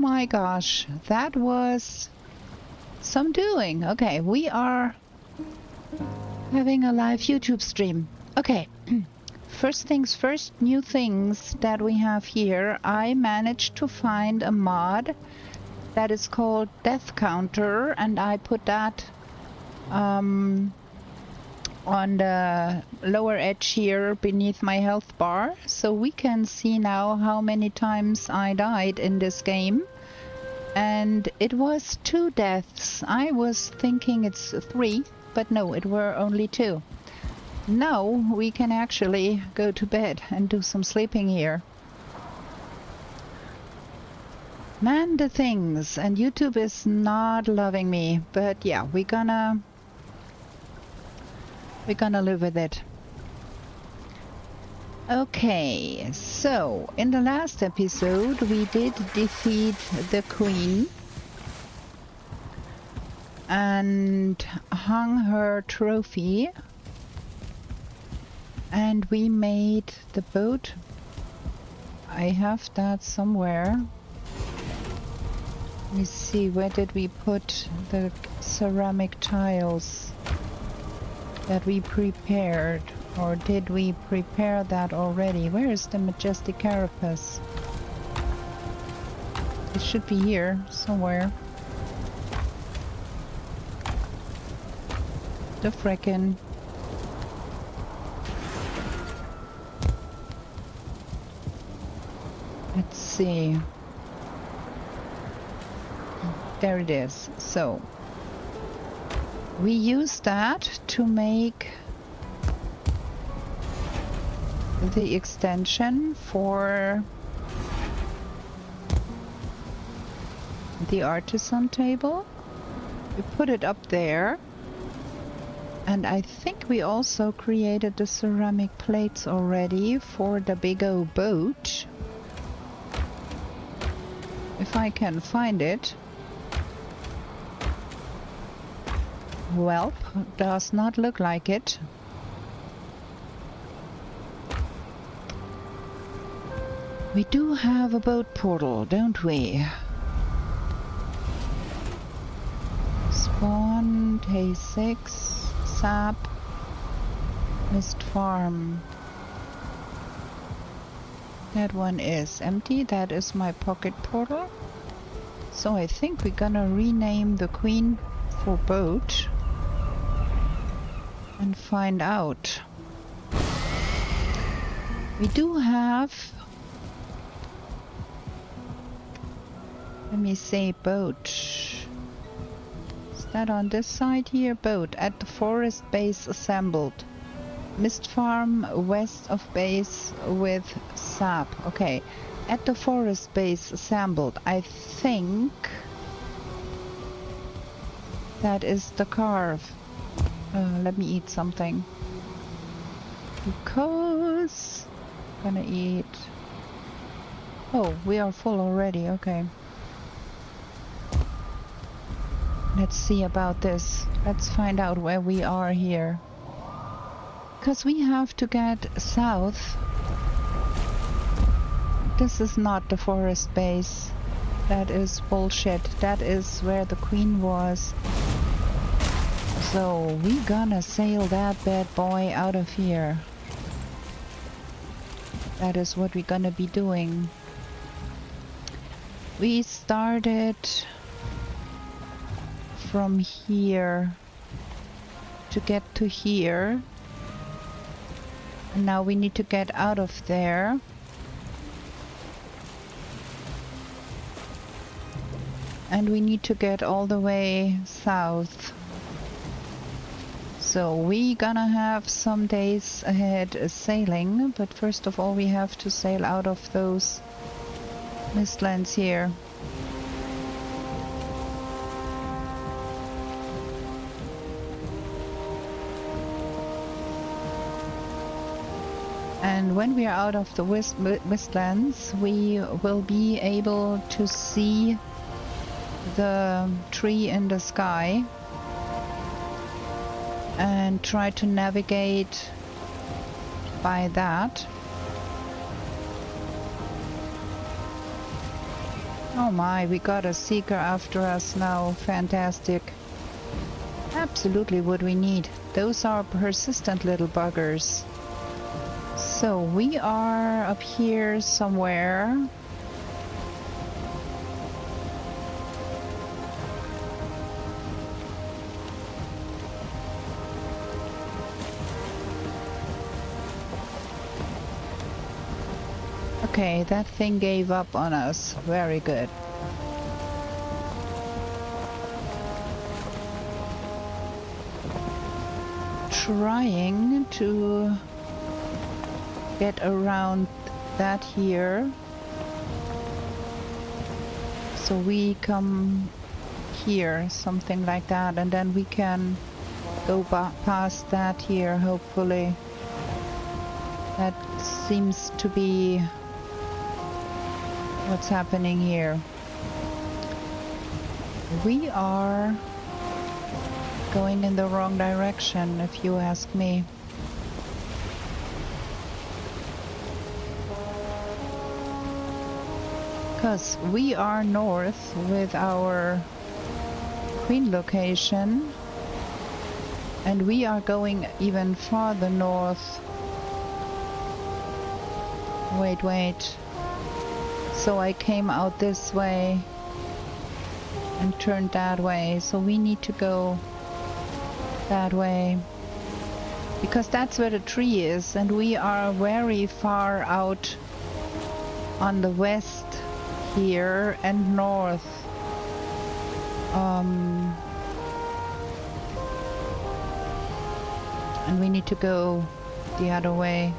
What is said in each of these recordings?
My gosh, that was some doing. Okay, we are having a live YouTube stream. Okay, first things first, new things that we have here. I managed to find a mod that is called Death Counter, and I put that on the lower edge here beneath my health bar, so we can see now how many times I died in this game. And it was 2 deaths. I was thinking it's 3, but no, it were only 2. Now we can actually go to bed and do some sleeping here. Man, the things, and YouTube is not loving me, but yeah, we're gonna live with it. Okay, so in the last episode we did defeat the queen and hung her trophy, and we made the boat. I have that somewhere. Let me see, where did we put the ceramic tiles that we prepared? Or did we prepare that already? Where is the majestic carapace? It should be here somewhere. The frickin'. Let's see. There it is. So we use that to make the extension for the artisan table. We put it up there, and I think we also created the ceramic plates already for the big old boat, if I can find it. Well, does not look like it. We do have a boat portal, don't we? Spawn, day 6, sap, mist farm. That one is empty, that is my pocket portal. So I think we're gonna rename the queen for boat and find out. We do have, let me say, boat. Is that on this side here? Boat at the forest base assembled. Mist farm west of base with sap. Okay, at the forest base assembled. I think that is the carve. Let me eat something. Because I'm gonna eat. Oh, we are full already. Okay. Let's see about this. Let's find out where we are here. Because we have to get south. This is not the forest base. That is bullshit. That is where the queen was. So we gonna sail that bad boy out of here. That is what we're gonna be doing. We started from here to get to here, and now we need to get out of there. And we need to get all the way south. So we gonna have some days ahead sailing, but first of all we have to sail out of those mistlands here. And when we are out of the mistlands, we will be able to see the tree in the sky and try to navigate by that. Oh my, we got a seeker after us now. Fantastic. Absolutely what we need. Those are persistent little buggers. So we are up here somewhere. Okay, that thing gave up on us. Very good. Trying to get around that here. So we come here, something like that, and then we can go past that here, hopefully. That seems to be what's happening here. We are going in the wrong direction, if you ask me. Because we are north with our queen location, and we are going even farther north. Wait. So I came out this way and turned that way, so we need to go that way. Because that's where the tree is, and we are very far out on the west here and north. And we need to go the other way.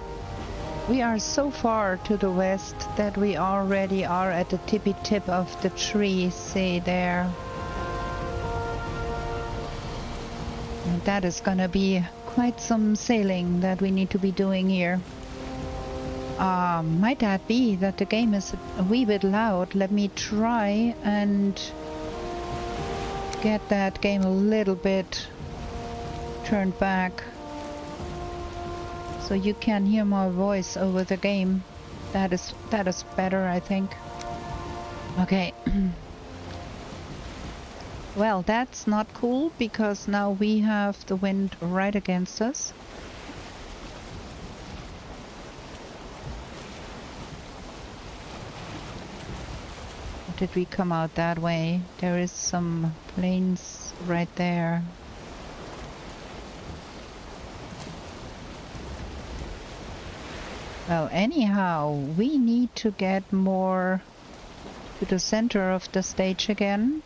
We are so far to the west that we already are at the tippy tip of the tree, see there. And that is gonna be quite some sailing that we need to be doing here. Might that be that the game is a wee bit loud? Let me try and get that game a little bit turned back so you can hear my voice over the game. That is better, I think. Okay. Well, that's not cool because now we have the wind right against us. Did we come out that way? There is some plains right there. Well, anyhow, we need to get more to the center of the stage again.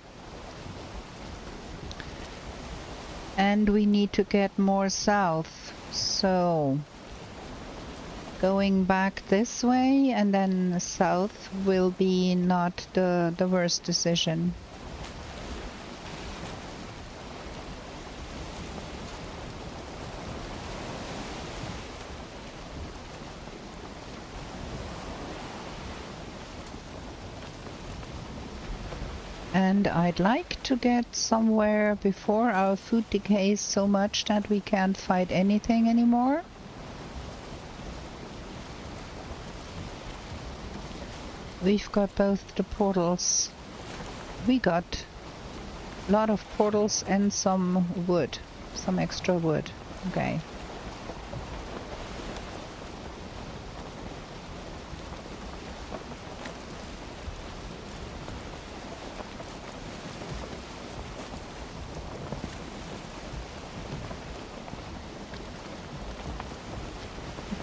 And we need to get more south. So going back this way and then south will be not the worst decision. And I'd like to get somewhere before our food decays so much that we can't fight anything anymore. We've got both the portals. We got a lot of portals and some wood. Some extra wood. Okay.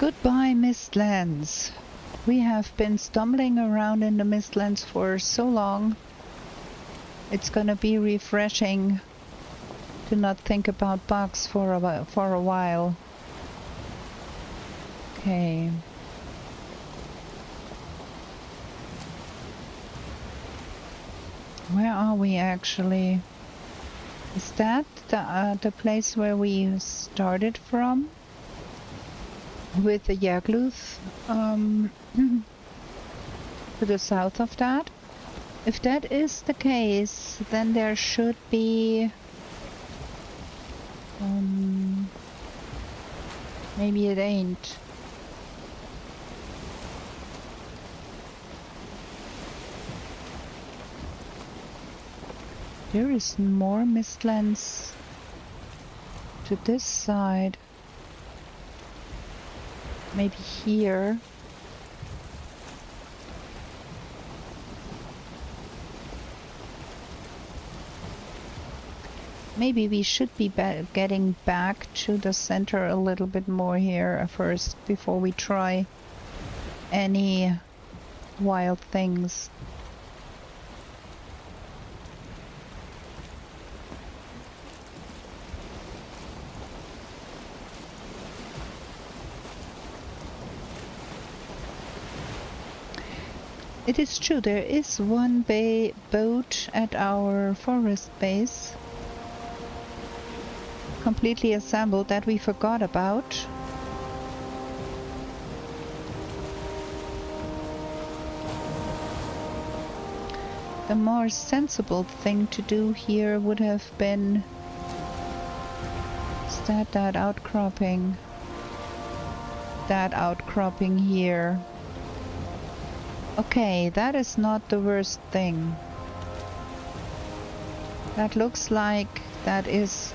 Goodbye, Mistlands. We have been stumbling around in the Mistlands for so long. It's gonna be refreshing to not think about bugs for a while. Okay. Where are we actually? Is that the place where we started from? With the Yagluth to the south of that. If that is the case, then there should be maybe it ain't. There is more mistlands to this side. Maybe here. Maybe we should be getting back to the center a little bit more here first before we try any wild things. It is true, there is one boat at our forest base, completely assembled, that we forgot about. The more sensible thing to do here would have been that outcropping here. Okay, that is not the worst thing. That looks like that is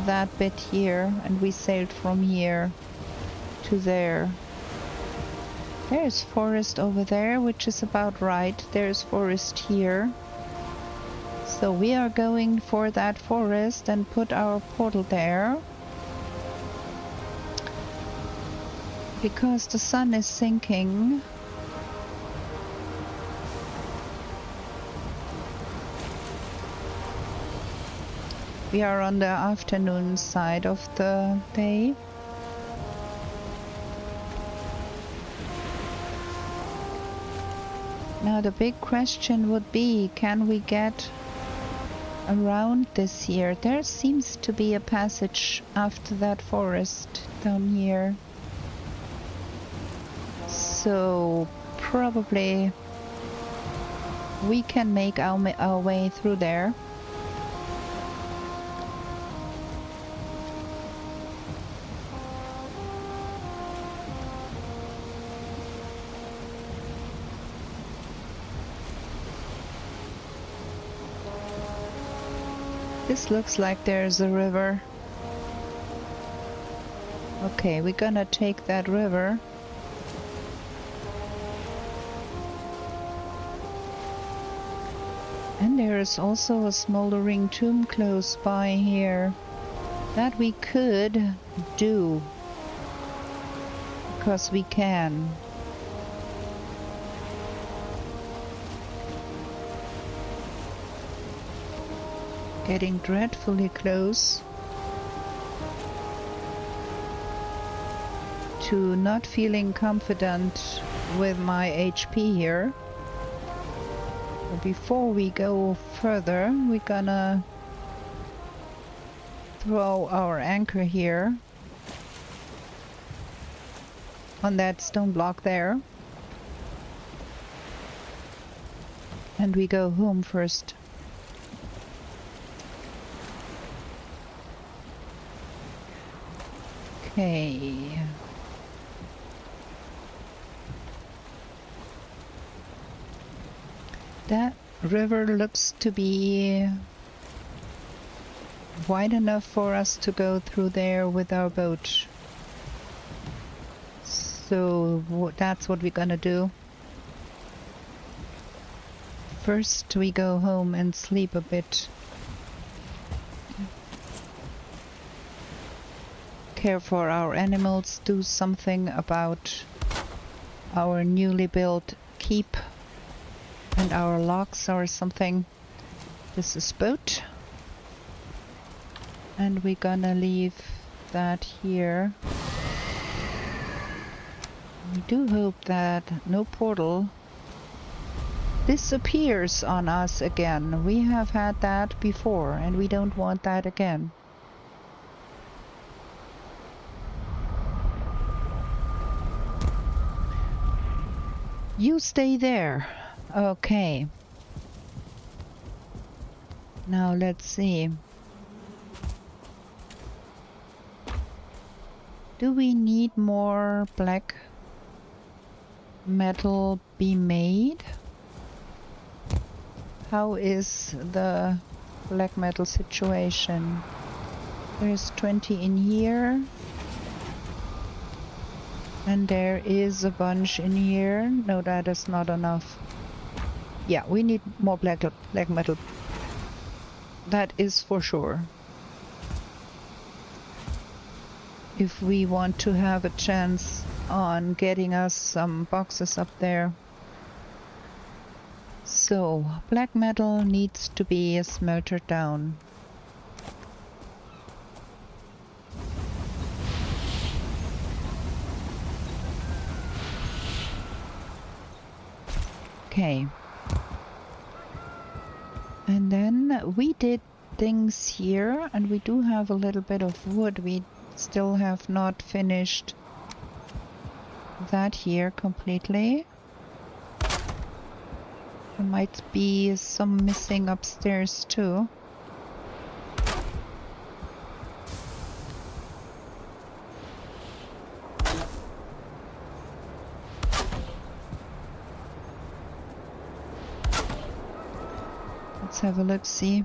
that bit here, and we sailed from here to there. There's forest over there, which is about right. There's forest here. So we are going for that forest and put our portal there. Because the sun is sinking. We are on the afternoon side of the day. Now the big question would be, can we get around this here? There seems to be a passage after that forest down here. So probably we can make our way through there. This looks like there's a river. Okay, we're gonna take that river. And there is also a smoldering tomb close by here that we could do, because we can. Getting dreadfully close to not feeling confident with my HP here. But before we go further, we're gonna throw our anchor here on that stone block there. And we go home first. Okay. That river looks to be wide enough for us to go through there with our boat. So that's what we're gonna do. First we go home and sleep a bit. Care for our animals, do something about our newly built keep and our locks or something. This is boat. And we're gonna leave that here. We do hope that no portal disappears on us again. We have had that before and we don't want that again. You stay there. Okay. Now let's see. Do we need more black metal be made? How is the black metal situation. There's 20 in here. And there is a bunch in here. No, that is not enough. Yeah, we need more black metal. That is for sure. If we want to have a chance on getting us some boxes up there. So, black metal needs to be smelted down. Okay. And then we did things here, and we do have a little bit of wood. We still have not finished that here completely. There might be some missing upstairs too. Let's have a look, see.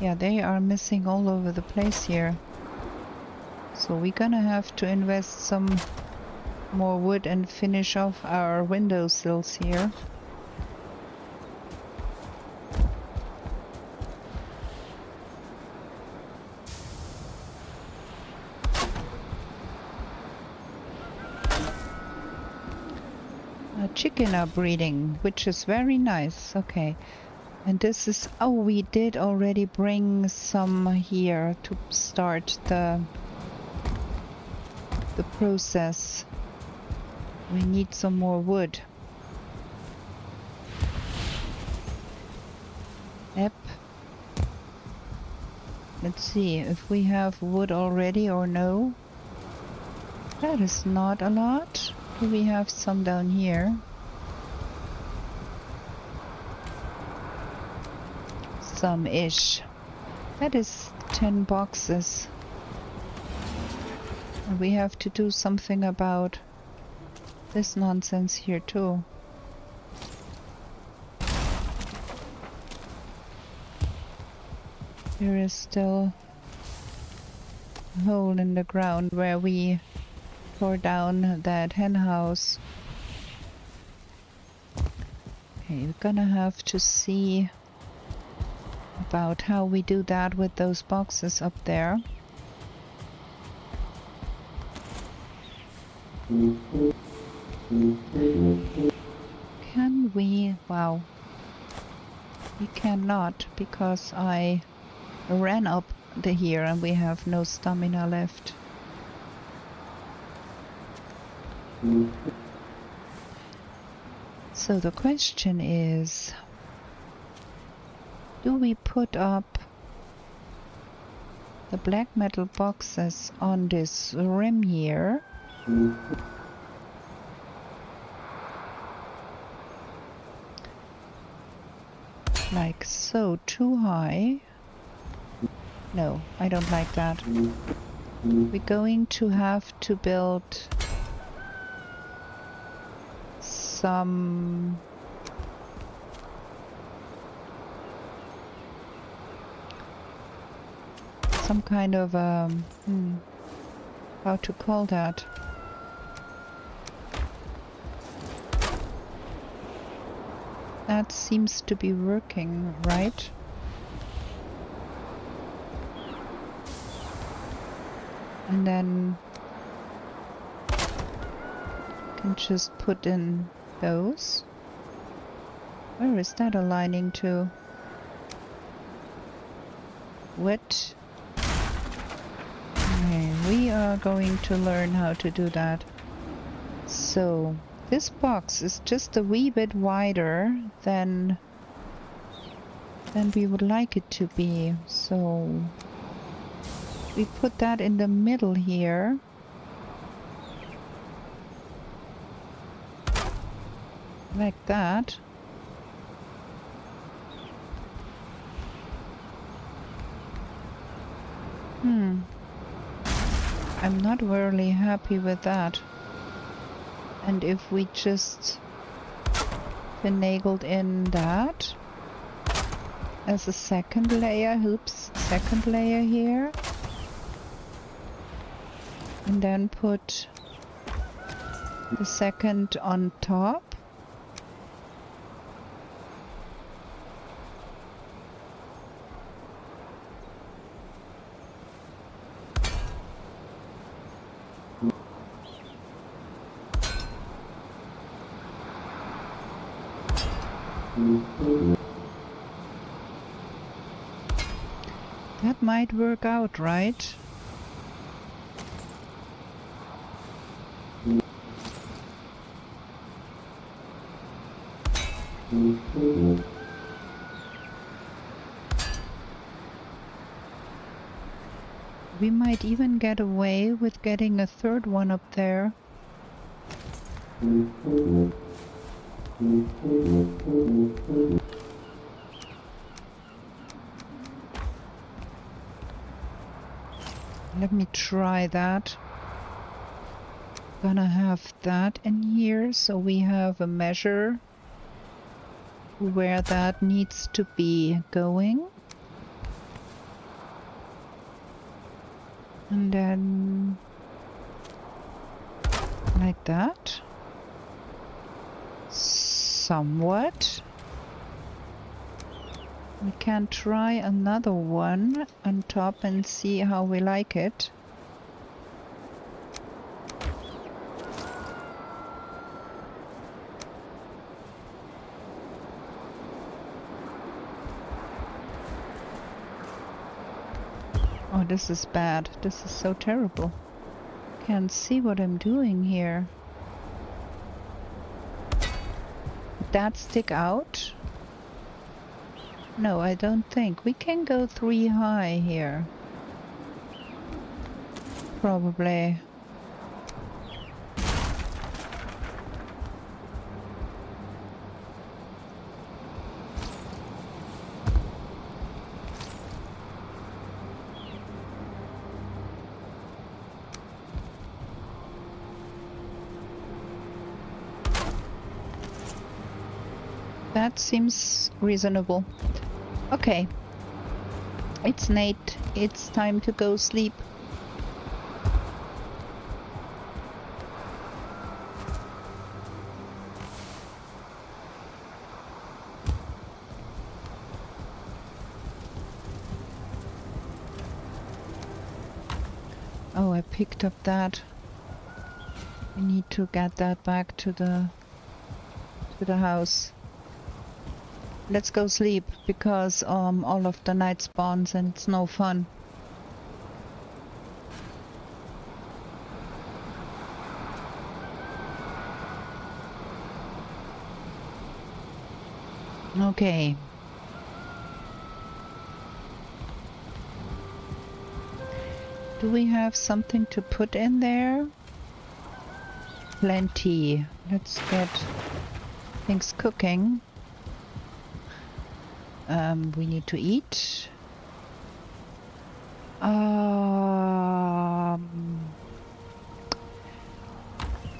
Yeah, they are missing all over the place here. So we're gonna have to invest some more wood and finish off our windowsills here. Chicken are breeding, which is very nice. Okay. And this is... oh, we did already bring some here to start the process. We need some more wood. Yep. Let's see if we have wood already or no. That is not a lot. We have some down here. Some-ish. That is 10 boxes. And we have to do something about this nonsense here too. There is still a hole in the ground where we tore down that hen house. Okay, we're gonna have to see about how we do that with those boxes up there. Can we? Wow. We cannot, because I ran up here and we have no stamina left. So the question is, do we put up the black metal boxes on this rim here? Like so, too high? No, I don't like that. We're going to have to build some kind of how to call that? That seems to be working, right? And then can just put in those. Where is that aligning to? What? Okay, we are going to learn how to do that. So this box is just a wee bit wider than we would like it to be. So we put that in the middle here. Like that. I'm not really happy with that. And if we just finagled in that, as a second layer. Oops, second layer here. And then put the second on top. That might work out, right? We might even get away with getting a third one up there. Let me try that. Gonna have that in here so we have a measure where that needs to be going. And then like that. Somewhat. We can try another one on top and see how we like it. Oh, this is bad. This is so terrible. Can't see what I'm doing here. Did that stick out? No, I don't think. We can go 3 high here. Probably. That seems reasonable. Okay. It's Nate. It's time to go sleep. Oh, I picked up that. I need to get that back to the house. Let's go sleep, because all of the night spawns and it's no fun. Okay. Do we have something to put in there? Plenty. Let's get things cooking. We need to eat.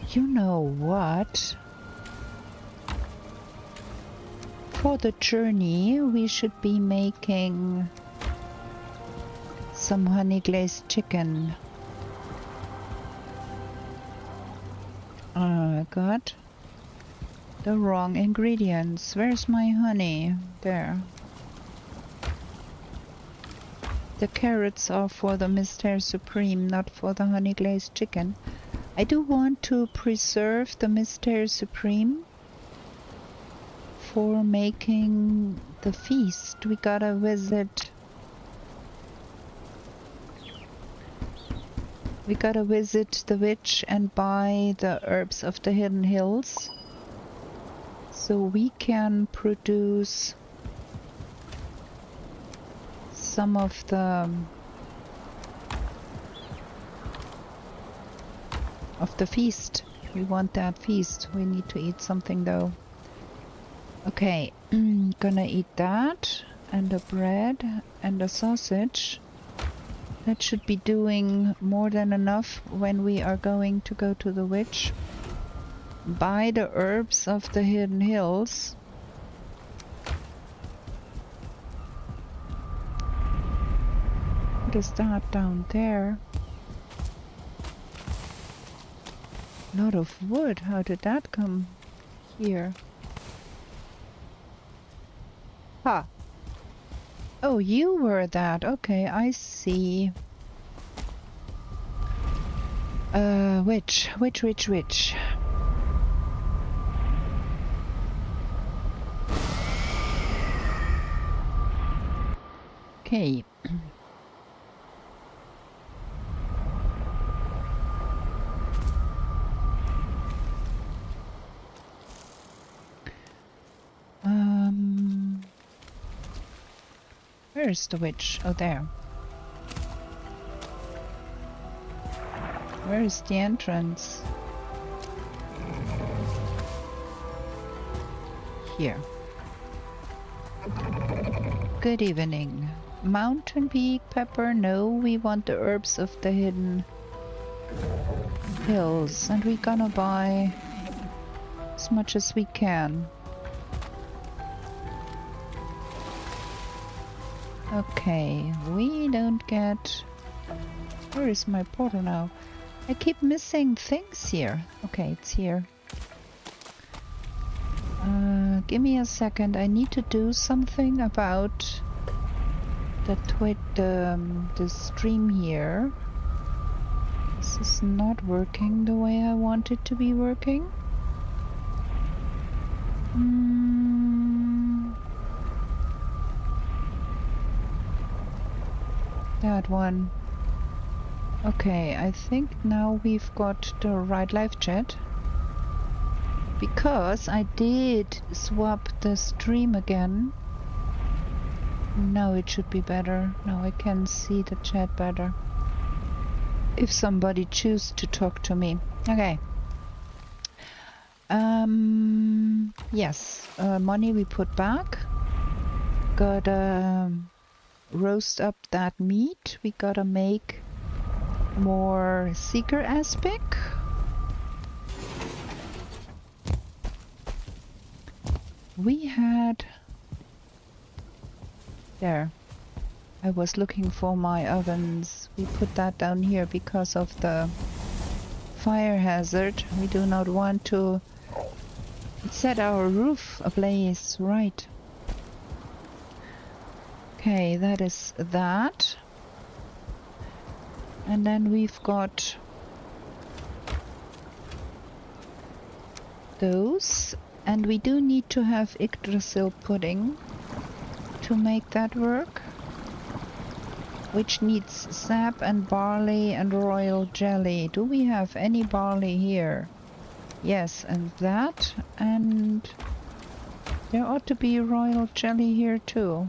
You know what? For the journey, we should be making some honey glazed chicken. I got the wrong ingredients. Where's my honey? There. The carrots are for the Mystère Supreme, not for the honey glazed chicken. I do want to preserve the Mystère Supreme for making the feast. We gotta visit. We gotta visit the witch and buy the herbs of the Hidden Hills, so we can produce some of the feast. We want that feast. We need to eat something though. Okay, gonna eat that and a bread and a sausage. That should be doing more than enough when we are going to go to the witch. Buy the herbs of the Hidden Hills. What is that down there? Lot of wood. How did that come here? Ha! Oh, you were that. Okay, I see. Which? Okay. Where's the witch? Oh, there. Where is the entrance? Here. Good evening. Mountain peak pepper? No, we want the herbs of the hidden hills. And we're gonna buy as much as we can. Okay, we don't get... Where is my portal now? I keep missing things here. Okay, it's here. Give me a second. I need to do something about the stream here. This is not working the way I want it to be working. That one. Okay, I think now we've got the right live chat. Because I did swap the stream again. Now it should be better. Now I can see the chat better. If somebody chooses to talk to me. Okay. Yes. Money we put back. Gotta roast up that meat. We gotta make more seeker aspect. We had... There. I was looking for my ovens. We put that down here because of the fire hazard. We do not want to set our roof ablaze. Right. Okay, that is that. And then we've got those. And we do need to have Yggdrasil pudding to make that work. Which needs sap and barley and royal jelly. Do we have any barley here? Yes, and that. And there ought to be royal jelly here too.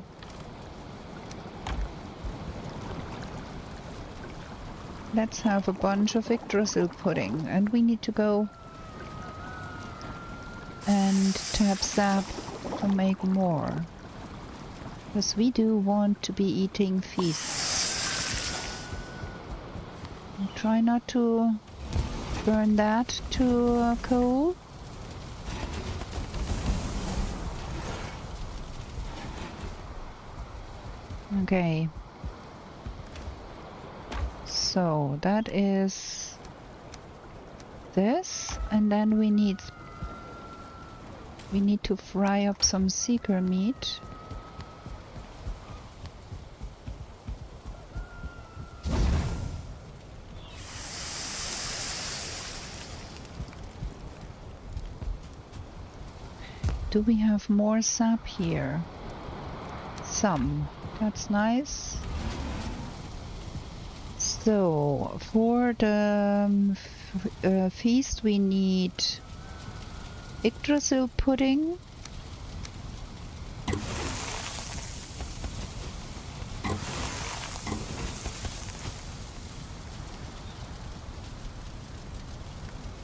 Let's have a bunch of Yggdrasil pudding. And we need to go and tap sap to make more. Because we do want to be eating feasts. And try not to burn that to coal. Okay. So that is this, and then we need to fry up some seeker meat. Do we have more sap here? Some. That's nice. So, for the feast we need Yggdrasil pudding.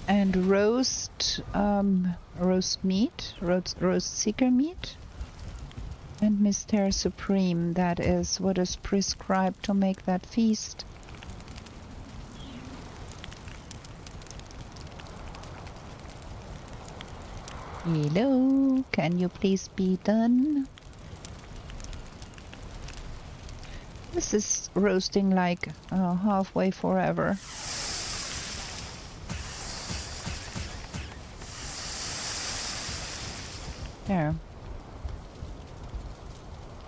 And roast meat, roast seeker meat. And Mystère Supreme, that is what is prescribed to make that feast. Hello, can you please be done? This is roasting like halfway forever. There.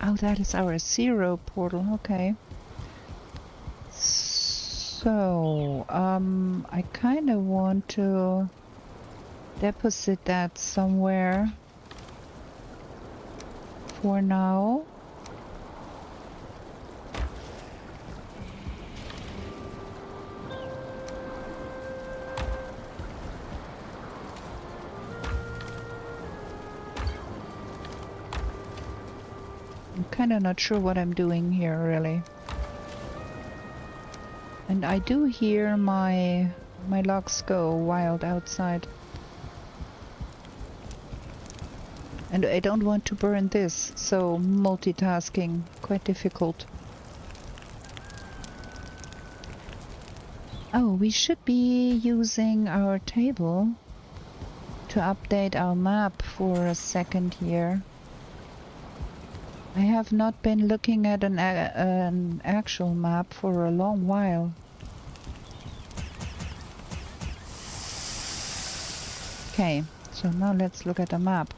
Oh, that is our 0 portal. Okay. So, I kind of want to deposit that somewhere for now. I'm kind of not sure what I'm doing here, really. And I do hear my logs go wild outside. And I don't want to burn this, so multitasking, quite difficult. Oh, we should be using our table to update our map for a second here. I have not been looking at an actual map for a long while. Okay, so now let's look at the map.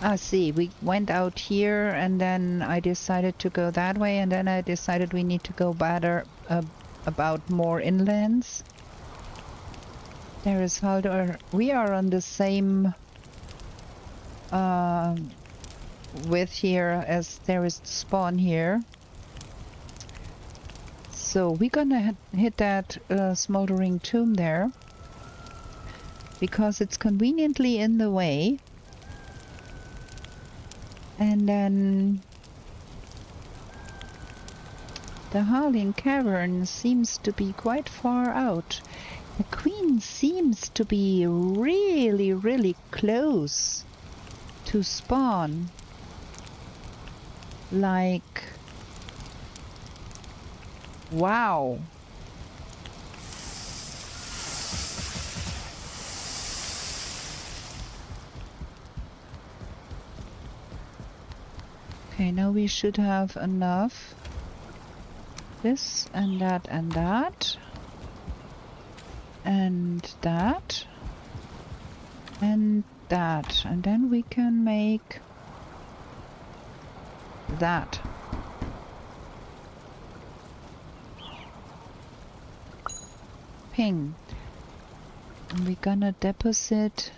Ah, see, we went out here and then I decided to go that way, and then I decided we need to go better about more inlands. There is Haldor. We are on the same width here as there is the spawn here. So we're gonna hit that smoldering tomb there because it's conveniently in the way. And then the Harling Cavern seems to be quite far out. The Queen seems to be really, really close to spawn. Like, wow. Okay, now we should have enough. This and that and that. And that. And that. And then we can make that. Ping. And we're gonna deposit.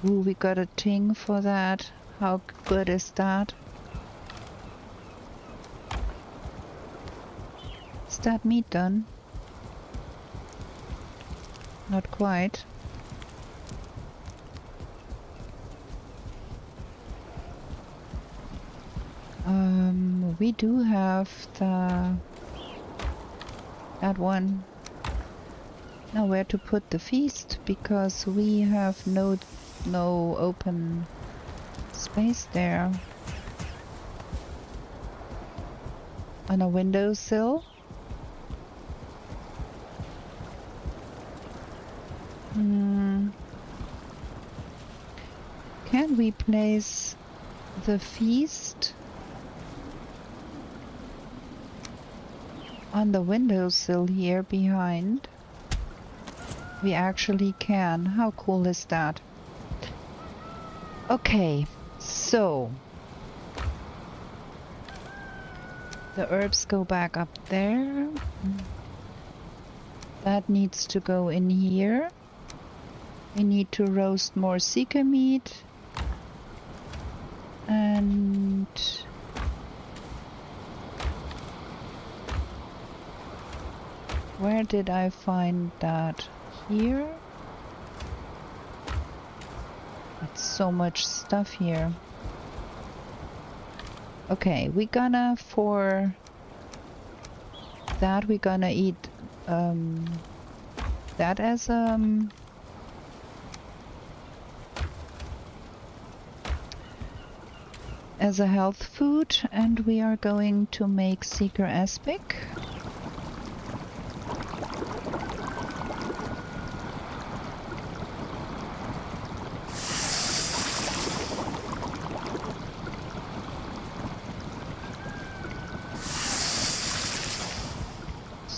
Ooh, we got a ting for that. How good is that? Is that meat done? Not quite. We do have that one. Now where to put the feast, because we have no open space there. On a windowsill. Can we place the feast on the windowsill here behind? We actually can. How cool is that? Okay, so the herbs go back up there. That needs to go in here. We need to roast more seeker meat. And where did I find that? Here? It's so much stuff here. Okay, we're gonna, for that, we're gonna eat that as a health food, and we are going to make Seeker Aspic.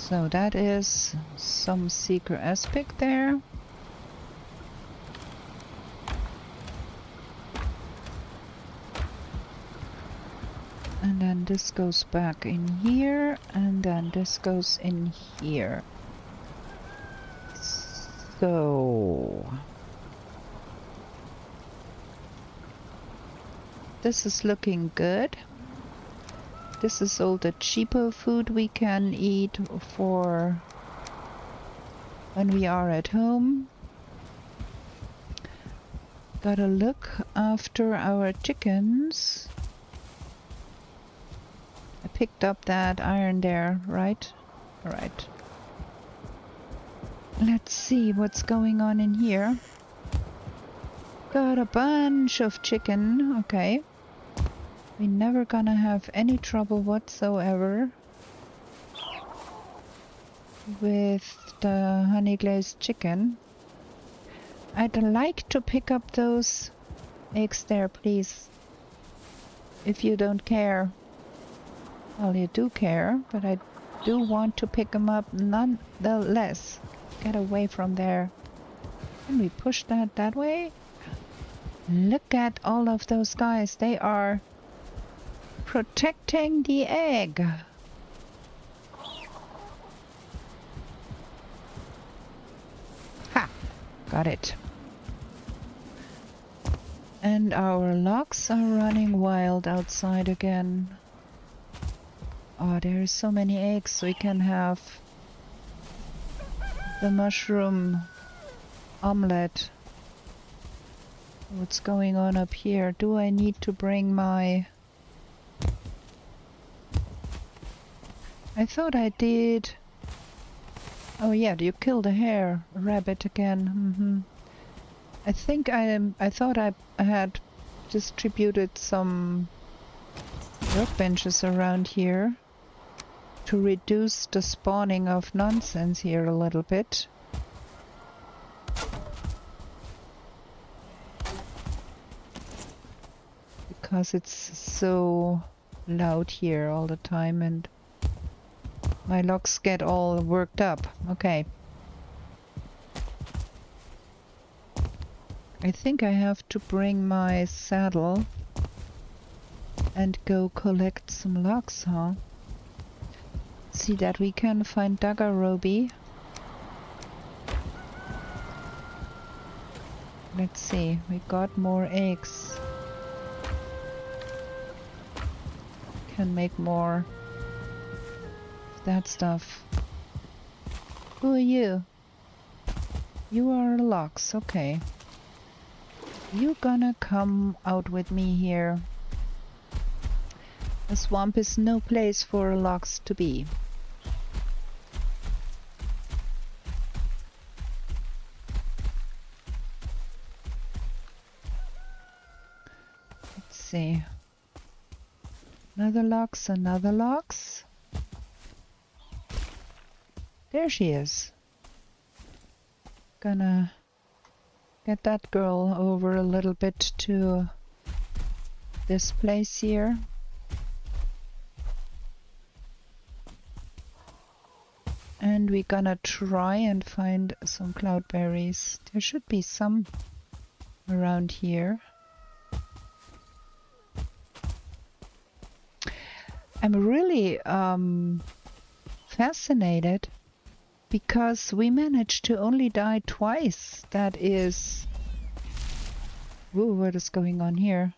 So that is some secret aspect there. And then this goes back in here, and then this goes in here. So this is looking good. This is all the cheaper food we can eat for when we are at home. Gotta look after our chickens. I picked up that iron there, right? Alright. Let's see what's going on in here. Got a bunch of chicken. Okay. We're never gonna have any trouble whatsoever with the honey glazed chicken. I'd like to pick up those eggs there, please. If you don't care. Well, you do care, but I do want to pick them up nonetheless. Get away from there. Can we push that way? Look at all of those guys. They are protecting the egg. Ha! Got it. And our logs are running wild outside again. Oh, there's so many eggs, so we can have the mushroom omelette. What's going on up here? Do I need to bring my... I thought I did... Oh yeah, you killed a rabbit again. I think I thought I had distributed some workbenches around here to reduce the spawning of nonsense here a little bit. Because it's so loud here all the time and my logs get all worked up. Okay. I think I have to bring my saddle and go collect some logs, huh? See that we can find Dagarobi. Let's see, we got more eggs. Can make more of that stuff. Who are you? You are logs, okay. You gonna come out with me here. The swamp is no place for logs to be. Let's see. Another logs. There she is. Gonna get that girl over a little bit to this place here. And we're gonna try and find some cloudberries. There should be some around here. I'm really fascinated because we managed to only die twice. That is... Whoa, what is going on here?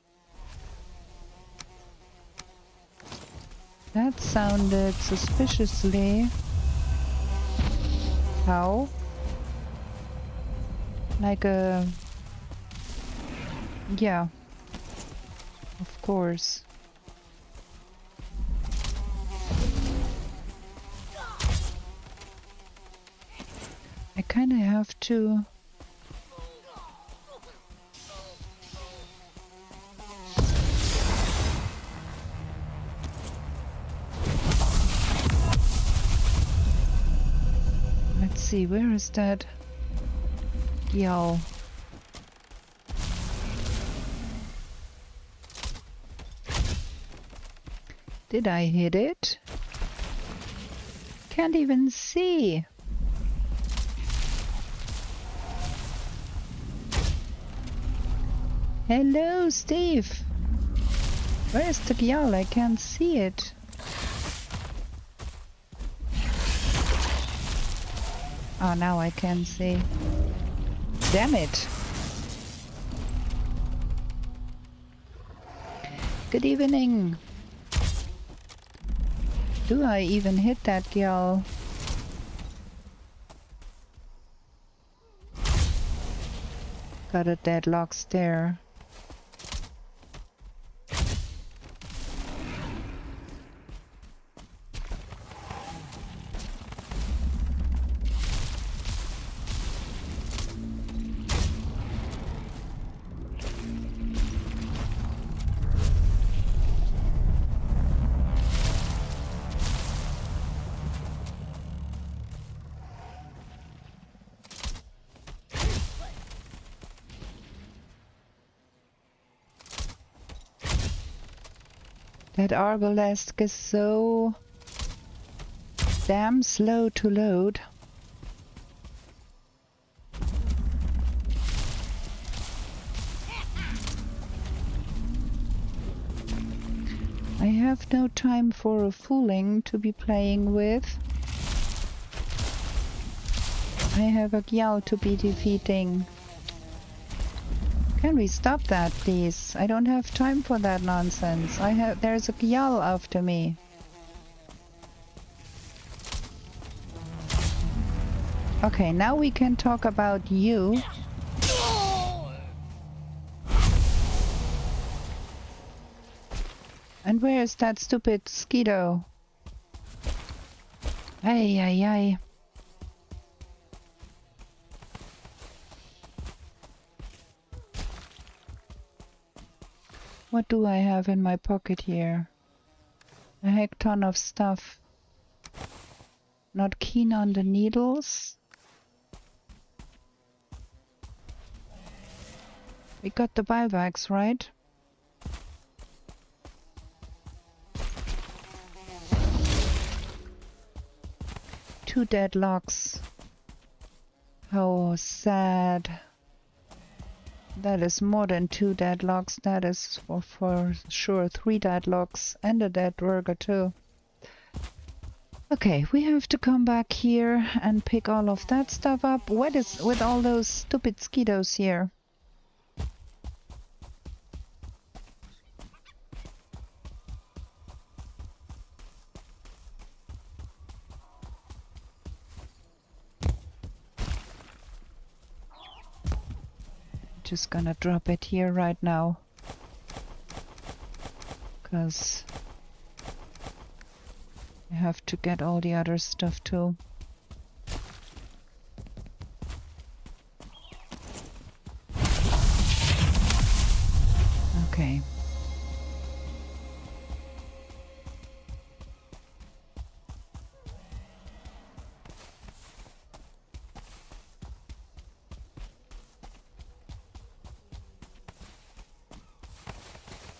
That sounded suspiciously... How? Like a... Yeah. Of course. I kind of have to... Let's see, where is that Gyal? Did I hit it? can't even see. Hello, Steve. Where is the gyal? I can't see it. Oh, now I can see. Damn it. Good evening. Do I even hit that gyal? Got a deadlock there. That arbalest is so damn slow to load. I have no time for a fooling to be playing with. I have a gyal to be defeating. Can we stop that, please? I don't have time for that nonsense. There's a gyal after me. Okay, now we can talk about you. And where is that stupid Skeeto? Ay, ay, ay. What do I have in my pocket here? A heck ton of stuff. Not keen on the needles. We got the buybacks, right? Two deadlocks. How sad. That is more than two deadlocks. That is for sure 3 deadlocks and a dead burger too. Okay, we have to come back here and pick all of that stuff up. What is with all those stupid Skeetos here? Just gonna drop it here right now, because I have to get all the other stuff too. Okay.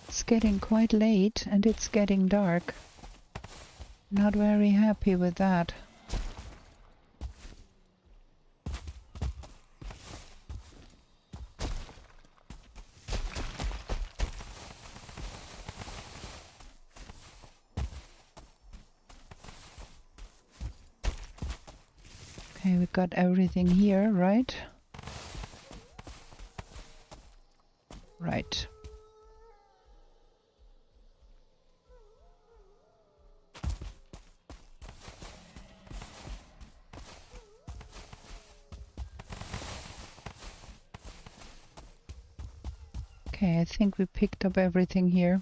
It's getting quite late and it's getting dark. Not very happy with that. Okay, we got everything here, right? Right. Okay, I think we picked up everything here.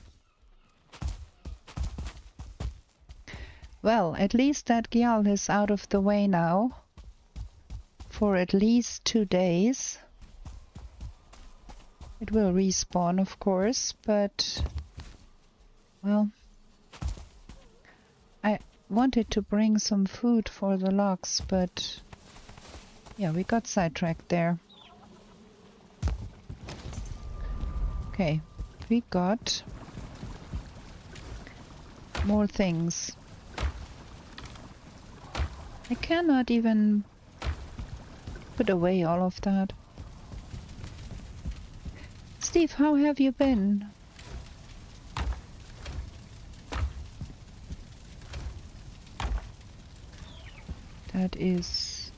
Well, at least that gyal is out of the way now. For at least 2 days. It will respawn, of course, but... well... I wanted to bring some food for the logs, but... yeah, we got sidetracked there. Okay, we got more things. I cannot even put away all of that. Steve, how have you been? That is...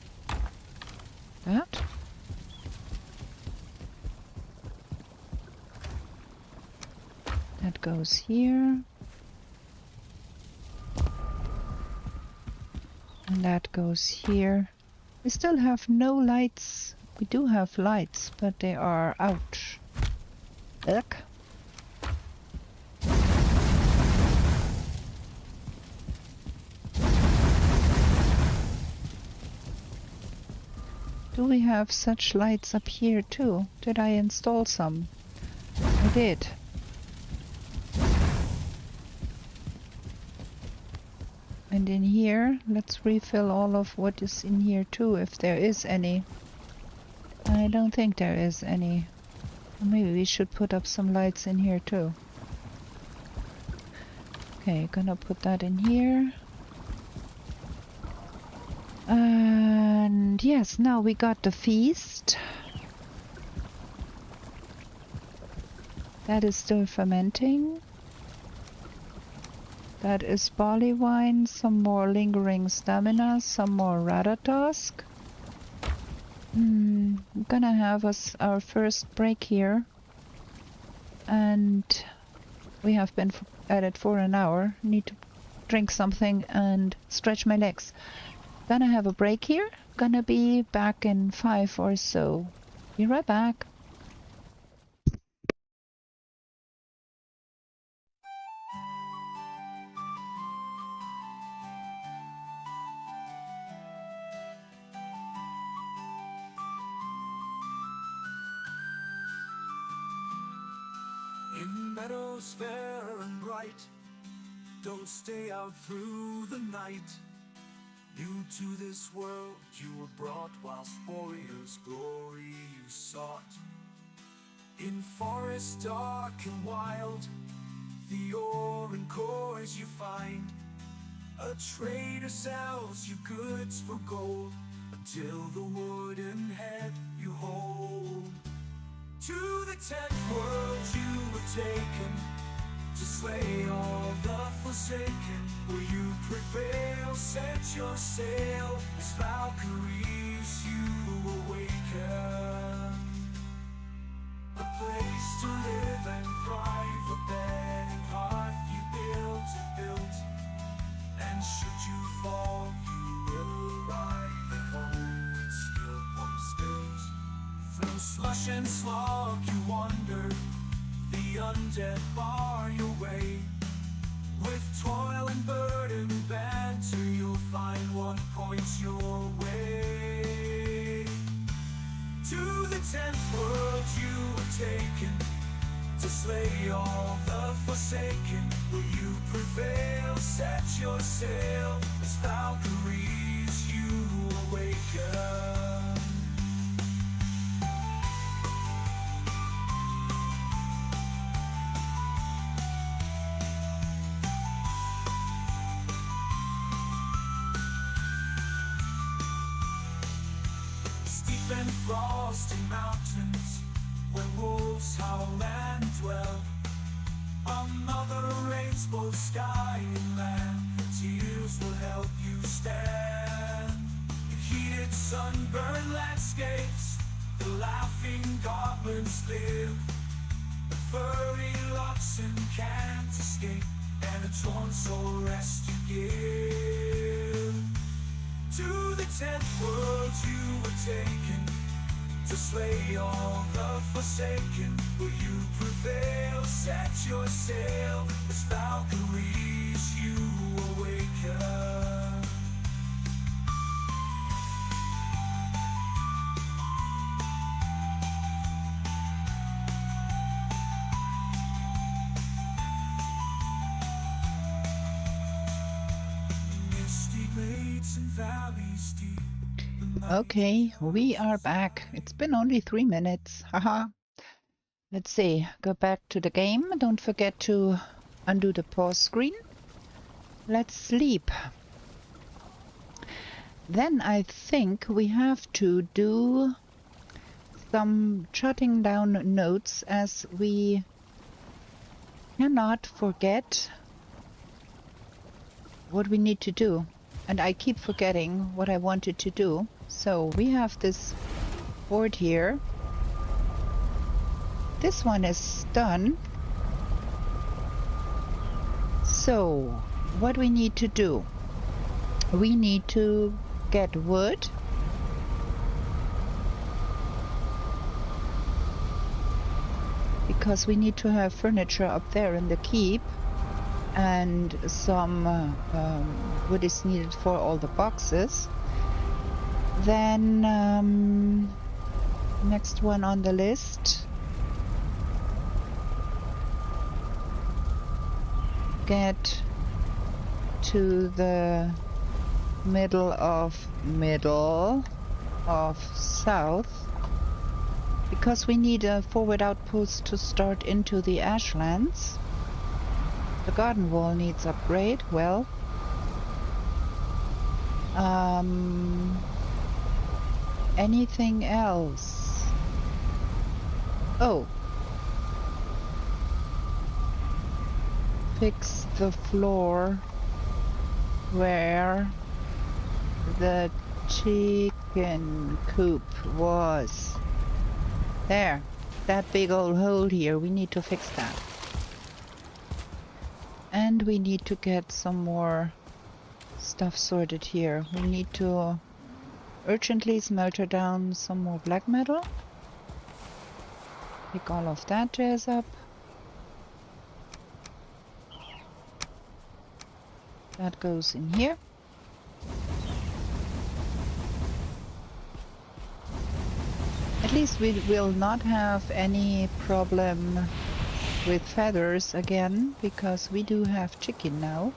that? That goes here. And that goes here. We still have no lights. We do have lights, but they are out. Look. Do we have such lights up here too? Did I install some? I did. And in here, let's refill all of what is in here too, if there is any. I don't think there is any. Maybe we should put up some lights in here too. Okay, gonna put that in here. And yes, now we got the feast. That is still fermenting. That is barley wine, some more lingering stamina, some more Ratatosk. I'm gonna have our first break here. And we have been at it for an hour. Need to drink something and stretch my legs. Gonna have a break here. Gonna be back in 5 or so. Be right back. In meadows fair and bright, don't stay out through the night. New to this world you were brought, whilst warriors' glory you sought. In forest dark and wild, the ore and cores you find. A trader sells you goods for gold, until the wooden head you hold. To the 10th world you were taken, to slay all the forsaken. Will you prevail? Set your sail, as Valkyries you awaken. A place to live and thrive, a bed and hearth you built. And should you fall, you will arrive at home with steel pumps built. Through slush and slog you wander, the undead bar your way. With toil and burden banter, you'll find what points your way. To the 10th world you were taken, to slay all the forsaken. Will you prevail? Set your sail, as Valkyries you awaken. And frosty mountains, where wolves howl and dwell. A mother rains both sky and land, her tears will help you stand. In heated sunburned landscapes, the laughing goblins live. The furry oxen can't escape, and a torn soul rest you give. To the 10th world you were taken, to slay all the forsaken. Will you prevail? Set your sail, as Valkyries you awaken. Misty glades and valleys deep. Okay, we are back. It's been only 3 minutes. Haha. Let's see. Go back to the game. Don't forget to undo the pause screen. Let's sleep. Then I think we have to do some jotting down notes, as we cannot forget what we need to do. And I keep forgetting what I wanted to do. So we have this board here. This one is done. So what we need to do, we need to get wood. Because we need to have furniture up there in the keep. And some wood is needed for all the boxes. Then next one on the list, get to the middle of south, because we need a forward outpost to start into the Ashlands. The garden wall needs upgrade. Well, anything else? Oh, fix the floor where the chicken coop was. There, that big old hole here, we need to fix that. And we need to get some more stuff sorted here. We need to urgently smelter down some more black metal. Pick all of that jazz up. That goes in here. At least we will not have any problem with feathers again, because we do have chicken now.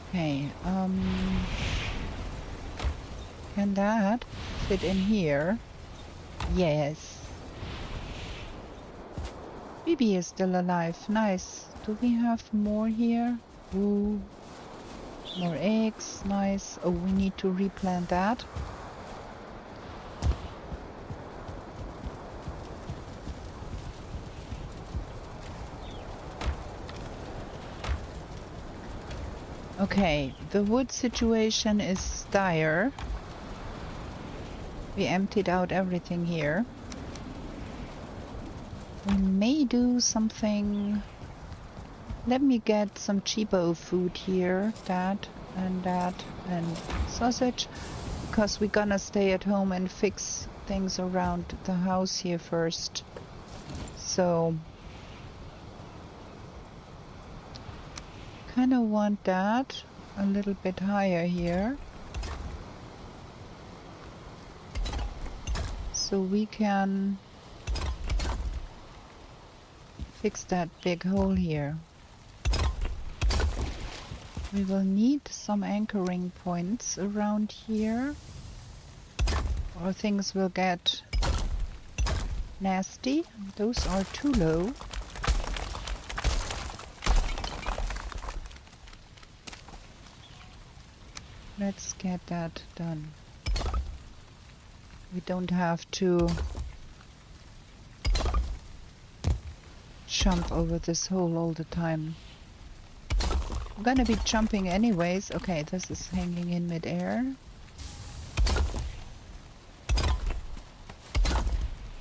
Okay, can that fit in here? Yes. Bibi is still alive. Nice. Do we have more here? Ooh. More eggs. Nice. Oh, we need to replant that. Okay, the wood situation is dire. We emptied out everything here. We may do something. Let me get some cheapo food here. That and sausage. Because we're gonna stay at home and fix things around the house here first. So kind of want that a little bit higher here, so we can fix that big hole here. We will need some anchoring points around here, or things will get nasty. Those are too low. Let's get that done. We don't have to jump over this hole all the time. I'm gonna be jumping anyways. Okay, this is hanging in midair.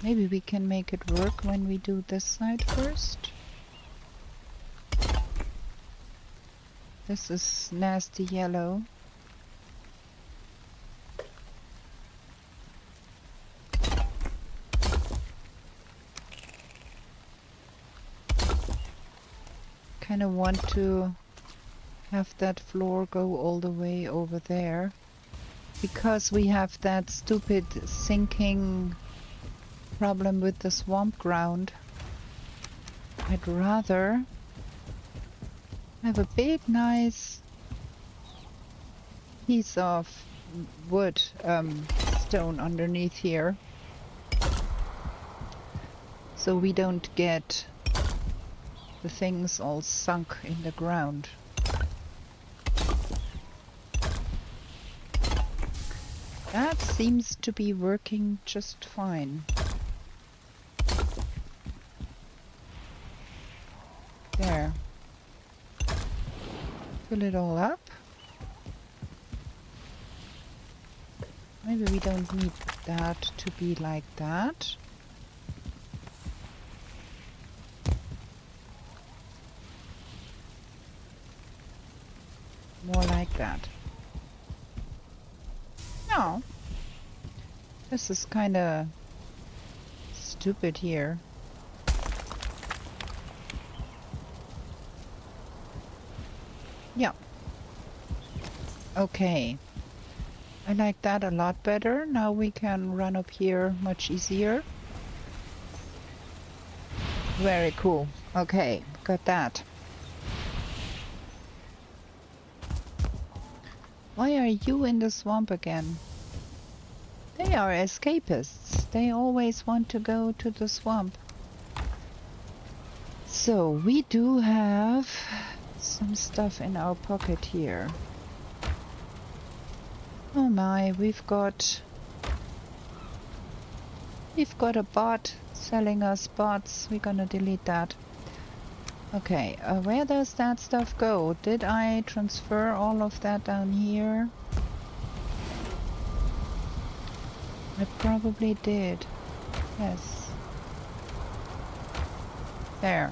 Maybe we can make it work when we do this side first. This is nasty yellow. Kind of want to have that floor go all the way over there, because we have that stupid sinking problem with the swamp ground. I'd rather have a big nice piece of wood, stone underneath here, so we don't get the things all sunk in the ground. That seems to be working just fine. There. Fill it all up. Maybe we don't need that to be like that. More like that. No. This is kind of stupid here. Yeah. Okay. I like that a lot better. Now we can run up here much easier. Very cool. Okay, got that. Why are you in the swamp again? They are escapists. They always want to go to the swamp. So we do have some stuff in our pocket here. Oh my, we've got a bot selling us bots. We're gonna delete that. Okay, where does that stuff go? Did I transfer all of that down here? I probably did. Yes. There.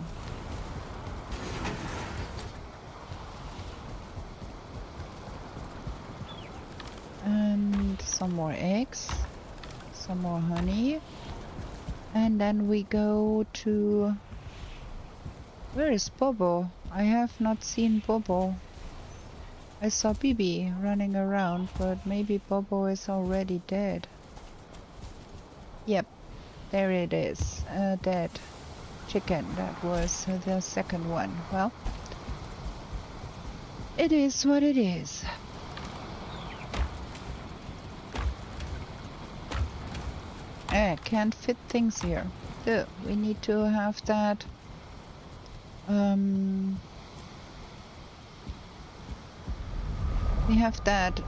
And some more eggs. Some more honey. And then we go to... Where is Bobo? I have not seen Bobo. I saw Bibi running around, but maybe Bobo is already dead. Yep, there it is. Dead chicken. That was the second one. Well, it is what it is. Can't fit things here. Ugh, we need to have that. We have that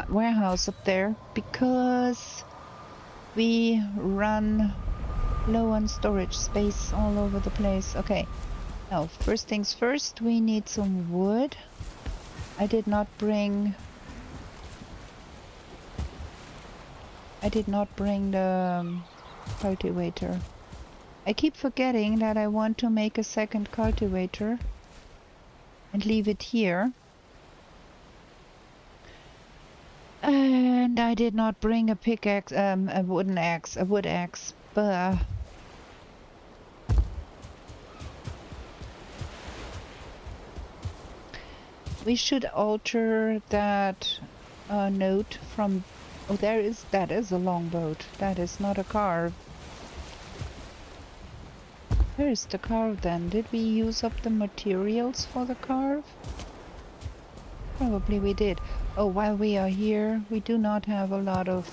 warehouse up there because we run low on storage space all over the place. Okay, now first things first, we need some wood. I did not bring the cultivator. I keep forgetting that I want to make a second cultivator and leave it here. And I did not bring a pickaxe, a wood axe. But we should alter that note from. Oh, that is a longboat. That is not a car. Where is the carve then? Did we use up the materials for the carve? Probably we did. Oh, while we are here, we do not have a lot of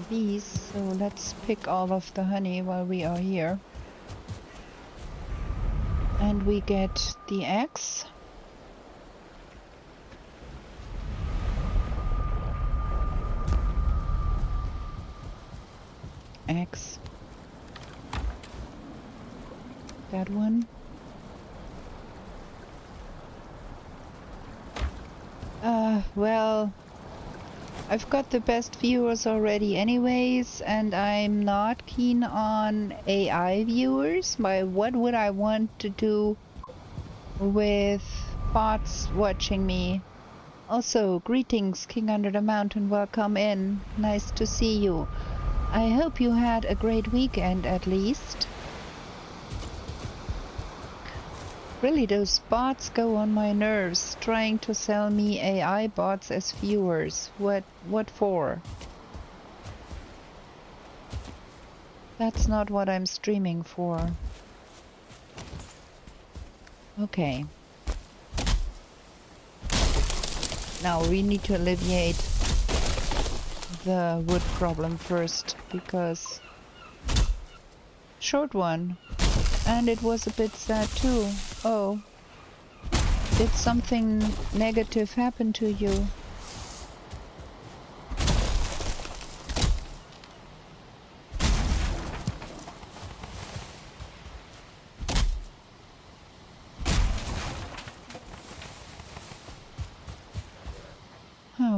bees, so let's pick all of the honey while we are here. And we get the axe. Axe. That one. Well, I've got the best viewers already anyways, and I'm not keen on AI viewers. What would I want to do with bots watching me? Also, greetings, King Under the Mountain, welcome in. Nice to see you. I hope you had a great weekend at least. Really, those bots go on my nerves, trying to sell me AI bots as viewers. What for? That's not what I'm streaming for. Okay. Now we need to alleviate the wood problem first, because short one, and it was a bit sad too. Oh, Did something negative happen to you?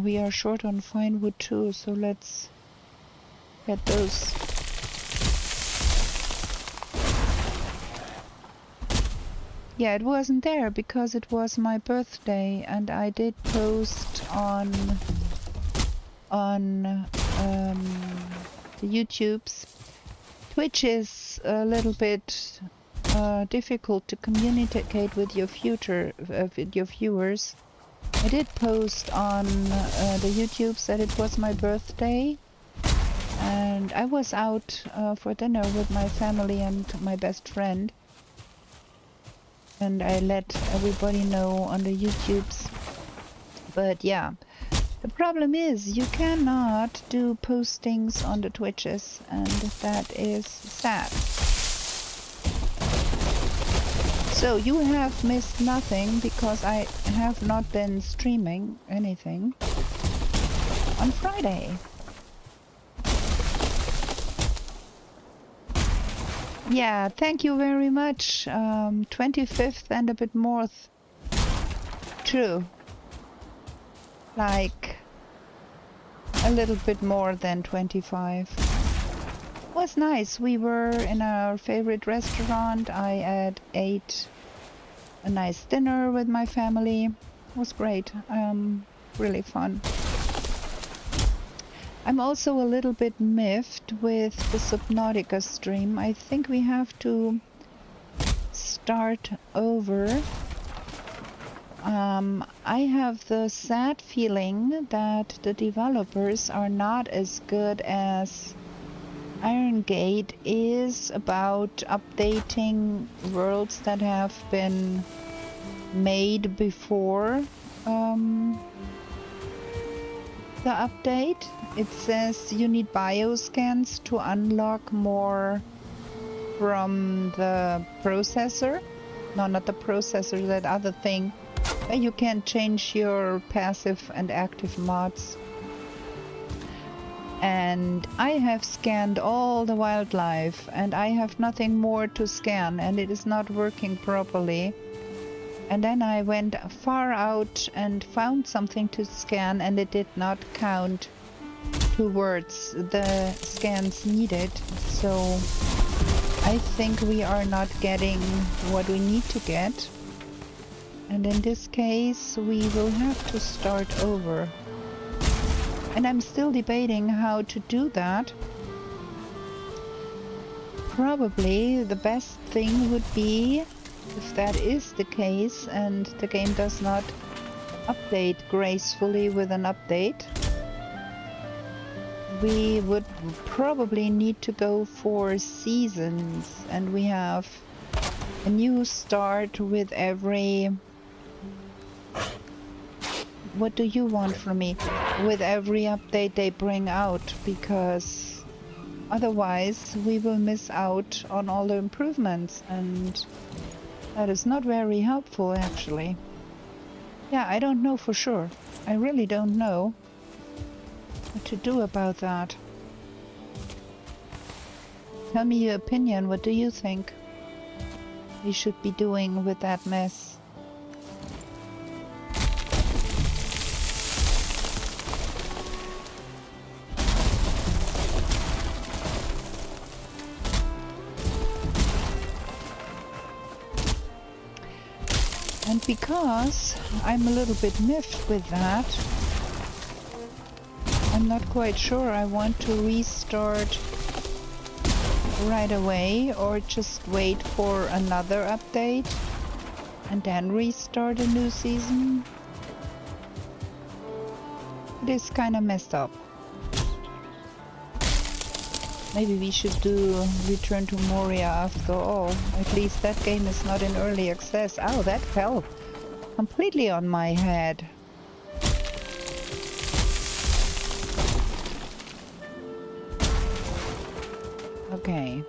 We are short on fine wood too, so let's get those. Yeah, it wasn't there because it was my birthday, and I did post on the YouTubes. Twitch is a little bit difficult to communicate with your viewers. I did post on the YouTubes that it was my birthday, and I was out for dinner with my family and my best friend, and I let everybody know on the YouTubes. But yeah, the problem is you cannot do postings on the Twitches, and that is sad. So you have missed nothing because I have not been streaming anything on Friday. Yeah, thank you very much. 25th and a bit more. True. Like a little bit more than 25. Was nice. We were in our favorite restaurant. I ate a nice dinner with my family. It was great. Really fun. I'm also a little bit miffed with the Subnautica stream. I think we have to start over. I have the sad feeling that the developers are not as good as Iron Gate is about updating worlds that have been made before the update. It says you need bioscans to unlock more from the processor. No, not the processor, that other thing. You can change your passive and active mods. And I have scanned all the wildlife and I have nothing more to scan, and it is not working properly. And then I went far out and found something to scan, and it did not count towards the scans needed. So I think we are not getting what we need to get. And in this case, we will have to start over. And I'm still debating how to do that. Probably the best thing would be, if that is the case and the game does not update gracefully with an update, we would probably need to go for seasons, and we have a new start with every... What do you want from me? With every update they bring out, because otherwise we will miss out on all the improvements, and that is not very helpful actually. Yeah, I don't know for sure. I really don't know what to do about that. Tell me your opinion. What do you think we should be doing with that mess? And because I'm a little bit miffed with that, I'm not quite sure I want to restart right away or just wait for another update and then restart a new season. It is kind of messed up. Maybe we should do Return to Moria after all. At least that game is not in early access. Oh, that fell completely on my head. Okay.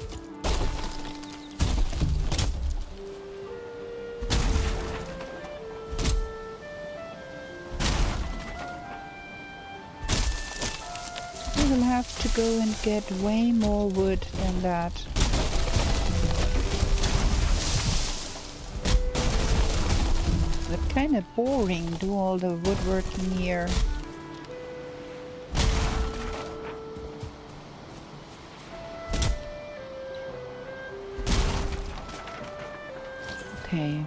have to go and get way more wood than that. But kind of boring, do all the woodworking here. Okay.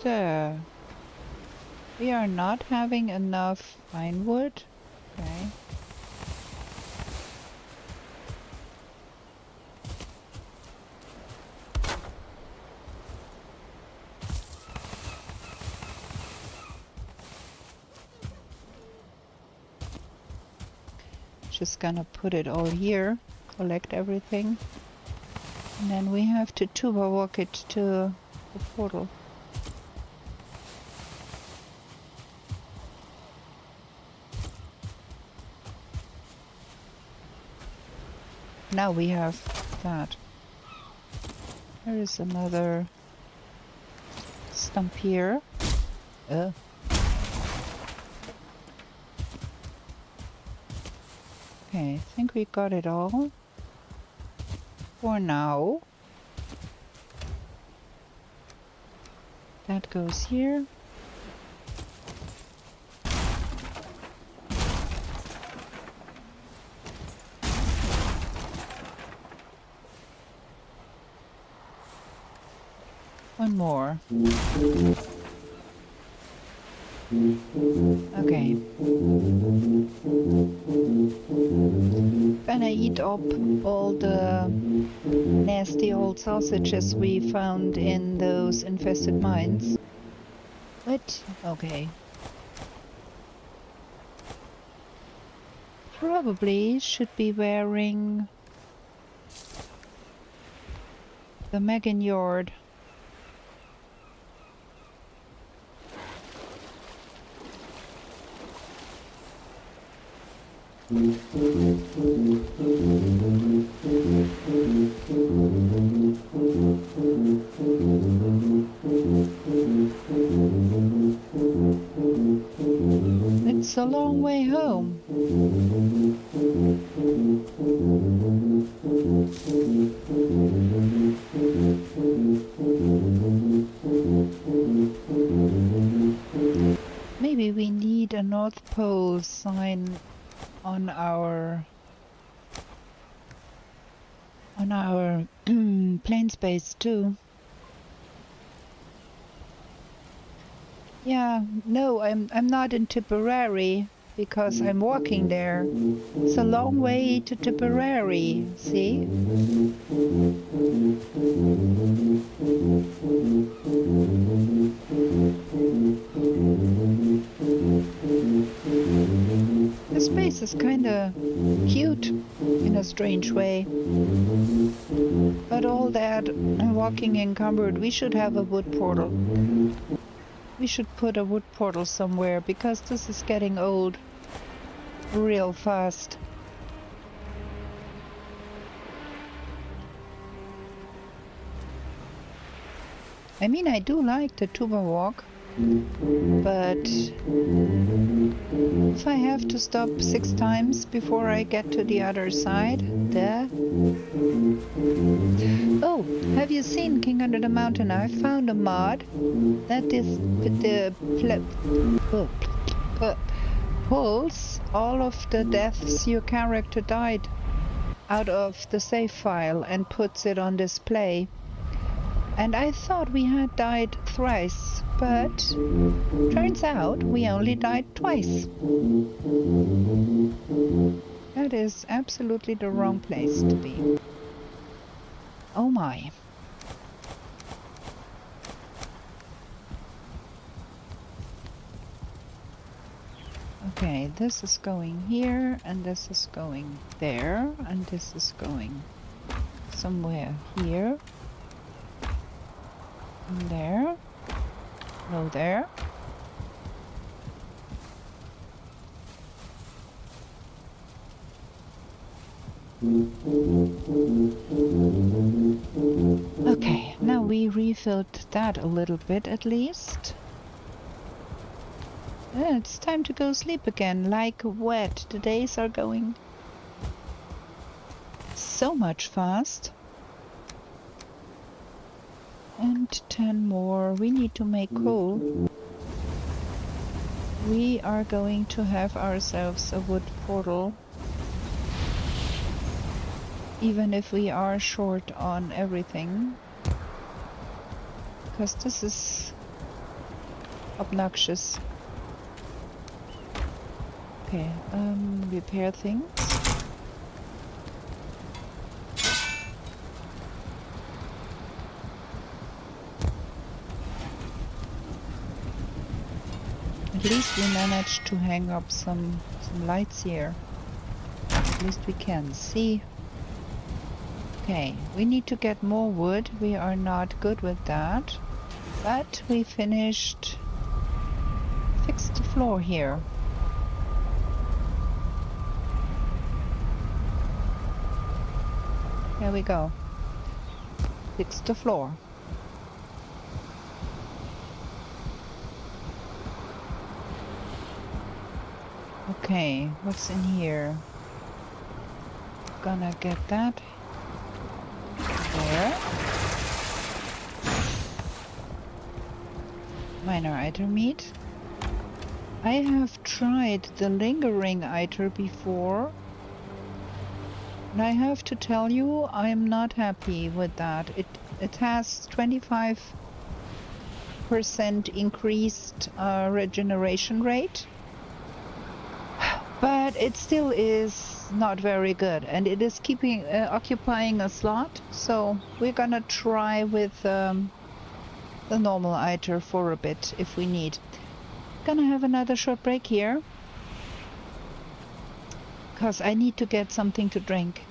So, we are not having enough pine wood. Okay. Just gonna put it all here, collect everything, and then we have to TubaWalk it to the portal. Now we have that. There is another stump here. Okay, I think we got it all for now. That goes here. One more. Okay. Gonna eat up all the nasty old sausages we found in those infested mines. What? Okay. Probably should be wearing the Megan Yard. It's a long way home. Maybe we need a North Pole sign on our plane space too. Yeah, no, I'm not in Tipperary because I'm walking there. It's a long way to Tipperary, see? This place is kinda cute in a strange way. But all that walking encumbered, we should have a wood portal. We should put a wood portal somewhere because this is getting old real fast. I mean, I do like the TubaWalk, but if I have to stop 6 times before I get to the other side, there. Oh, have you seen King Under the Mountain? I found a mod that is the pulls all of the deaths your character died out of the save file and puts it on display. And I thought we had died thrice, but turns out we only died twice. That is absolutely the wrong place to be. Oh my. Okay, this is going here, and this is going there, and this is going somewhere here. And there. No, there. Okay, now we refilled that a little bit at least. It's time to go sleep again, like wet. The days are going so much fast. And 10 more. We need to make coal. We are going to have ourselves a wood portal. Even if we are short on everything. Because this is obnoxious. Okay, repair things. At least we managed to hang up some lights here. At least we can see. Okay, we need to get more wood. We are not good with that. But we fixed the floor here. There we go. Fix the floor. Okay, what's in here? Gonna get that. There. Minor item meat. I have tried the lingering item before. And I have to tell you, I'm not happy with that. It has 25% increased regeneration rate. But it still is not very good, and it is occupying a slot. So we're gonna try with the normal iter for a bit if we need. Gonna have another short break here, because I need to get something to drink,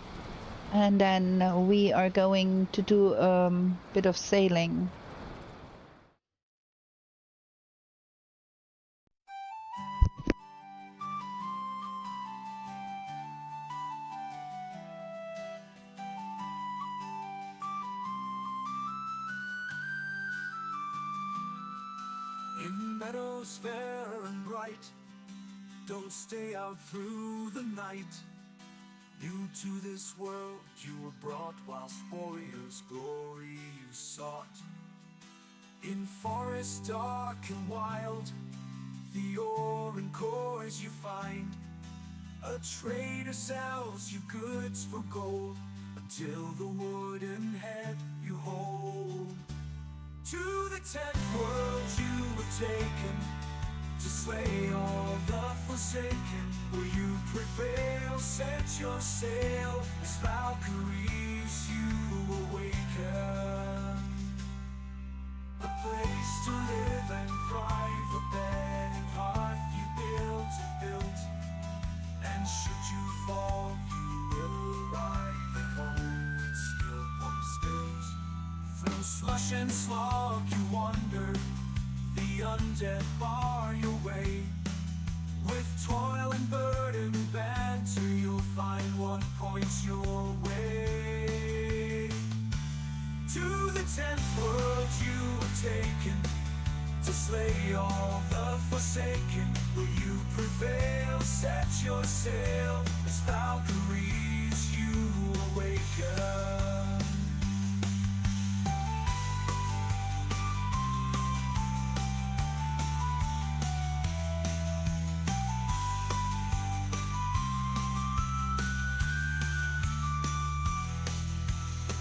and then we are going to do a bit of sailing. In meadows fair and bright, don't stay out through the night. New to this world you were brought, whilst warriors' glory you sought. In forest dark and wild, the ore and cores you find. A trader sells you goods for gold, until the wooden head you hold. To the 10th world you were taken, to slay all the forsaken. Will you prevail? Set your sail, as Valkyries you awaken. A place to live and thrive, a bed and hearth you built. And should you fall, you will arrive at home with steel pump spilt. Through slush and slog you wander, the undead bar your way. With toil and burden banter, you'll find what points your way. To the 10th world you were taken, to slay all the forsaken. Will you prevail? Set your sail, as Valkyries you awaken.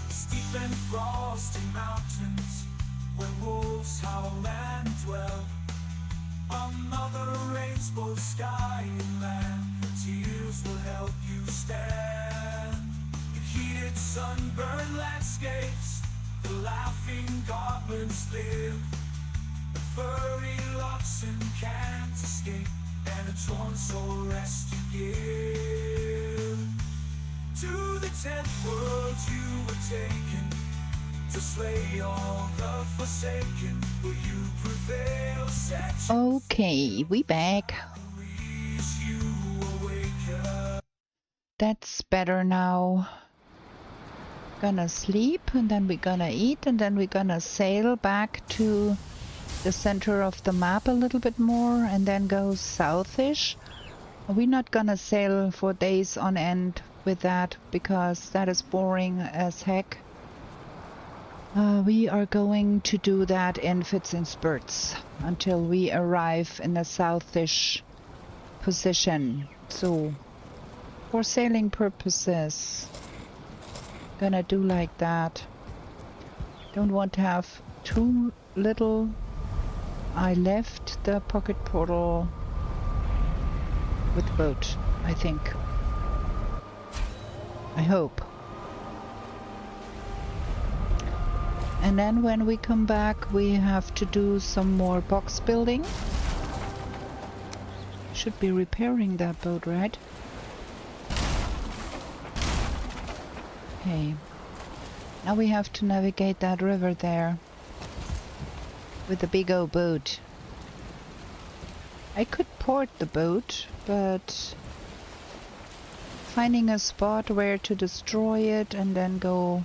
Steep and frosty mountains, where wolves howl and dwell. Another rains both sky and land, her tears will help you stand. In heated sunburned landscapes, the laughing goblins live. The furry oxen can't escape, and a torn soul rest you give. To the 10th world you were taken, to slay all the forsaken. Will you prevail? Set your Okay, we back. you awaken. That's better now. Gonna sleep, and then we're gonna eat, and then we're gonna sail back to the center of the map a little bit more and then go southish. We're not gonna sail for days on end with that because that is boring as heck. We are going to do that in fits and spurts until we arrive in a southish position. So for sailing purposes, gonna do like that. Don't want to have too little. I left the pocket portal with the boat, I think. I hope. And then when we come back, we have to do some more box building. Should be repairing that boat, right? Okay. Now we have to navigate that river there with the big old boat. I could port the boat, but finding a spot where to destroy it and then go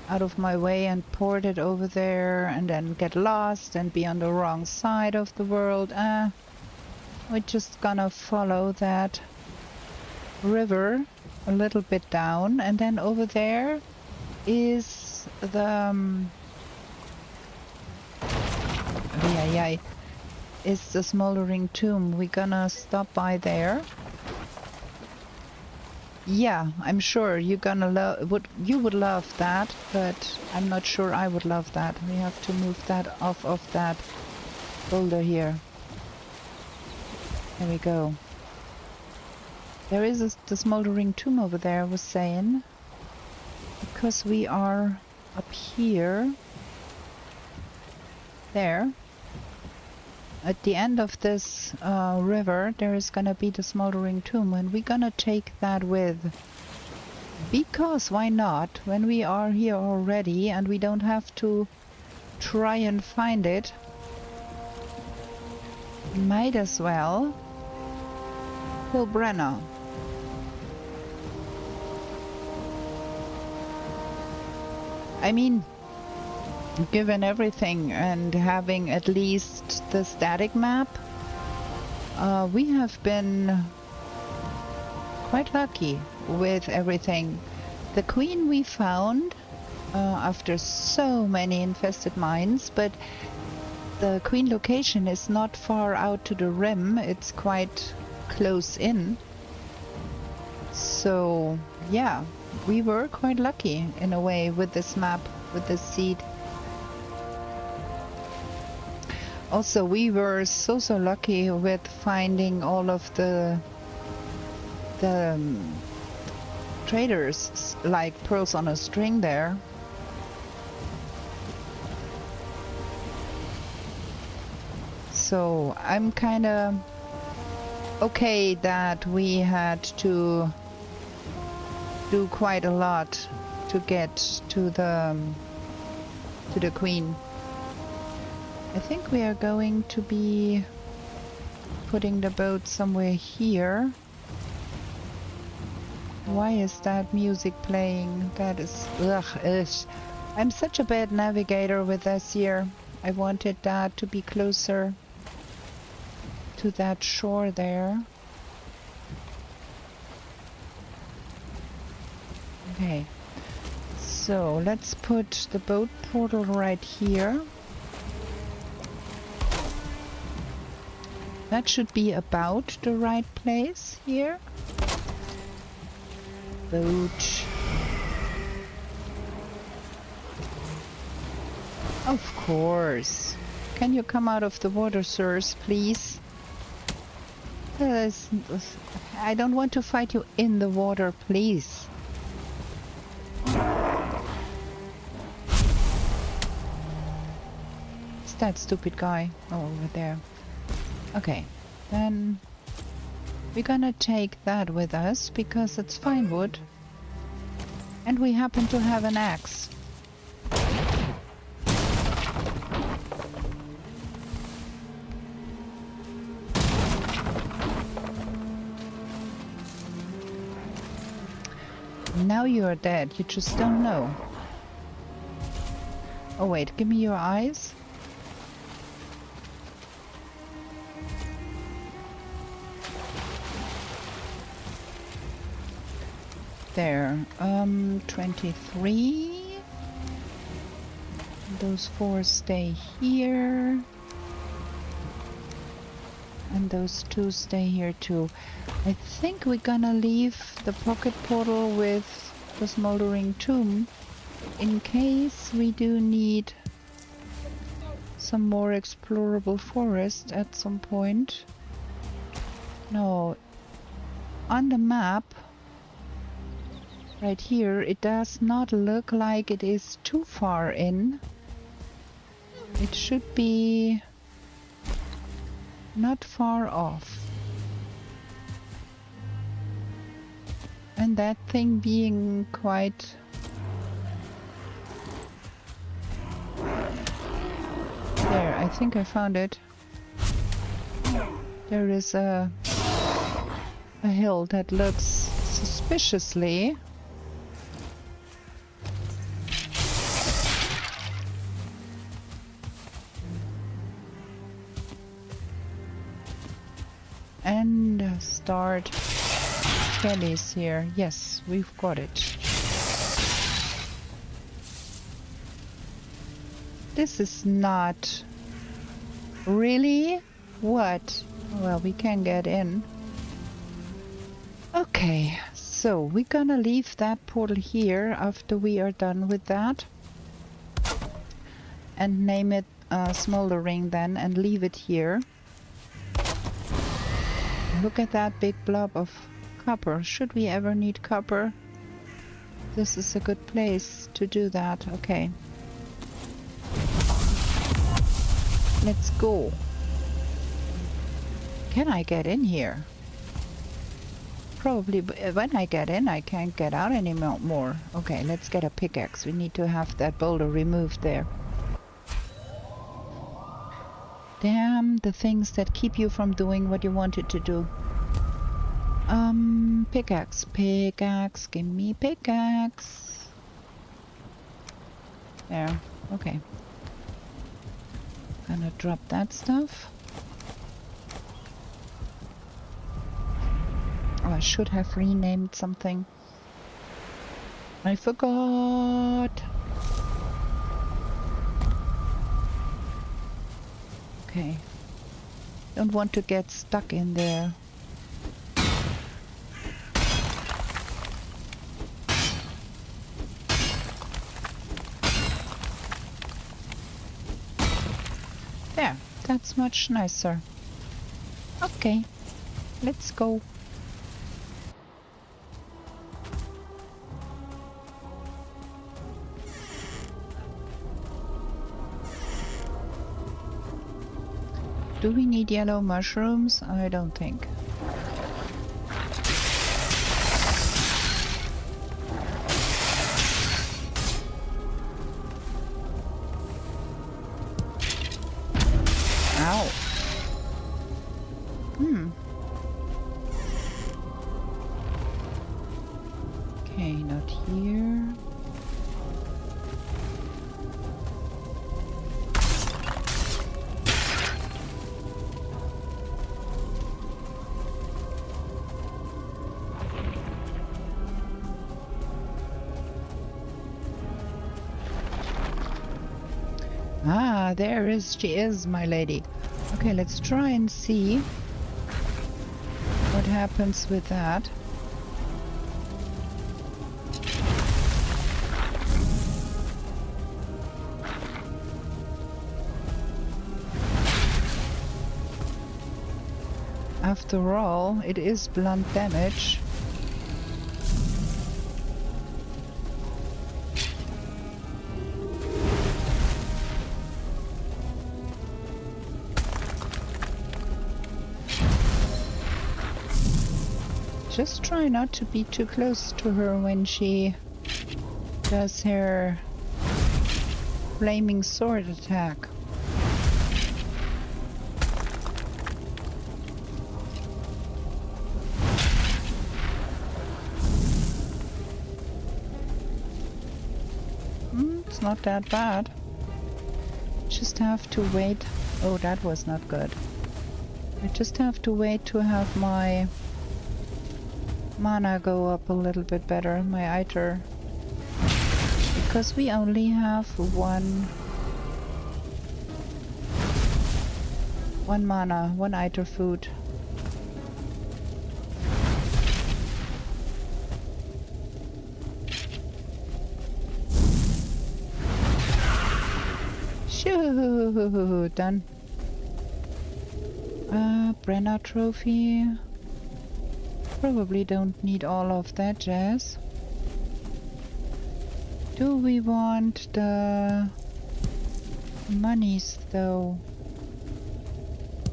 out of my way and port it over there and then get lost and be on the wrong side of the world. We're just gonna follow that river a little bit down, and then over there is the is the smoldering tomb. We're gonna stop by there. Yeah, I'm sure you're gonna you would love that, but I'm not sure I would love that. We have to move that off of that boulder here. There we go. There is the smoldering tomb over there, I was saying. Because we are up here. There. At the end of this river, there is gonna be the smoldering tomb, and we're gonna take that with. Because why not? When we are here already and we don't have to try and find it, might as well pull Brenner. I mean, given everything and having at least the static map, we have been quite lucky with everything. The queen we found after so many infested mines, but the queen location is not far out to the rim, it's quite close in. So yeah, we were quite lucky in a way with this map, with this seed. Also, we were so lucky with finding all of the traders, like pearls on a string there. So I'm kind of okay that we had to do quite a lot to get to the queen. I think we are going to be putting the boat somewhere here. Why is that music playing? That is... ugh. I'm such a bad navigator with this here. I wanted that to be closer to that shore there. Okay. So let's put the boat portal right here. That should be about the right place here. Boat. Of course. Can you come out of the water, sirs, please? I don't want to fight you in the water, please. It's that stupid guy over there. Okay, then we're gonna take that with us because it's fine wood and we happen to have an axe. Now you're dead, you just don't know. Oh wait, give me your eyes. there? 23. Those 4 stay here. And those 2 stay here too. I think we're gonna leave the pocket portal with the smoldering tomb in case we do need some more explorable forest at some point. No, on the map right here it does not look like it is too far in. It should be not far off. And that thing being quite there, I think I found it. There is a hill that looks suspiciously and start Kelly's here. Yes, we've got it. This is not really what? Well, we can get in. Okay, so we're gonna leave that portal here after we are done with that and name it Smoldering then and leave it here. Look at that big blob of copper. Should we ever need copper? This is a good place to do that. Okay. Let's go. Can I get in here? Probably, but when I get in, I can't get out anymore. Okay, let's get a pickaxe. We need to have that boulder removed there. Damn the things that keep you from doing what you wanted to do. Pickaxe, pickaxe, give me pickaxe. There, okay. Gonna drop that stuff. Oh, I should have renamed something. I forgot. Okay. Don't want to get stuck in there. There, that's much nicer. Okay, let's go. Do we need yellow mushrooms? I don't think. Ow. Okay, not here. Ah, she is, my lady. Okay, let's try and see what happens with that. After all, it is blunt damage. Just try not to be too close to her when she does her flaming sword attack. It's not that bad. Just have to wait. Oh, that was not good. I just have to wait to have my mana go up a little bit better, my iter. Because we only have one mana, one iter food. Shoo! Done. Brenner trophy. Probably don't need all of that jazz. Do we want the monies though?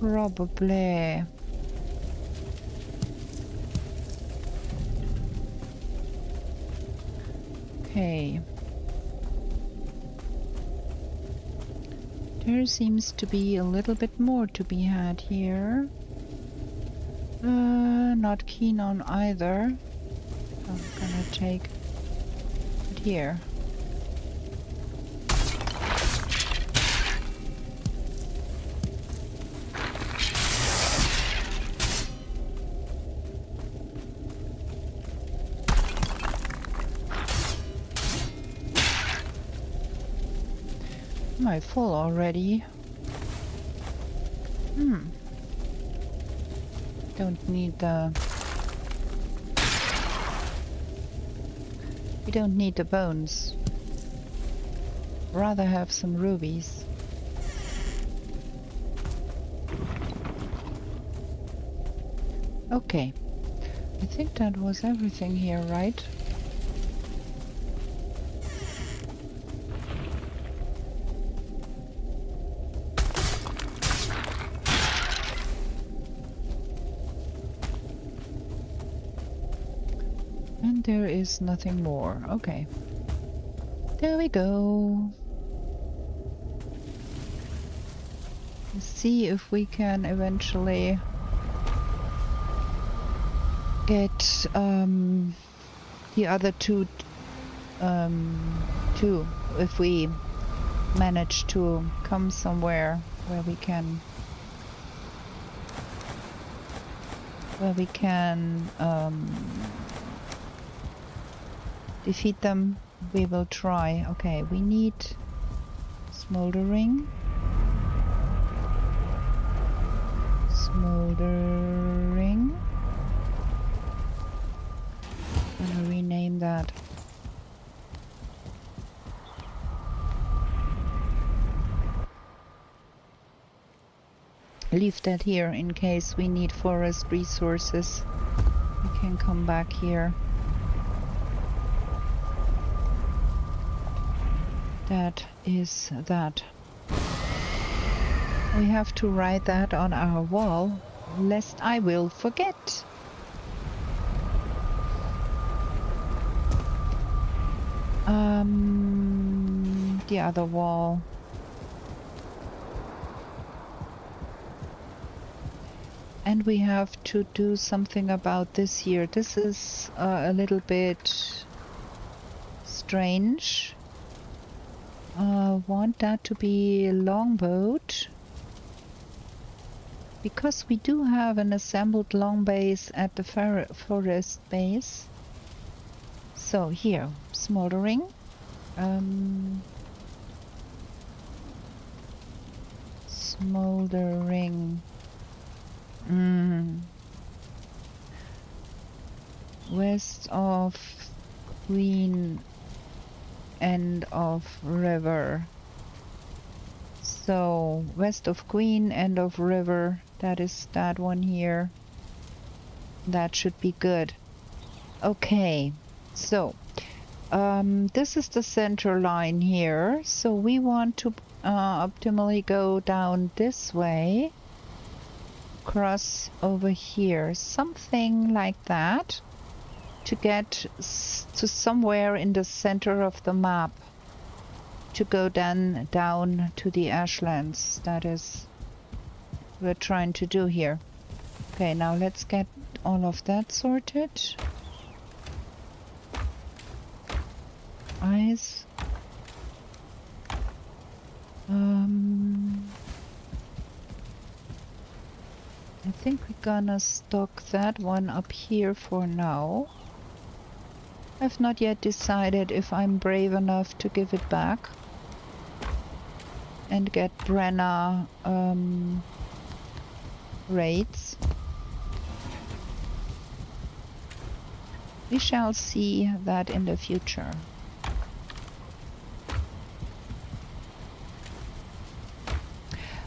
Probably. Okay. There seems to be a little bit more to be had here. Not keen on either. I'm gonna take it here. Am I full already? Don't need the... We don't need the bones. Rather have some rubies. Okay. I think that was everything here, right? There is nothing more. Okay. There we go. Let's see if we can eventually get the other two if we manage to come somewhere where we can defeat them. We will try. Okay, we need smoldering. Smoldering. I'm gonna rename that. Leave that here in case we need forest resources. We can come back here. That is that. We have to write that on our wall, lest I will forget. The other wall. And we have to do something about this here. This is a little bit strange. Want that to be a longboat. Because we do have an assembled long base at the forest base. So here, smoldering. Smoldering. West of Queen, end of river. So west of Queen, end of river. That is that one here. That should be good. Okay, so this is the center line here. So we want to optimally go down this way, cross over here, something like that, to get to somewhere in the center of the map, to go down to the ashlands. That is what we're trying to do here. Okay, now let's get all of that sorted. Eyes. I think we're gonna stock that one up here for now. I've not yet decided if I'm brave enough to give it back and get Brenna raids. We shall see that in the future.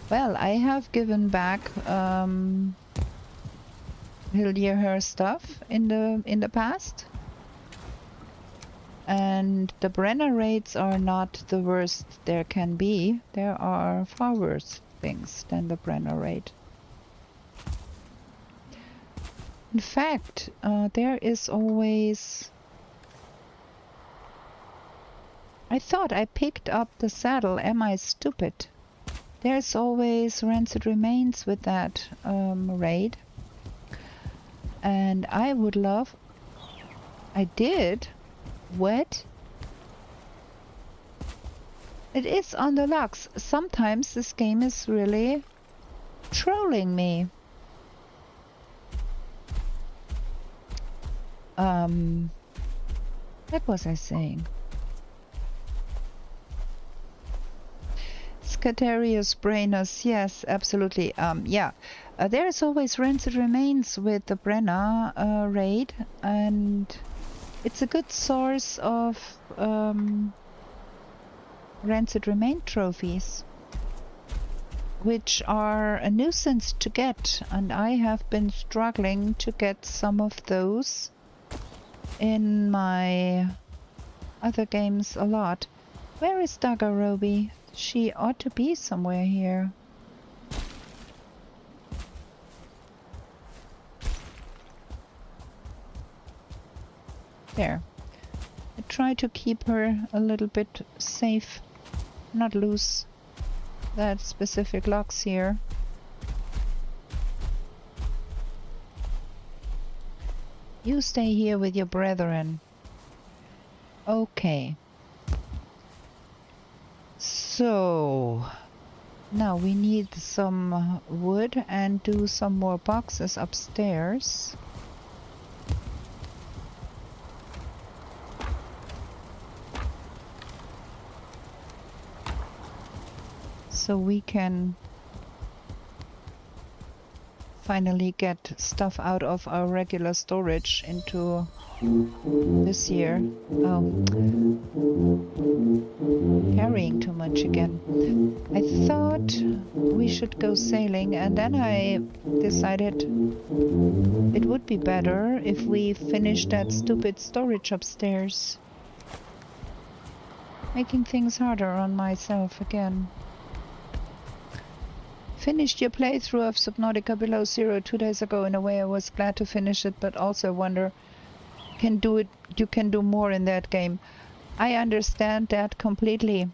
Well, I have given back Hildir her stuff in the past, and the Brenner raids are not the worst there can be. There are far worse things than the Brenner raid. In fact, there is always... I thought I picked up the saddle. Am I stupid? There's always rancid remains with that raid. And I would love... I did? What? It is on the logs. Sometimes this game is really trolling me. What was I saying? Scatarius Brainus, yes, absolutely. Yeah, there's always rancid remains with the Brenna raid, and it's a good source of rancid remain trophies, which are a nuisance to get, and I have been struggling to get some of those in my other games a lot. Where is Dagarobi? She ought to be somewhere here. There. I try to keep her a little bit safe, not lose that specific locks here. You stay here with your brethren. Okay. So, now we need some wood and do some more boxes upstairs. So we can finally get stuff out of our regular storage into this year. Oh, carrying too much again. I thought we should go sailing, and then I decided it would be better if we finished that stupid storage upstairs. Making things harder on myself again. Finished your playthrough of Subnautica Below Zero 2 days ago. In a way I was glad to finish it, but also wonder you can do more in that game. I understand that completely.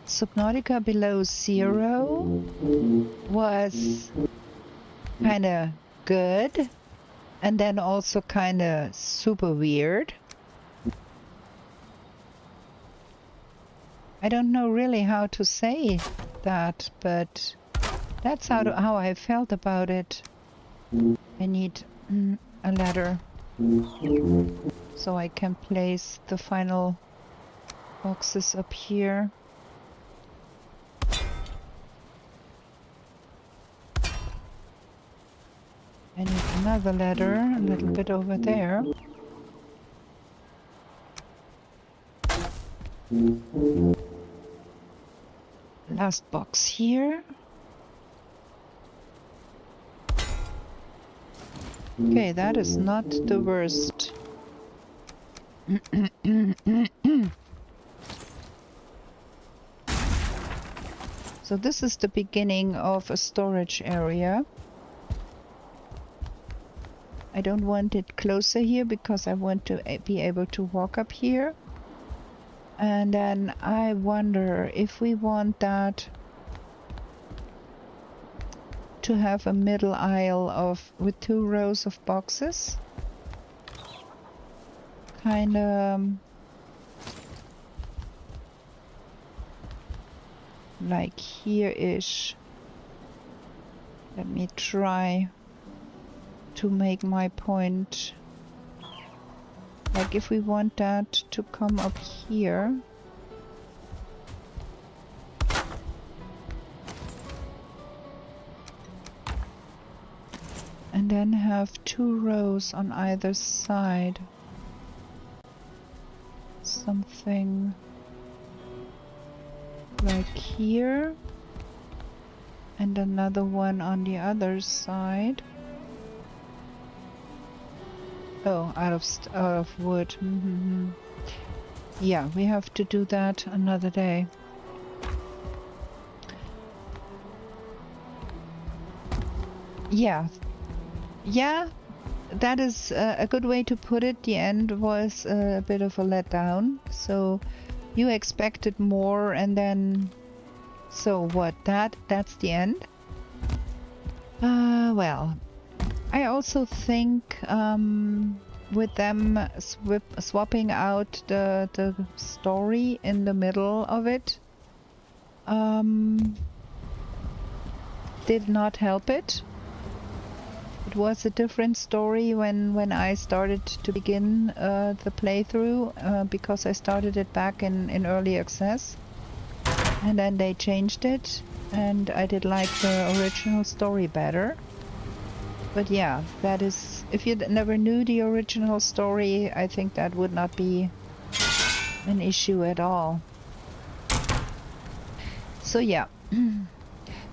Subnautica Below Zero was kinda good, and then also kinda super weird. I don't know really how to say that, but that's how I felt about it. I need a ladder so I can place the final boxes up here. I need another ladder a little bit over there. Last box here. Okay, that is not the worst. So this is the beginning of a storage area. I don't want it closer here because I want to be able to walk up here. And then I wonder if we want that to have a middle aisle with 2 rows of boxes. Kind of like here-ish. Let me try to make my point. Like if we want that to come up here. And then have 2 rows on either side. Something like here. And another one on the other side. Oh, out of wood. Mm-hmm. Yeah, we have to do that another day. Yeah. Yeah, that is a good way to put it. The end was a bit of a letdown. So you expected more and then... So what? That's the end? Well, I also think with them swapping out the story in the middle of it did not help it. It was a different story when I started to begin the playthrough because I started it back in early access. And then they changed it, and I did like the original story better. But yeah, that is... If you never knew the original story, I think that would not be an issue at all. So yeah.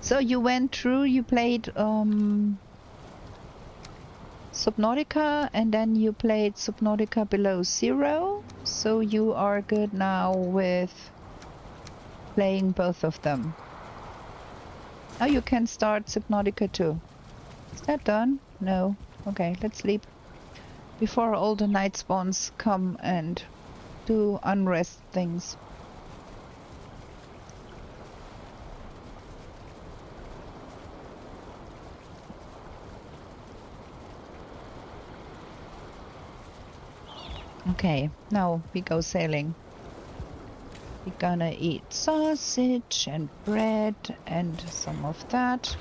So you went through, you played Subnautica, and then you played Subnautica Below Zero. So you are good now with playing both of them. Now you can start Subnautica 2. Is that done? No. Okay, let's sleep. Before all the night spawns come and do unrest things. Okay, now we go sailing. We're gonna eat sausage and bread and some of that.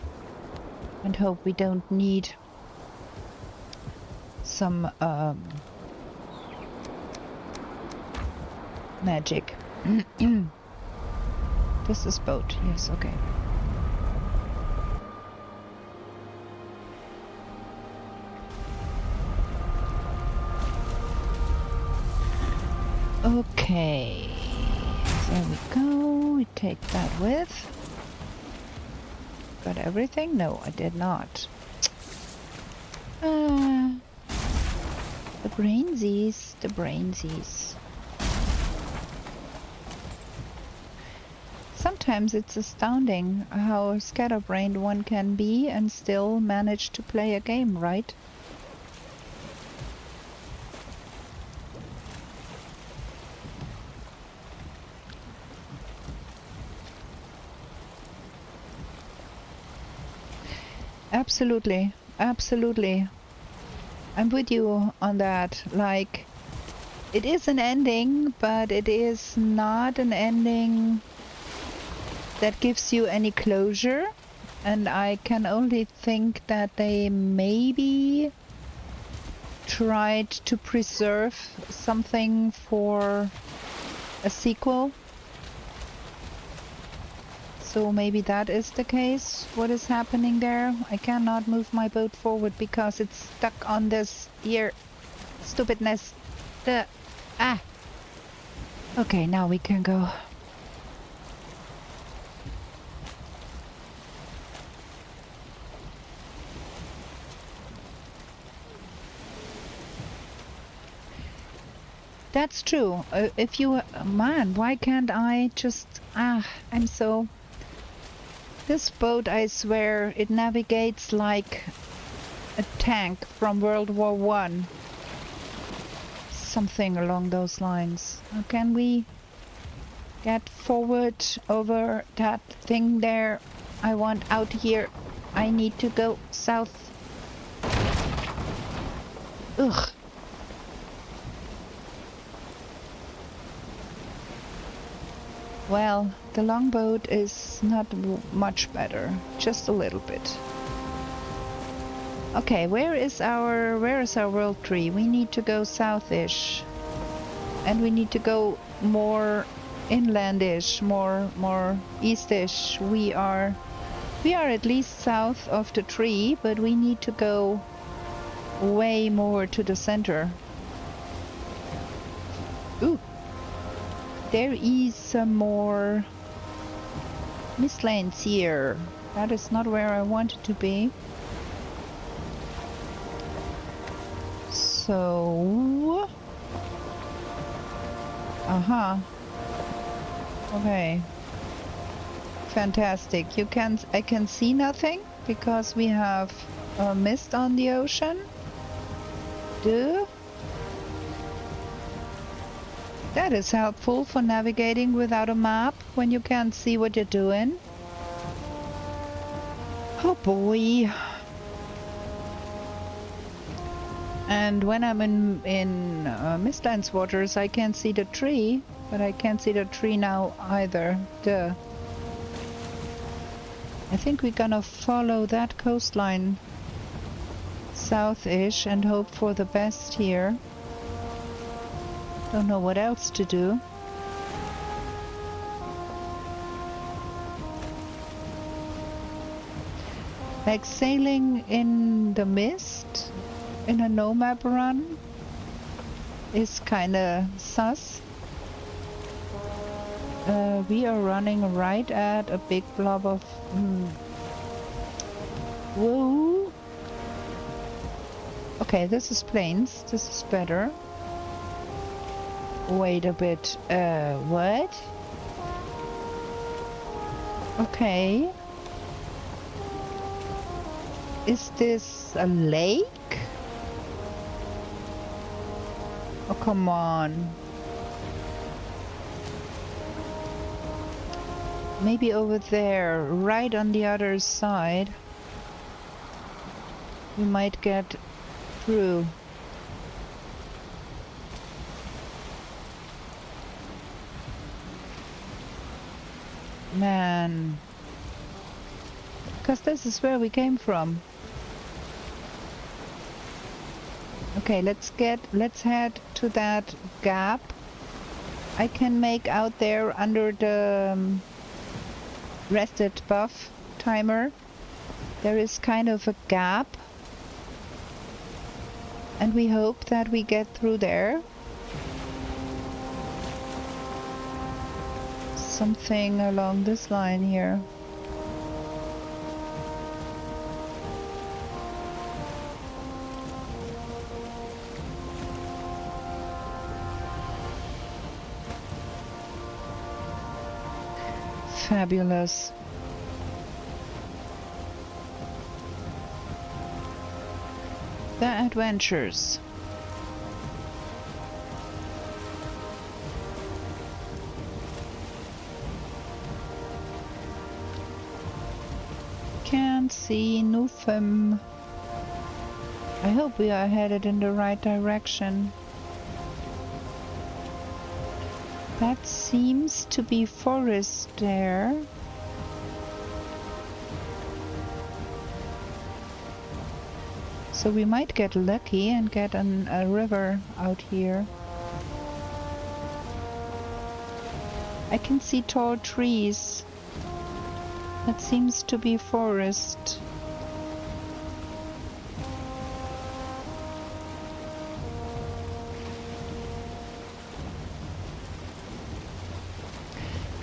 And hope we don't need some magic. This is boat. Yes, okay. Okay. There we go. We take that with. Got everything? No, I did not. The brainsies. The brainsies. Sometimes it's astounding how scatterbrained one can be and still manage to play a game, right? Absolutely, absolutely. I'm with you on that. Like, it is an ending, but it is not an ending that gives you any closure. And I can only think that they maybe tried to preserve something for a sequel. So maybe that is the case. What is happening there? I cannot move my boat forward because it's stuck on this here stupidness. Okay, now we can go. That's true. If you... man, why can't I just... I'm so... This boat, I swear, it navigates like a tank from World War I. Something along those lines. Can we get forward over that thing there? I want out here. I need to go south. Ugh. Well, the longboat is not much better, just a little bit. Okay, where is our world tree? We need to go southish. And we need to go more inlandish, more eastish. We are at least south of the tree, but we need to go way more to the center. Ooh. There is some more mist lanes here. That is not where I wanted to be. So... Okay. Fantastic. I can see nothing because we have mist on the ocean. Duh. That is helpful for navigating without a map when you can't see what you're doing. Oh boy. And when I'm in Mistlands waters, I can't see the tree, but I can't see the tree now either. Duh. I think we're gonna follow that coastline south-ish and hope for the best here. Don't know what else to do. Like sailing in the mist in a no-map run is kinda sus. We are running right at a big blob of... Whoa! Okay, this is plains. This is better. Wait a bit. What? Okay. Is this a lake? Oh, come on. Maybe over there, right on the other side, we might get through. Man. Because this is where we came from. Okay, let's head to that gap I can make out there under the rested buff timer. There is kind of a gap, and we hope that we get through there. Something along this line here. Fabulous. The adventures. Can't see Newfoundland. I hope we are headed in the right direction. That seems to be forest there. So we might get lucky and get a river out here. I can see tall trees. That seems to be forest.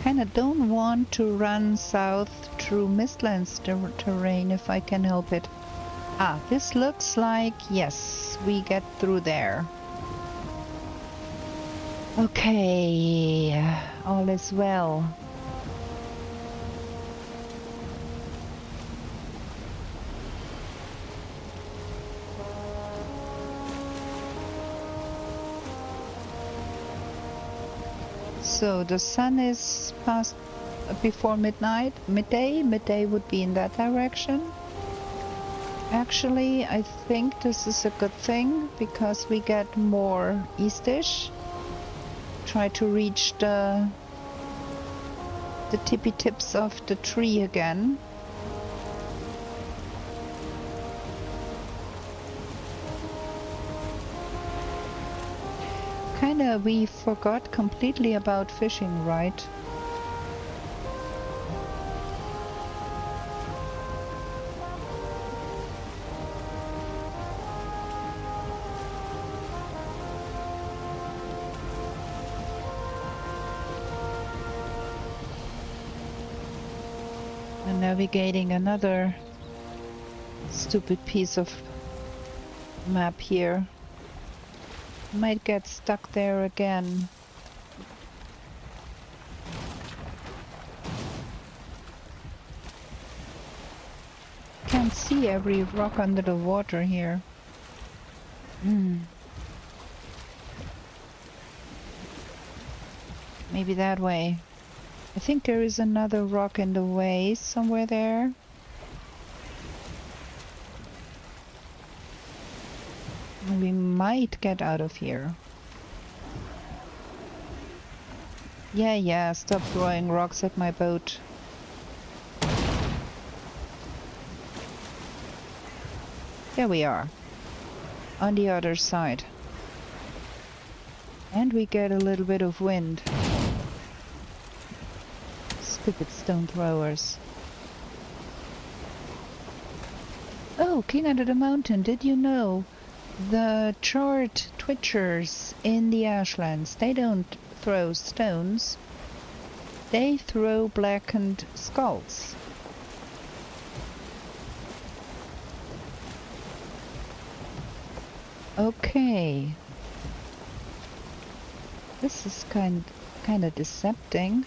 Kinda don't want to run south through Mistlands terrain if I can help it. Ah, this looks like, yes, we get through there. Okay, all is well. So the sun is past before midnight, midday. Midday would be in that direction. Actually, I think this is a good thing because we get more eastish. Try to reach the tippy tips of the tree again. Kinda, we forgot completely about fishing, right? And navigating another stupid piece of map here. Might get stuck there again. Can't see every rock under the water here. Maybe that way. I think there is another rock in the way somewhere there. We might get out of here. Yeah, stop throwing rocks at my boat. There we are. On the other side. And we get a little bit of wind. Stupid stone throwers. Oh, King Under the Mountain, did you know the chart twitchers in the Ashlands, they don't throw stones, they throw blackened skulls. Okay. This is kind of decepting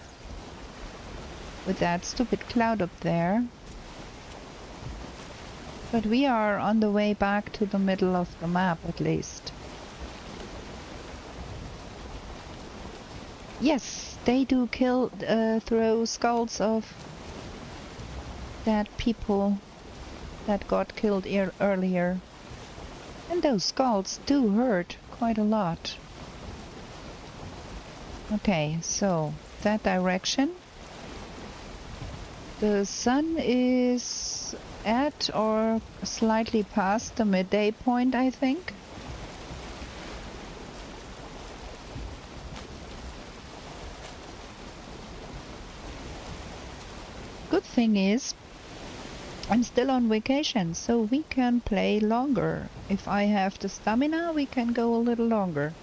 with that stupid cloud up there. But we are on the way back to the middle of the map, at least. Yes, they do throw skulls of dead people that got killed earlier. And those skulls do hurt quite a lot. Okay, so that direction. The sun is at or slightly past the midday point, I think. Good thing is, I'm still on vacation, so we can play longer. If I have the stamina, we can go a little longer.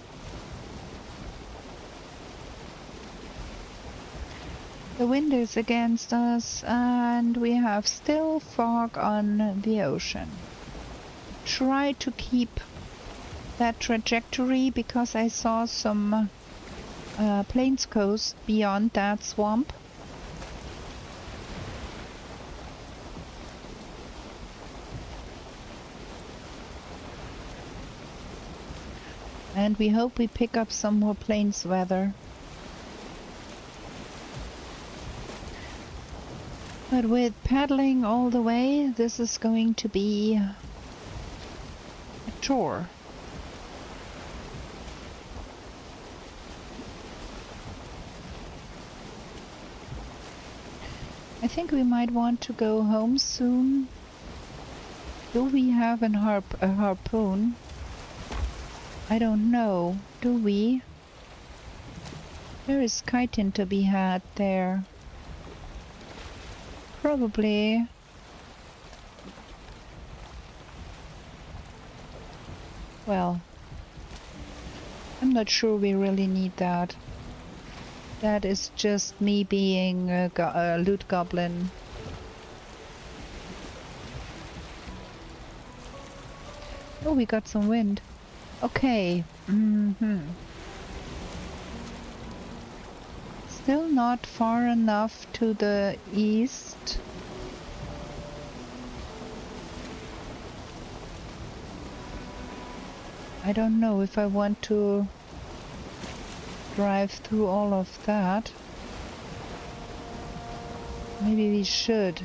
The wind is against us and we have still fog on the ocean. Try to keep that trajectory because I saw some plains coast beyond that swamp. And we hope we pick up some more plains weather. But with paddling all the way, this is going to be a chore. I think we might want to go home soon. Do we have a harpoon? I don't know. Do we? There is chitin to be had there. Probably. Well, I'm not sure we really need that. That is just me being a loot goblin. Oh, we got some wind. Okay. Still not far enough to the east. I don't know if I want to drive through all of that. Maybe we should.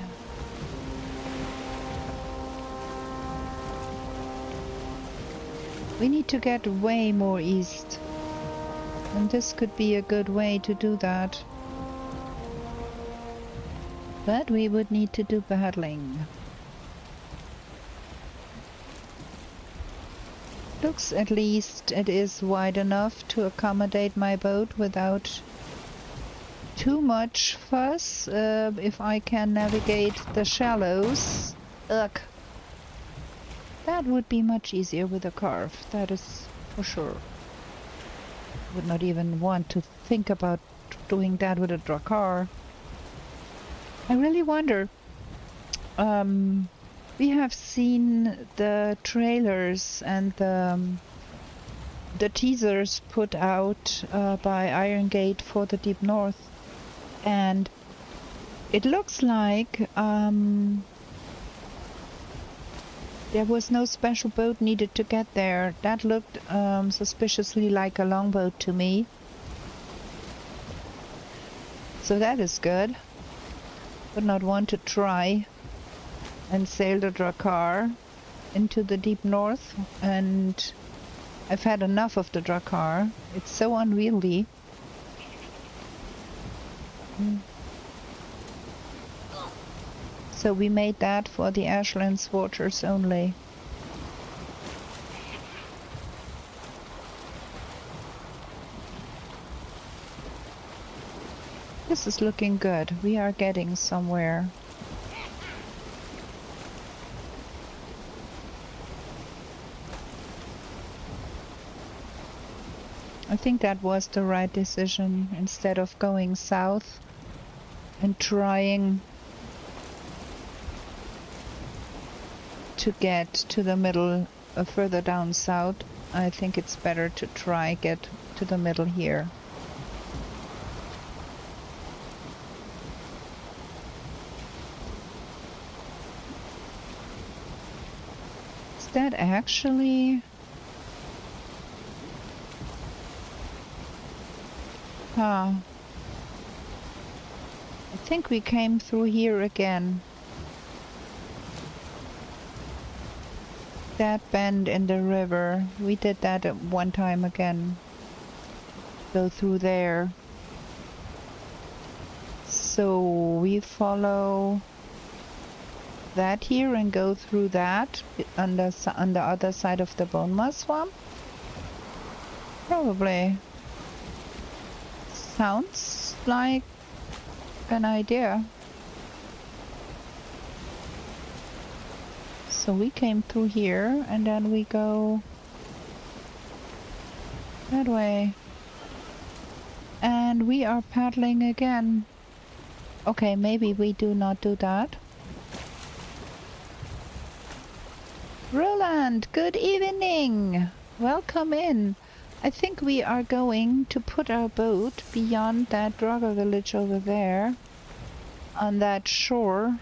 We need to get way more east. And this could be a good way to do that. But we would need to do paddling. Looks at least it is wide enough to accommodate my boat without too much fuss. If I can navigate the shallows. Ugh. That would be much easier with a carve, that is for sure. Would not even want to think about doing that with a dracar. I really wonder. We have seen the trailers and the teasers put out by Iron Gate for the Deep North, and it looks like there was no special boat needed to get there. That looked suspiciously like a longboat to me. So that is good. Would not want to try and sail the dracar into the Deep North, and I've had enough of the dracar. It's so unwieldy. So we made that for the Ashlands waters only. This is looking good. We are getting somewhere. I think that was the right decision, instead of going south and trying to get to the middle further down south. I think it's better to try get to the middle here. Is that actually... I think we came through here again. That bend in the river. We did that at one time again. Go through there. So we follow that here and go through that on the other side of the bone mass swamp? Probably. Sounds like an idea. So we came through here and then we go that way. And we are paddling again. Okay, maybe we do not do that. Roland, good evening! Welcome in. I think we are going to put our boat beyond that Drago village over there on that shore,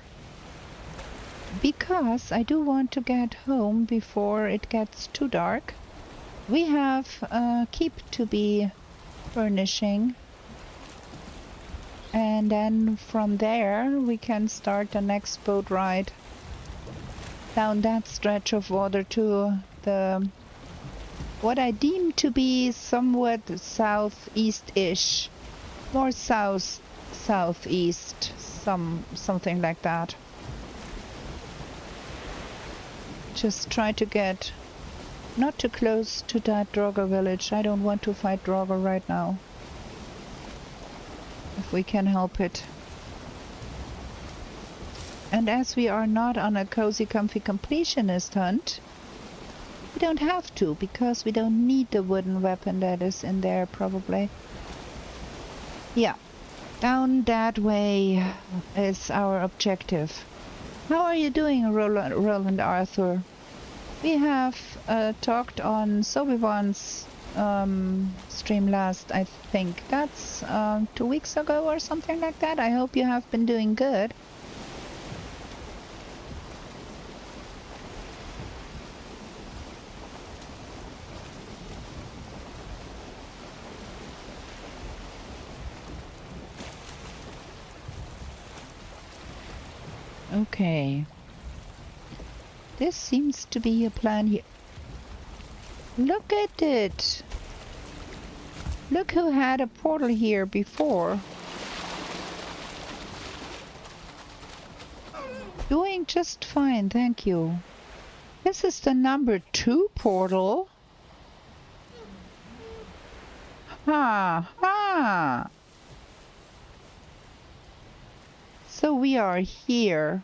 because I do want to get home before it gets too dark. We have keep to be furnishing, and then from there we can start the next boat ride down that stretch of water to the what I deem to be somewhat southeast-ish, more southeast, something like that. Just try to get not too close to that Draugr village. I don't want to fight Draugr right now, if we can help it. And as we are not on a cozy comfy completionist hunt, we don't have to, because we don't need the wooden weapon that is in there, probably. Yeah, down that way is our objective. How are you doing, Roland Arthur? We have talked on Sobivan's stream last, I think. That's 2 weeks ago or something like that. I hope you have been doing good. Okay. This seems to be a plan here. Look at it! Look who had a portal here before. Doing just fine, thank you. This is the number 2 portal. Ha ha! So we are here.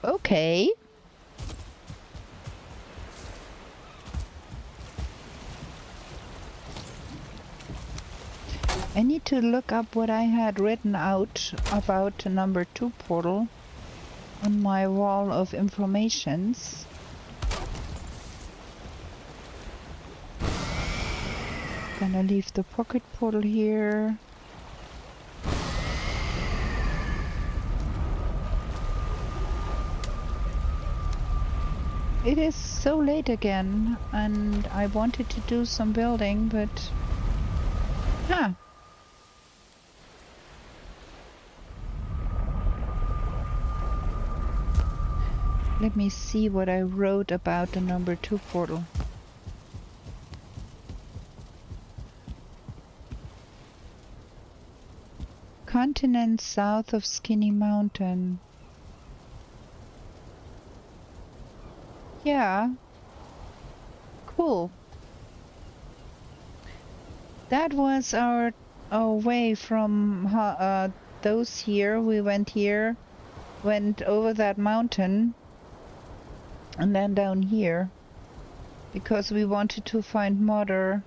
Okay. I need to look up what I had written out about the number 2 portal on my wall of informations. Gonna leave the pocket portal here. It is so late again, and I wanted to do some building, but... Huh. Let me see what I wrote about the number 2 portal. Continent south of Skinny Mountain. Yeah. Cool. That was our way from those here. We went here, went over that mountain, and then down here, because we wanted to find Mother.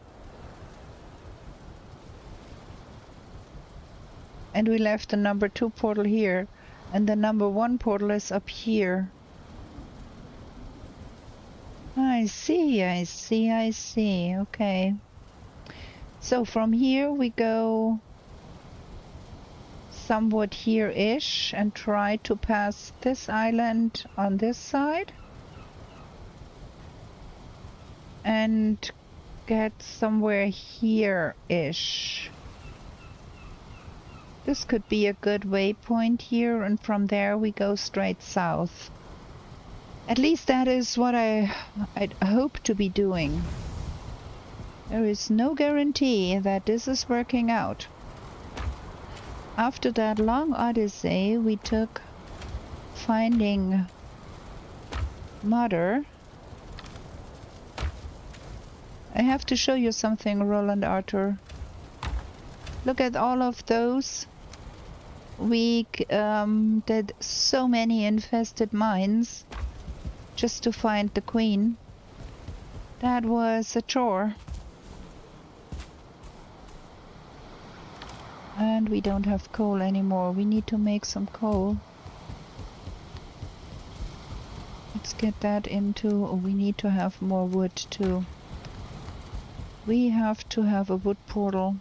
And we left the number 2 portal here, and the number 1 portal is up here. I see, I see, I see. Okay. So from here we go somewhat here-ish and try to pass this island on this side and get somewhere here-ish. This could be a good waypoint here, and from there we go straight south. At least that is what I'd hope to be doing. There is no guarantee that this is working out. After that long odyssey we took finding Mother, I have to show you something, Roland Arthur. Look at all of those. We did so many infested mines just to find the queen. That was a chore. And we don't have coal anymore. We need to make some coal. Let's get that into... we need to have more wood too. We have to have a wood portal.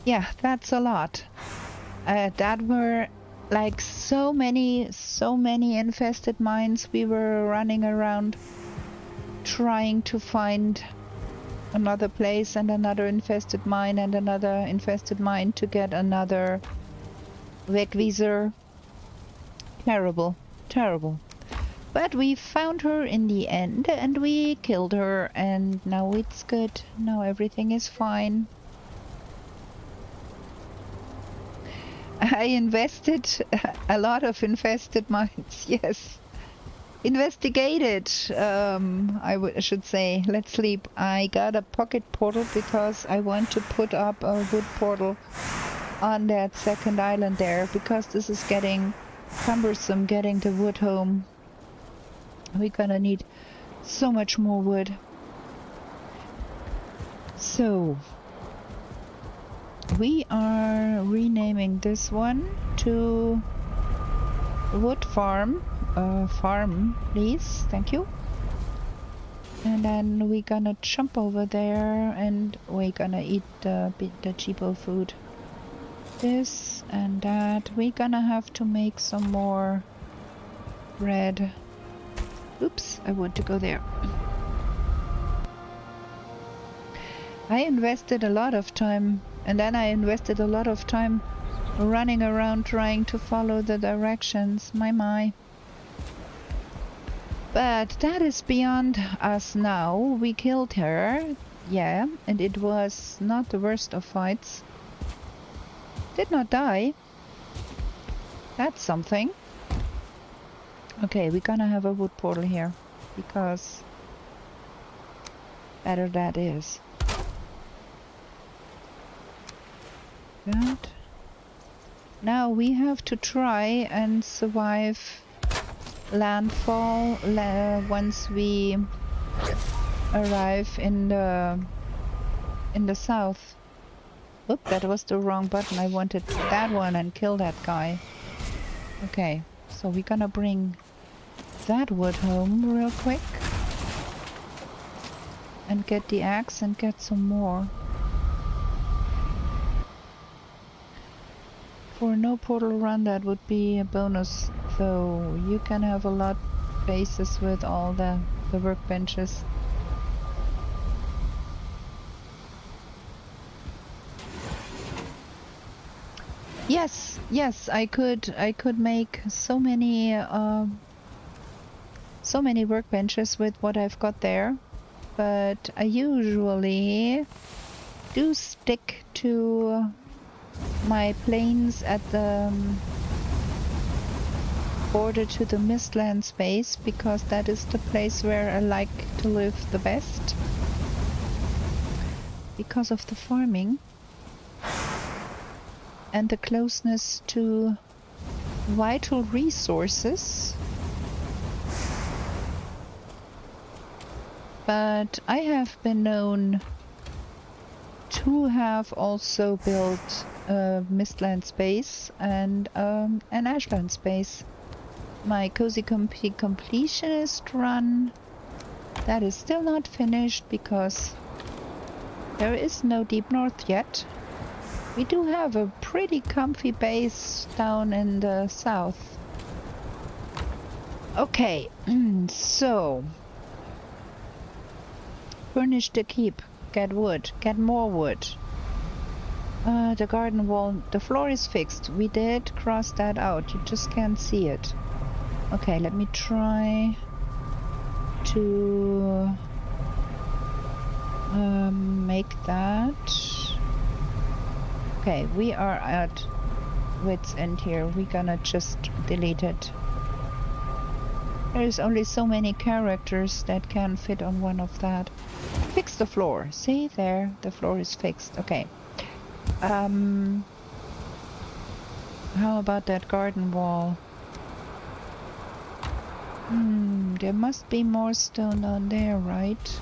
Yeah, that's a lot. That were like so many infested mines. We were running around trying to find another place and another infested mine and another infested mine to get another Wegweiser. Terrible, terrible. But we found her in the end and we killed her, and now it's good. Now everything is fine. I invested a lot of infested mines, yes. Investigated, I should say. Let's sleep. I got a pocket portal because I want to put up a wood portal on that second island there, because this is getting cumbersome getting the wood home. We're gonna need so much more wood. So... we are renaming this one to Wood Farm. Farm, please. Thank you. And then we're gonna jump over there and we're gonna eat the cheapo food. This and that. We're gonna have to make some more bread. Oops, I want to go there. I invested a lot of time. And then I invested a lot of time running around trying to follow the directions. My. But that is beyond us now. We killed her. Yeah, and it was not the worst of fights. Did not die. That's something. Okay, we're gonna have a wood portal here. Because better that is. Good. Now we have to try and survive landfall once we arrive in the south. Oop, that was the wrong button. I wanted that one and kill that guy. Okay, so we're gonna bring that wood home real quick and get the axe and get some more. For no portal run that would be a bonus, though. You can have a lot of bases with all the workbenches. Yes, I could make so many workbenches with what I've got there, but I usually do stick to my plains at the border to the Mistland space, because that is the place where I like to live the best because of the farming and the closeness to vital resources. But I have been known to have also built a Mistland space and an Ashland space. My Cozy Completionist run, that is still not finished because there is no Deep North yet. We do have a pretty comfy base down in the south. Okay, so furnish the keep, get wood, get more wood. The garden wall, the floor is fixed. We did cross that out, you just can't see it. Okay, let me try to make that. Okay, we are at wit's end here. We're gonna just delete it. There's only so many characters that can fit on one of that. Fix the floor. See there, the floor is fixed. Okay. How about that garden wall? There must be more stone down there, right?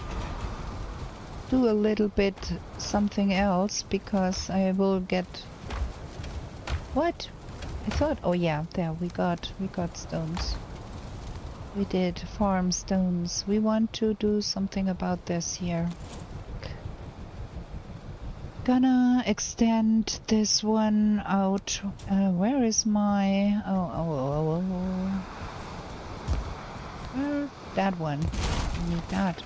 Do a little bit something else because I will get... What? I thought... Oh yeah, there we got stones. We did farm stones. We want to do something about this here. Gonna extend this one out. Where is my... that one. I need that.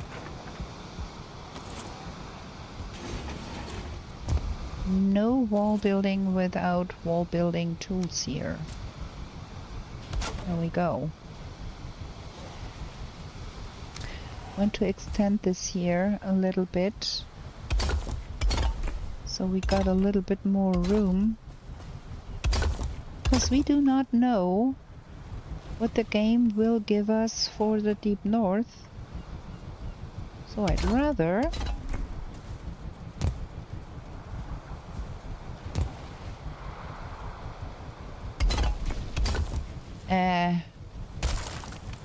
No wall building without wall building tools here. There we go. Want to extend this here a little bit. So we got a little bit more room. Because we do not know what the game will give us for the Deep North. So I'd rather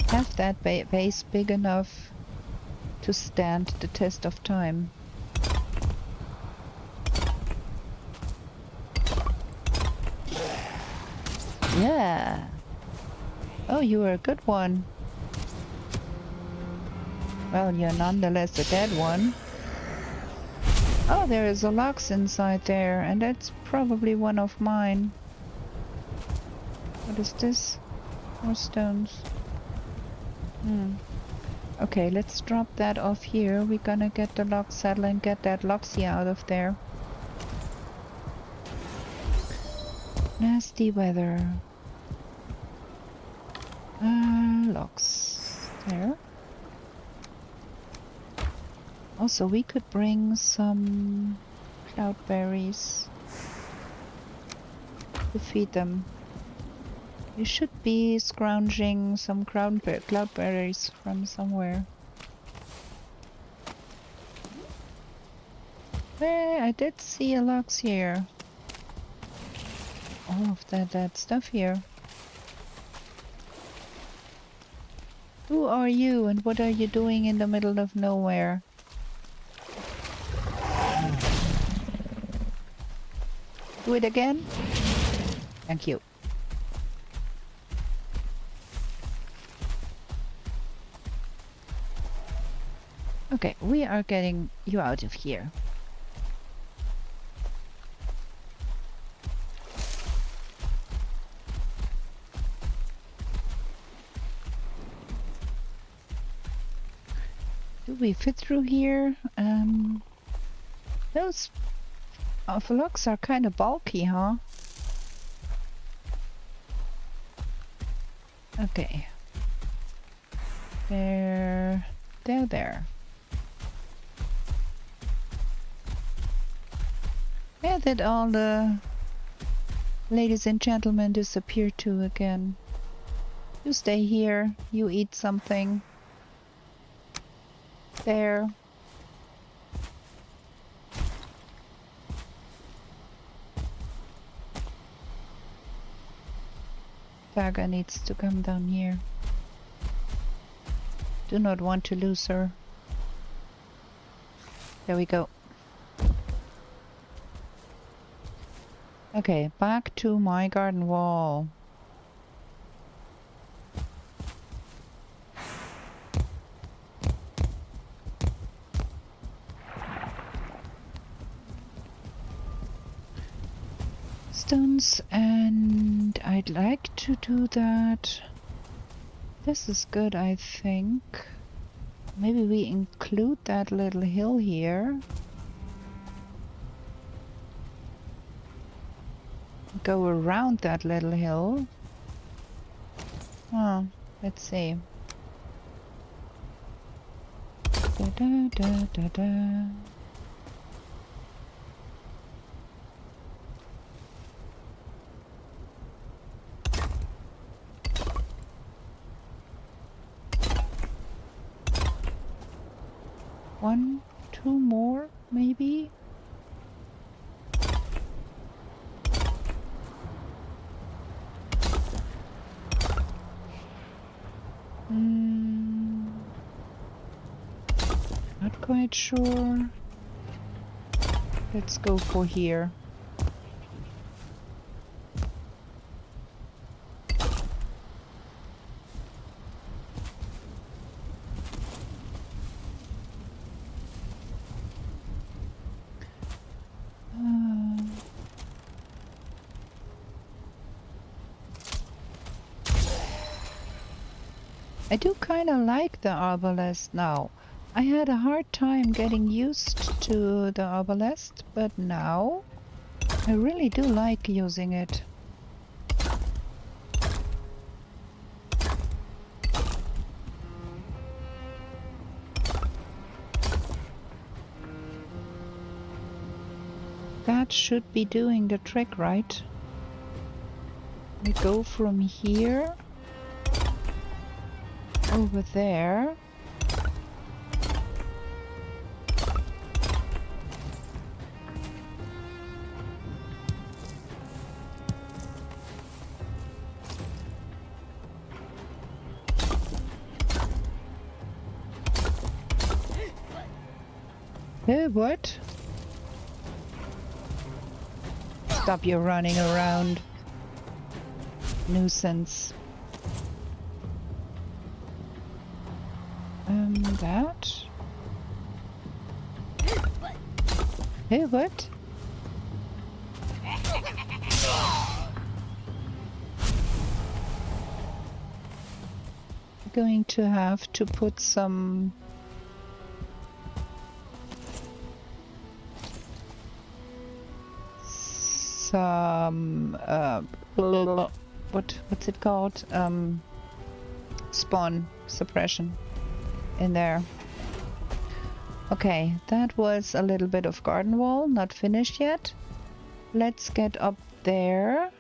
have that base big enough to stand the test of time. Yeah. Oh, you were a good one. Well, you're nonetheless a dead one. Oh, there is a lox inside there, and that's probably one of mine. What is this? More stones. Okay, let's drop that off here. We're gonna get the lock saddle and get that loxy out of there. Nasty weather. Locks. There. Also, we could bring some cloudberries to feed them. You should be scrounging some cloudberries from somewhere. Hey, I did see a logs here. All of that stuff here. Who are you and what are you doing in the middle of nowhere? Do it again? Thank you. Okay, we are getting you out of here. Do we fit through here? Those logs are kind of bulky, huh? Okay. There. Where did all the ladies and gentlemen disappear to again? You stay here, you eat something. There. Saga needs to come down here. Do not want to lose her. There we go. Okay, back to my garden wall. Stones, and I'd like to do that. This is good, I think. Maybe we include that little hill here. Go around that little hill. Oh, let's see. Da, da, da, da, da. One, two more, maybe? Not quite sure. Let's go for here. I do kind of like the arbalest now. I had a hard time getting used to the arbalest, but now I really do like using it. That should be doing the trick, right? We go from here over there. Hey, what? Stop your running around. Nuisance. That? Hey, what? Going to have to put some what's it called? spawn suppression in there. Okay, that was a little bit of garden wall, not finished yet. Let's get up there.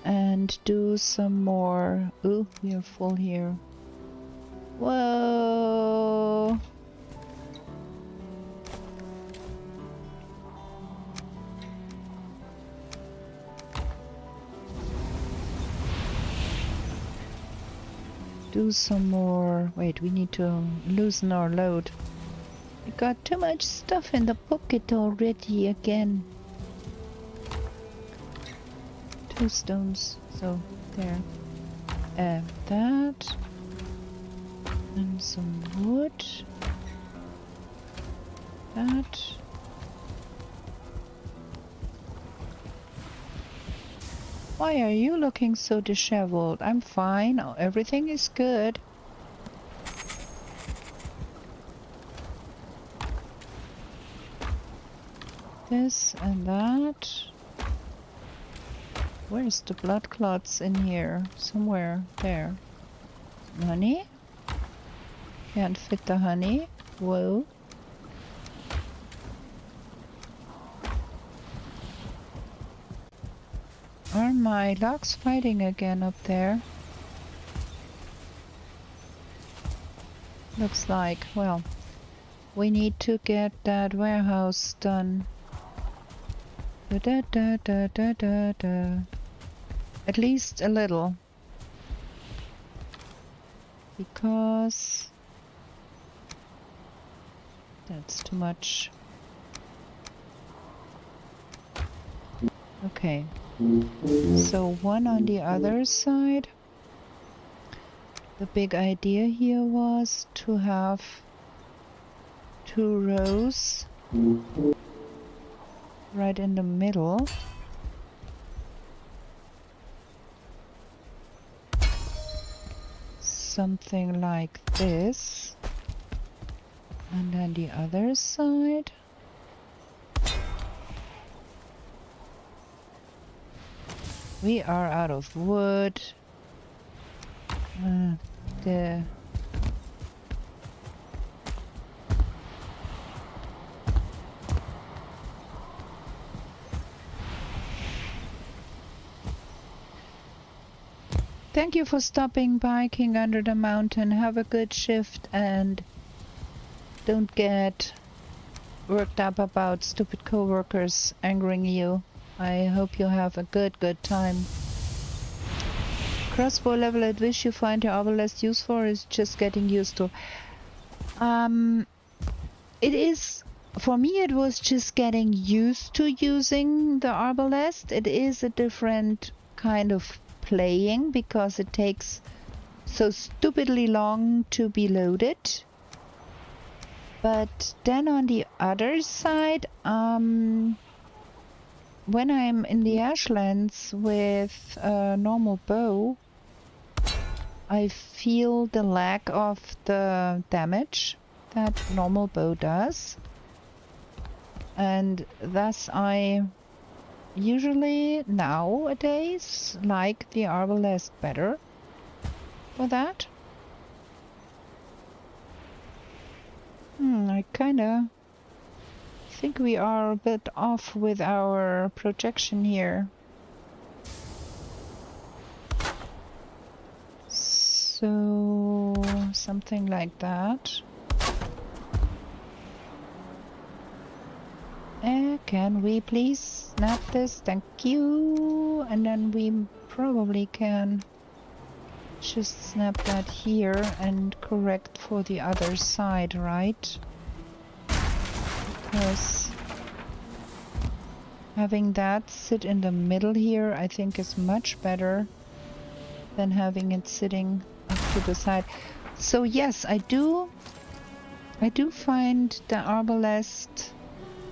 And do some more. Ooh, we are full here. Whoa! Do some more. Wait, we need to loosen our load. We got too much stuff in the pocket already again. 2 stones. So, there. That. And some wood. That. Why are you looking so disheveled? I'm fine. Everything is good. This and that. Where's the blood clots in here? Somewhere there. Honey? Can't fit the honey. Whoa. Are my logs fighting again up there? Looks like, well, we need to get that warehouse done. Da da da da da da. At least a little. Because that's too much. Okay. So one on the other side. The big idea here was to have 2 rows right in the middle. Something like this. And then the other side. We are out of wood. There. Thank you for stopping by, King Under the Mountain. Have a good shift and don't get worked up about stupid co-workers angering you. I hope you have a good time. Crossbow level at which you find your arbalest useful or is just getting used to? It is, for me it was just getting used to using the arbalest. It is a different kind of playing because it takes so stupidly long to be loaded. But then on the other side, when I'm in the ashlands with a normal bow, I feel the lack of the damage that normal bow does. And thus I usually nowadays like the arbalest better for that. I kinda think we are a bit off with our projection here. So something like that. Can we please snap this? Thank you. And then we probably can just snap that here and correct for the other side, right? Because having that sit in the middle here I think is much better than having it sitting up to the side. So yes, I do find the arbalest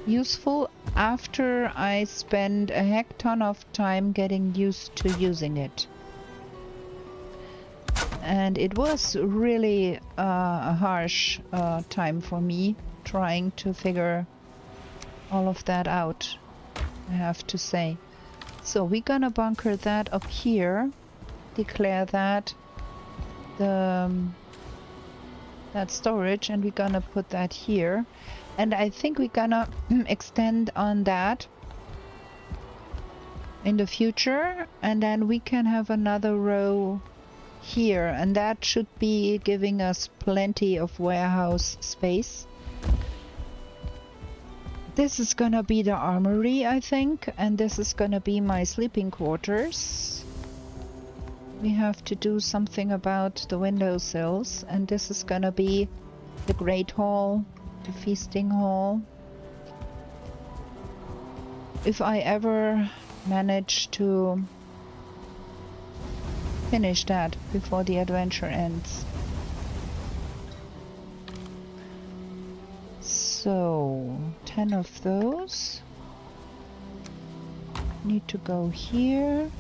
useful after I spend a heck ton of time getting used to using it. And it was really a harsh time for me trying to figure all of that out, I have to say. So we're gonna bunker that up here. Declare that that storage, and we're gonna put that here. And I think we're gonna extend on that in the future, and then we can have another row here, and that should be giving us plenty of warehouse space. This is gonna be the armory, I think, and this is gonna be my sleeping quarters. We have to do something about the windowsills, and this is gonna be the great hall, the feasting hall. If I ever manage to finish that before the adventure ends. So 10 of those need to go here.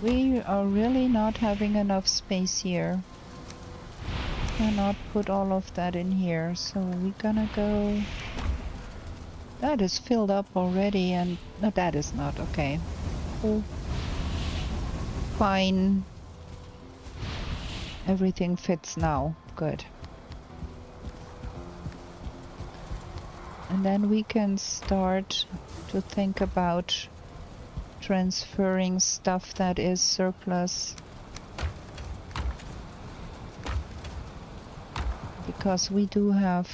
We are really not having enough space here. Cannot put all of that in here, so we're gonna go. That is filled up already, and no, that is not okay. Oh. Fine. Everything fits now. Good. And then we can start to think about transferring stuff that is surplus. Because we do have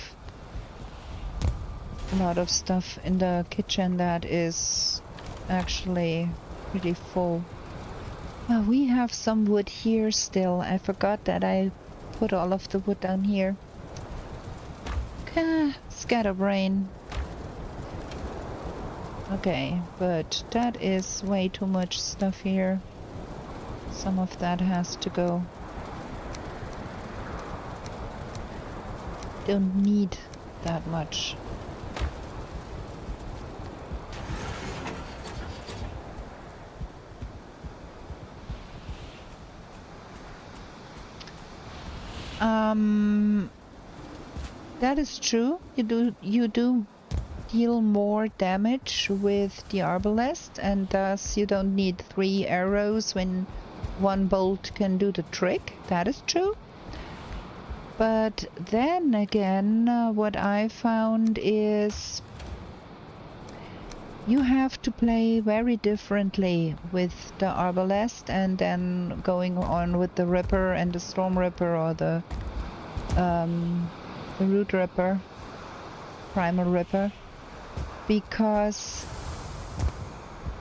a lot of stuff in the kitchen that is actually pretty full. We have some wood here still. I forgot that I put all of the wood down here. Scatterbrain. Okay, but that is way too much stuff here. Some of that has to go. Don't need that much. That is true. You do deal more damage with the arbalest, and thus you don't need 3 arrows when 1 bolt can do the trick. That is true. But then again, what I found is you have to play very differently with the arbalest and then going on with the ripper and the storm ripper, or the root ripper, primal ripper, because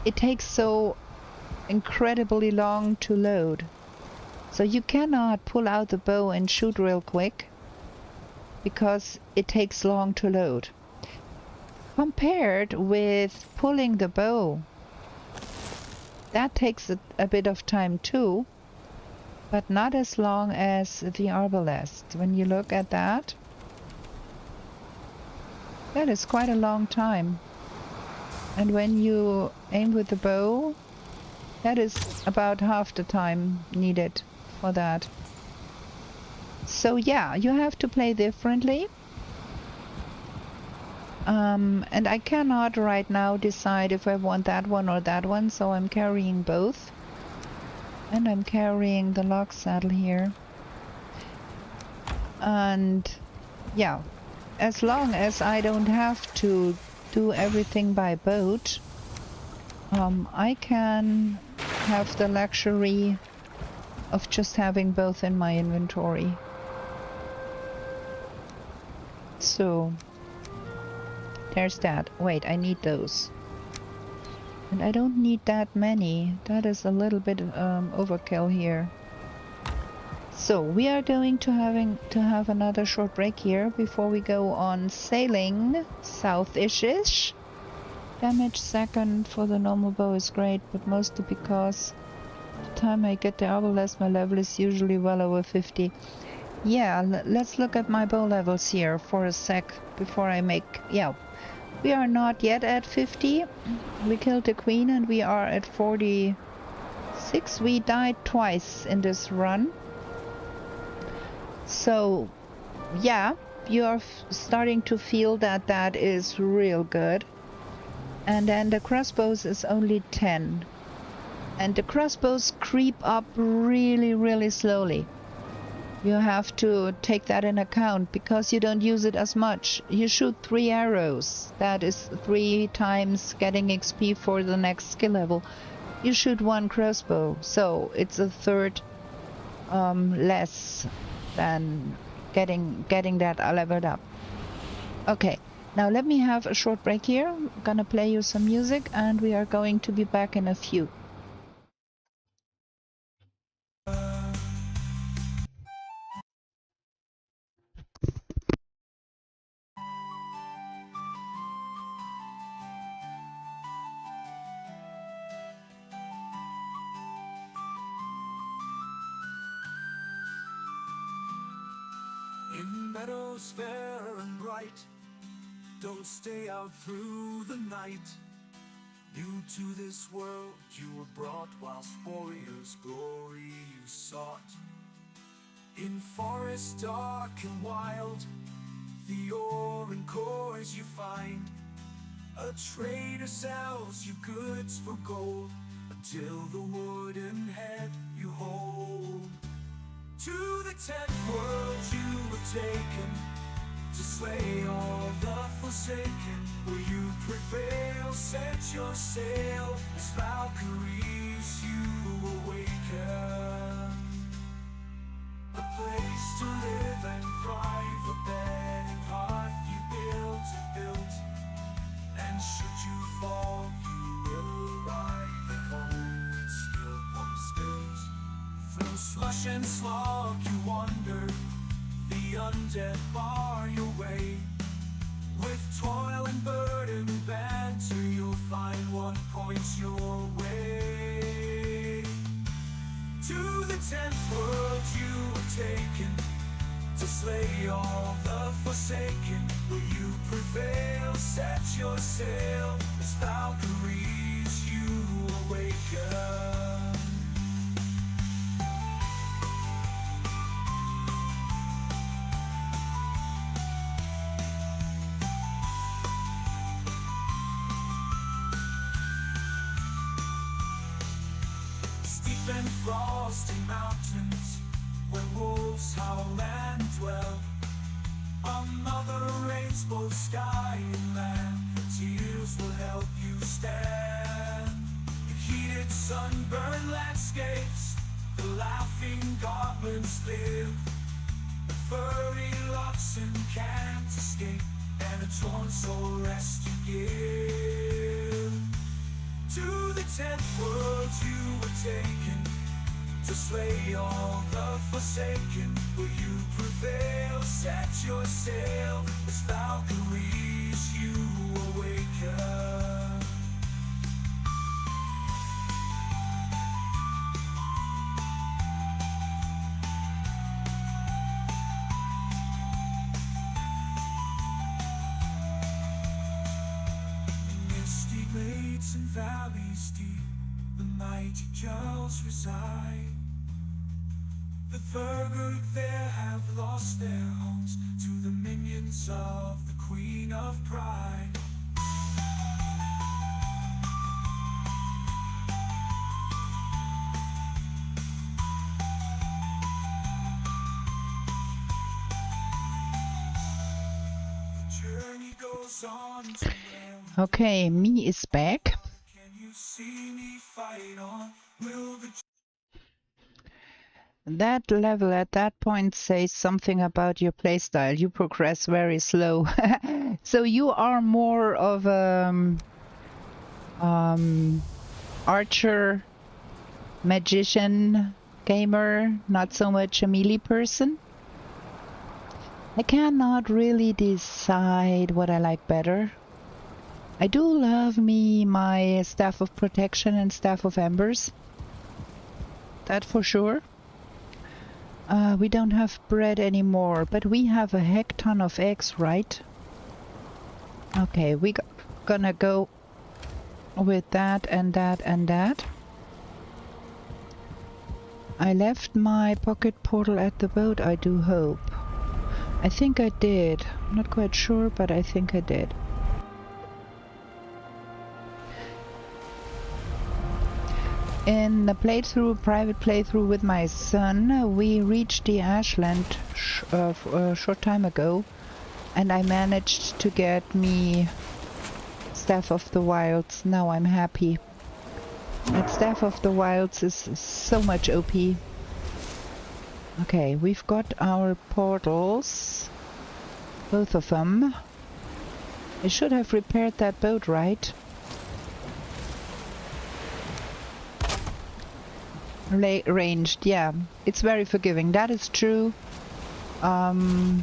it takes so incredibly long to load. So you cannot pull out the bow and shoot real quick because it takes long to load. Compared with pulling the bow, that takes a bit of time too, but not as long as the arbalest. When you look at that, that is quite a long time. And when you aim with the bow, that is about half the time needed for that. So yeah, you have to play differently. And I cannot right now decide if I want that one or that one, so I'm carrying both. And I'm carrying the log saddle here. And yeah, as long as I don't have to do everything by boat, I can have the luxury of just having both in my inventory. So there's that. Wait, I need those. And I don't need that many. That is a little bit overkill here. So we are going to have another short break here before we go on sailing south-ish. Damage second for the normal bow is great, but mostly because the time I get the arbalest, my level is usually well over 50. Yeah, let's look at my bow levels here for a sec before I make... Yeah, we are not yet at 50. We killed the queen and we are at 46. We died twice in this run. So, yeah, you are starting to feel that that is real good. And then the crossbows is only 10. And the crossbows creep up really, really slowly. You have to take that in account because you don't use it as much. You shoot 3 arrows. That is 3 times getting XP for the next skill level. You shoot 1 crossbow, so it's a third less than getting that leveled up. Okay, now let me have a short break here. I'm gonna play you some music and we are going to be back in a few. In meadows fair and bright, don't stay out through the night. New to this world you were brought, whilst warriors' glory you sought. In forest dark and wild, the ore and cores you find. A trader sells you goods for gold, until the wooden head you hold. To the 10th world you were taken, to slay all the forsaken. Will you prevail? Set your sail, as Valkyries you awaken. A place to live and thrive, a bed and hearth you built. And should you fall, you will arrive at home with skill unspilled. Through slush and slog you wander, the undead bar your way. With toil and burden banter, you'll find what points your way. To the 10th world you were taken, to slay all the forsaken. Will you prevail? Set your sail, as Valkyries you awaken. Steep and frosty mountains, where wolves howl and dwell. A mother rains both sky and land, her tears will help you stand. In heated sunburned landscapes, the laughing goblins live. The furry oxen can't escape, and a torn soul rest you give. To the 10th world you were taken, to slay all the forsaken. Will you prevail? Set your sail, as Valkyries you awaken. Misty glades and valleys deep, the mighty Jarls reside. The Thurgood there have lost their homes to the minions of the Queen of Pride. The journey goes on to where. Okay, me is back. Can you see me fight on? Will the That level at that point says something about your playstyle. You progress very slow. So you are more of a archer, magician, gamer, not so much a melee person. I cannot really decide what I like better. I do love my Staff of Protection and Staff of Embers. That for sure. We don't have bread anymore, but we have a heck ton of eggs, right? Okay, we gonna go with that and that and that. I left my pocket portal at the boat, I do hope. I think I did. I'm not quite sure, but I think I did. In the private playthrough with my son, we reached the Ashland a short time ago, and I managed to get me Staff of the Wilds. Now I'm happy. That Staff of the Wilds is so much OP. Okay, we've got our portals. Both of them. I should have repaired that boat, right? Ranged, yeah. It's very forgiving. That is true. I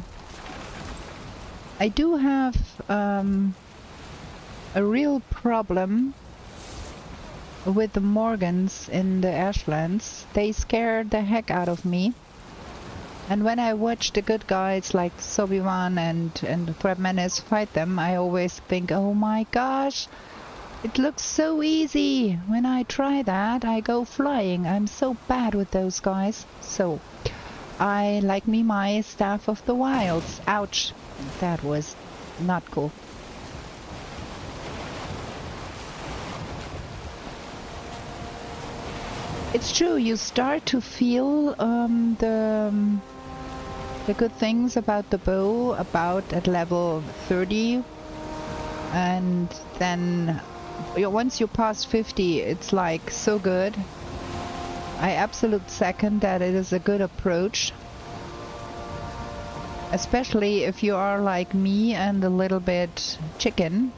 do have a real problem with the Morgans in the Ashlands. They scare the heck out of me. And when I watch the good guys like Sobiwan and Threat Menace fight them, I always think, oh my gosh, it looks so easy. When I try that, I go flying. I'm so bad with those guys. So, I like me my Staff of the Wilds. Ouch. That was not cool. It's true, you start to feel the good things about the bow about at level 30, and then once you pass 50, it's like so good. I absolute second that it is a good approach, especially if you are like me and a little bit chicken.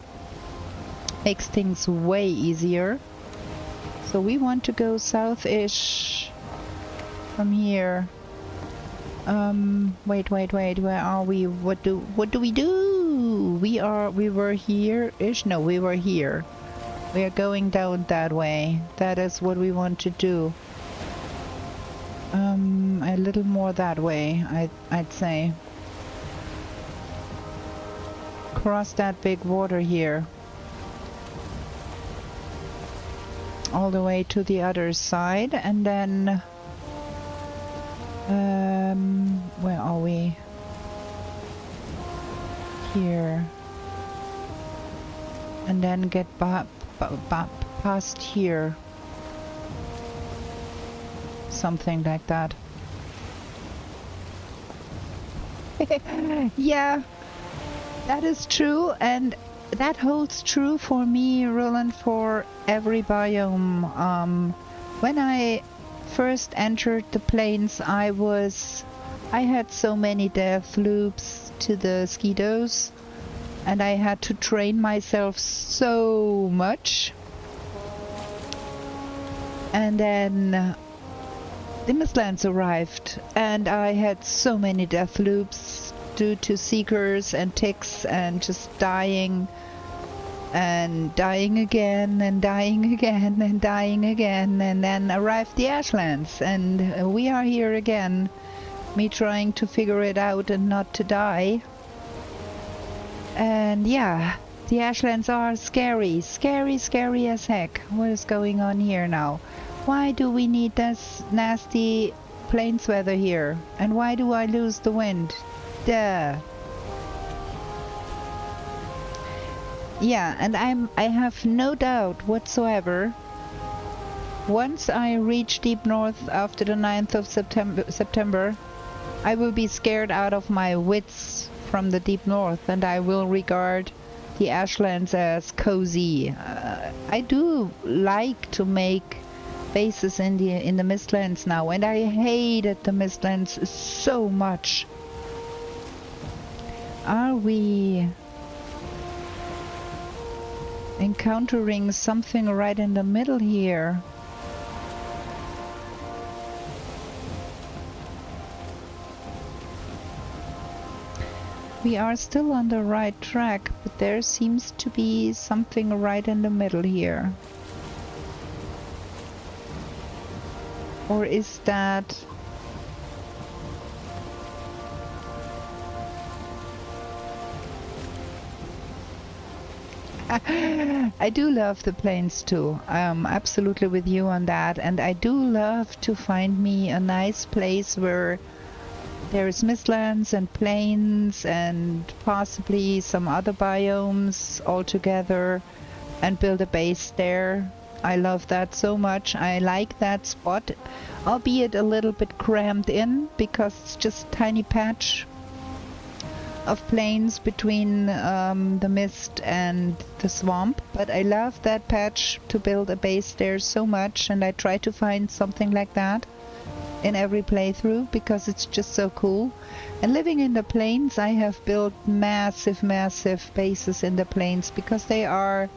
Makes things way easier. So we want to go south-ish from here. Wait, where are we? What do we do? We were here-ish? No, we were here. We are going down that way. That is what we want to do. A little more that way, I'd say. Cross that big water here. All the way to the other side, and then where are we? Here, and then get past here, something like that. Yeah, that is true, and that holds true for me, Roland, for every biome. When I first entered the plains, I had so many death loops to the Skidos, and I had to train myself so much. And then the Mistlands arrived, and I had so many death loops due to seekers and ticks and just dying and dying again and dying again and dying again, and then arrived the Ashlands, and we are here again, me trying to figure it out and not to die. And yeah, the Ashlands are scary as heck. What is going on here now? Why do we need this nasty plains weather here? And why do I lose the wind? Duh. Yeah, and I have no doubt whatsoever, once I reach Deep North after the 9th of September, I will be scared out of my wits from the Deep North, and I will regard the Ashlands as cozy. I do like to make bases in the Mistlands now, and I hated the Mistlands so much. Are we encountering something right in the middle here? We are still on the right track, but there seems to be something right in the middle here. Or is that... I do love the plains too. I'm absolutely with you on that, and I do love to find me a nice place where there's Mistlands and plains and possibly some other biomes all together and build a base there. I love that so much. I like that spot, albeit a little bit crammed in because it's just a tiny patch of plains between the mist and the swamp. But I love that patch to build a base there so much, and I try to find something like that in every playthrough because it's just so cool. And living in the plains, I have built massive bases in the plains because they are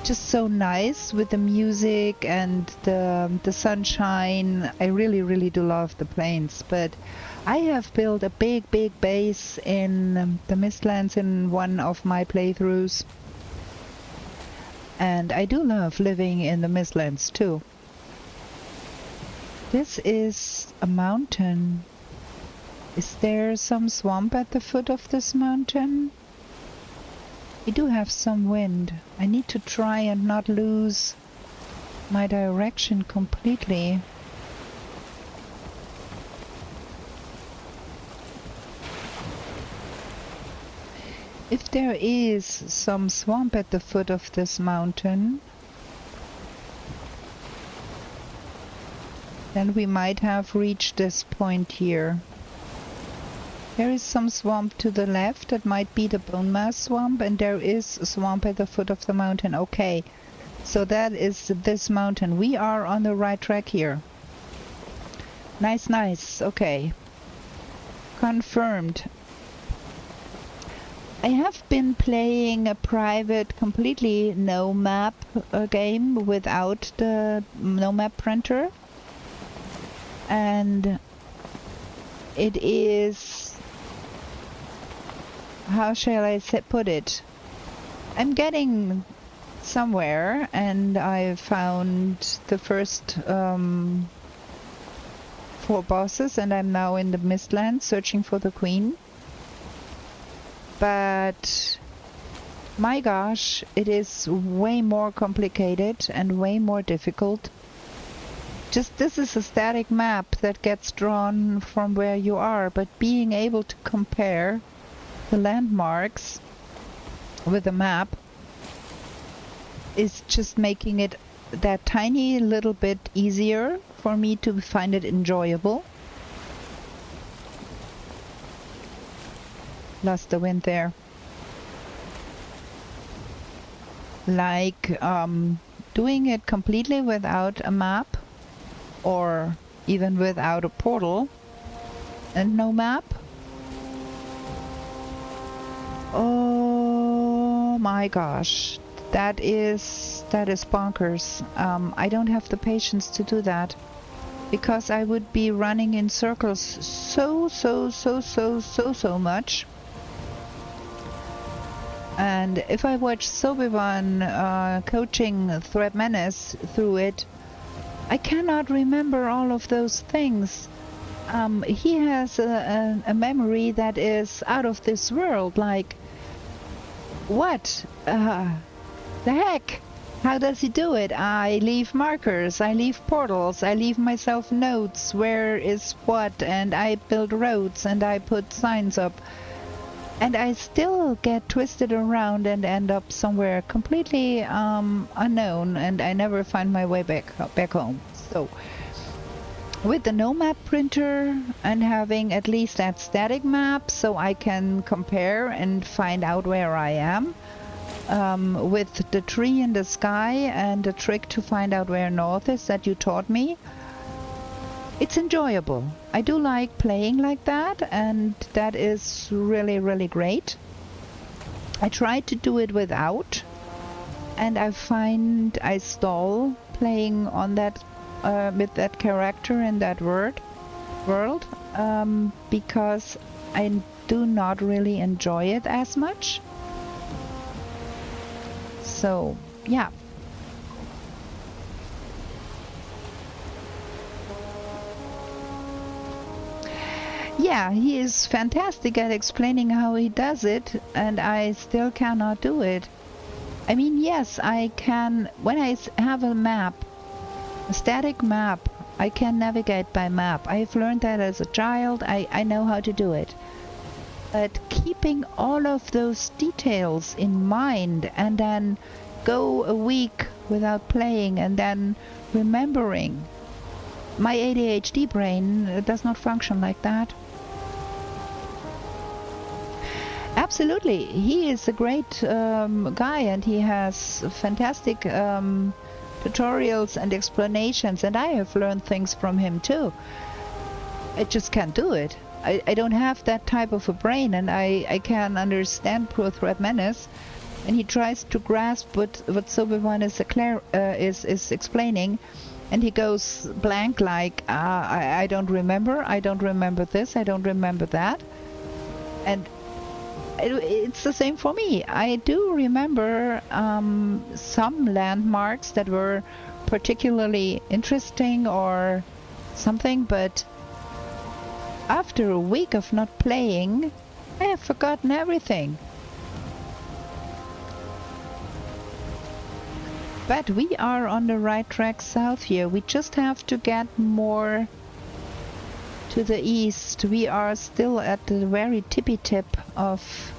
just so nice with the music and the sunshine. I really do love the plains. But I have built a big base in the Mistlands in one of my playthroughs, and I do love living in the Mistlands too. This is a mountain. Is there some swamp at the foot of this mountain? We do have some wind. I need to try and not lose my direction completely. If there is some swamp at the foot of this mountain, then we might have reached this point here. There is some swamp to the left. That might be the bone mass swamp, and there is a swamp at the foot of the mountain. Okay, so that is this mountain. We are on the right track here. Nice. Okay. Confirmed. I have been playing a private, completely no map game without the no map printer. And it is... how shall I put it? I'm getting somewhere, and I found the first 4 bosses, and I'm now in the Mistlands searching for the queen. But my gosh, it is way more complicated and way more difficult. Just this is a static map that gets drawn from where you are, but being able to compare the landmarks with the map is just making it that tiny little bit easier for me to find it enjoyable. Lost the wind there. Like doing it completely without a map, or even without a portal and no map. Oh my gosh, that is bonkers. I don't have the patience to do that, because I would be running in circles so much. And if I watch Sobivan coaching Threat Menace through it, I cannot remember all of those things. He has a memory that is out of this world. Like, what the heck? How does he do it? I leave markers, I leave portals, I leave myself notes, where is what, and I build roads and I put signs up. And I still get twisted around and end up somewhere completely unknown, and I never find my way back home. So with the no map printer and having at least that static map so I can compare and find out where I am, with the tree in the sky and the trick to find out where north is that you taught me, it's enjoyable. I do like playing like that, and that is really great. I tried to do it without, and I find I stall playing on that with that character in that world, because I do not really enjoy it as much. So yeah. Yeah, he is fantastic at explaining how he does it, and I still cannot do it. I mean, yes, I can. When I have a map, a static map, I can navigate by map. I've learned that as a child. I know how to do it. But keeping all of those details in mind and then go a week without playing and then remembering. My ADHD brain does not function like that. Absolutely, he is a great guy, and he has fantastic tutorials and explanations, and I have learned things from him too. I just can't do it. I don't have that type of a brain, and I can understand poor Thread Menace, and he tries to grasp what Soberman is explaining, and he goes blank like, I don't remember this, I don't remember that. And it's the same for me. I do remember some landmarks that were particularly interesting or something, but after a week of not playing, I have forgotten everything. But we are on the right track south here. We just have to get more to the east. We are still at the very tippy tip of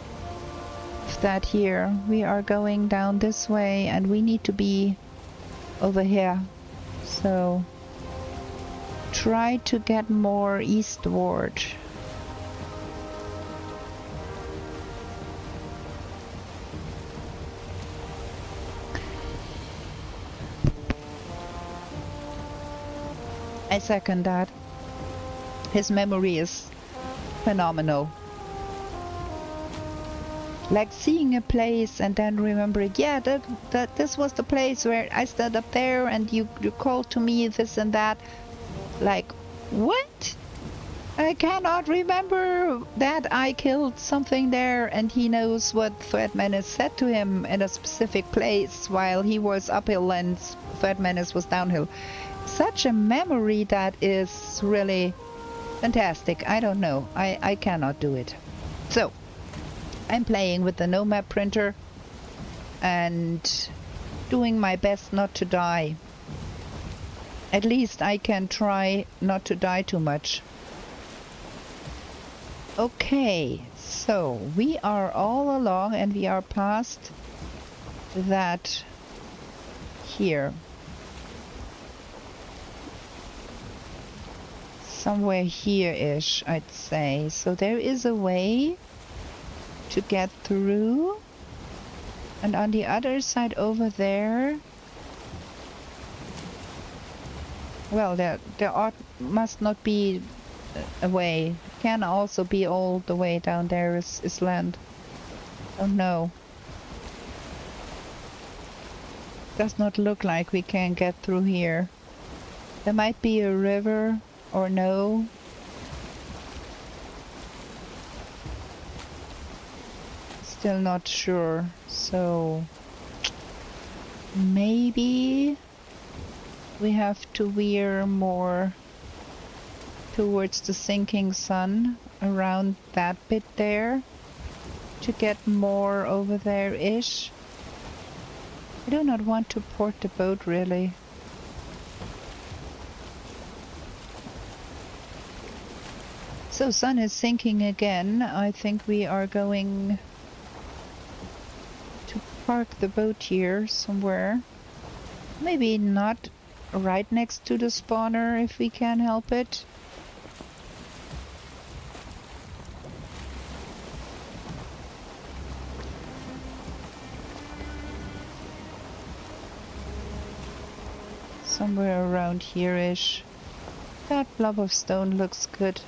that here. We are going down this way and we need to be over here. So try to get more eastward. I second that. His memory is phenomenal. Like seeing a place and then remembering, yeah, that this was the place where I stood up there and you called to me this and that. Like, what? I cannot remember that I killed something there, and he knows what Thread Menace said to him in a specific place while he was uphill and Thread Menace was downhill. Such a memory that is really fantastic. I don't know. I cannot do it. So, I'm playing with the no map printer and doing my best not to die. At least I can try not to die too much. Okay, so we are all along and we are past that here. Somewhere here-ish, I'd say. So there is a way to get through. And on the other side over there, well, there must not be a way. Can also be all the way down there is land. Oh no. Does not look like we can get through here. There might be a river or no. Still not sure. So maybe we have to veer more towards the sinking sun around that bit there to get more over there-ish. I do not want to port the boat really. So sun is sinking again. I think we are going to park the boat here somewhere. Maybe not right next to the spawner if we can help it. Somewhere around here-ish. That blob of stone looks good.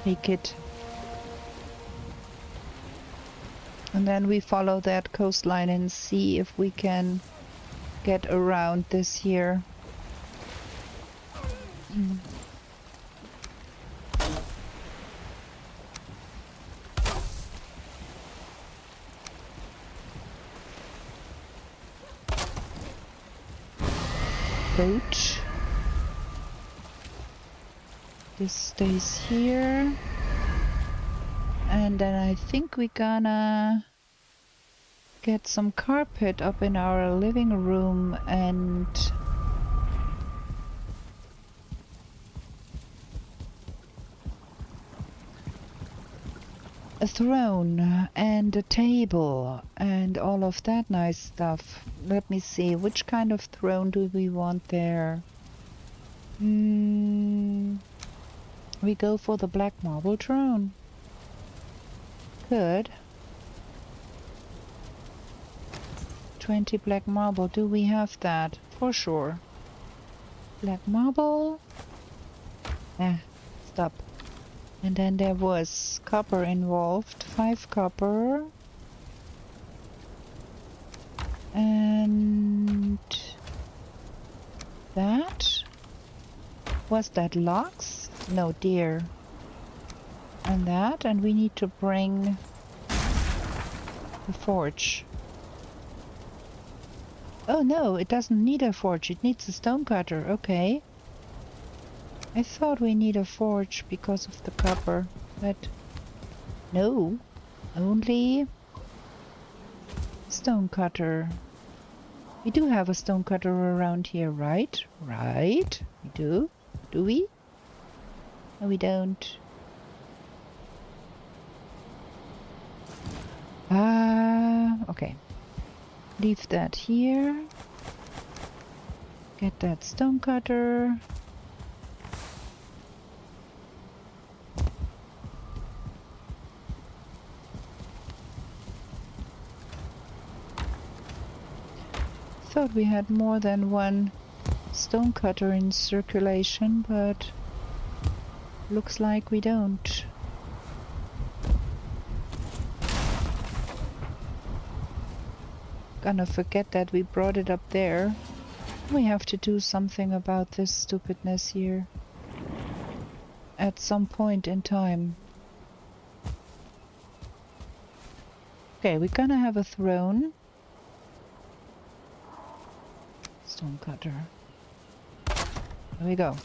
Take it. And then we follow that coastline and see if we can get around this here. Boat. This stays here. And then I think we're gonna get some carpet up in our living room and a throne and a table and all of that nice stuff. Let me see, which kind of throne do we want there? We go for the black marble throne. Good. 20 black marble. Do we have that? For sure. Black marble. Stop. And then there was copper involved. 5 copper. And that? Was that logs? No, deer. And that, and we need to bring the forge. Oh no, it doesn't need a forge, it needs a stone cutter, okay. I thought we need a forge because of the copper, but no, only stone cutter. We do have a stone cutter around here, right? Right, we do. Do we? No, we don't. Okay. Leave that here. Get that stone cutter. Thought we had more than one stone cutter in circulation, but looks like we don't. Gonna forget that we brought it up there. We have to do something about this stupidness here. At some point in time. Okay, we're gonna have a throne. Stone cutter. There we go.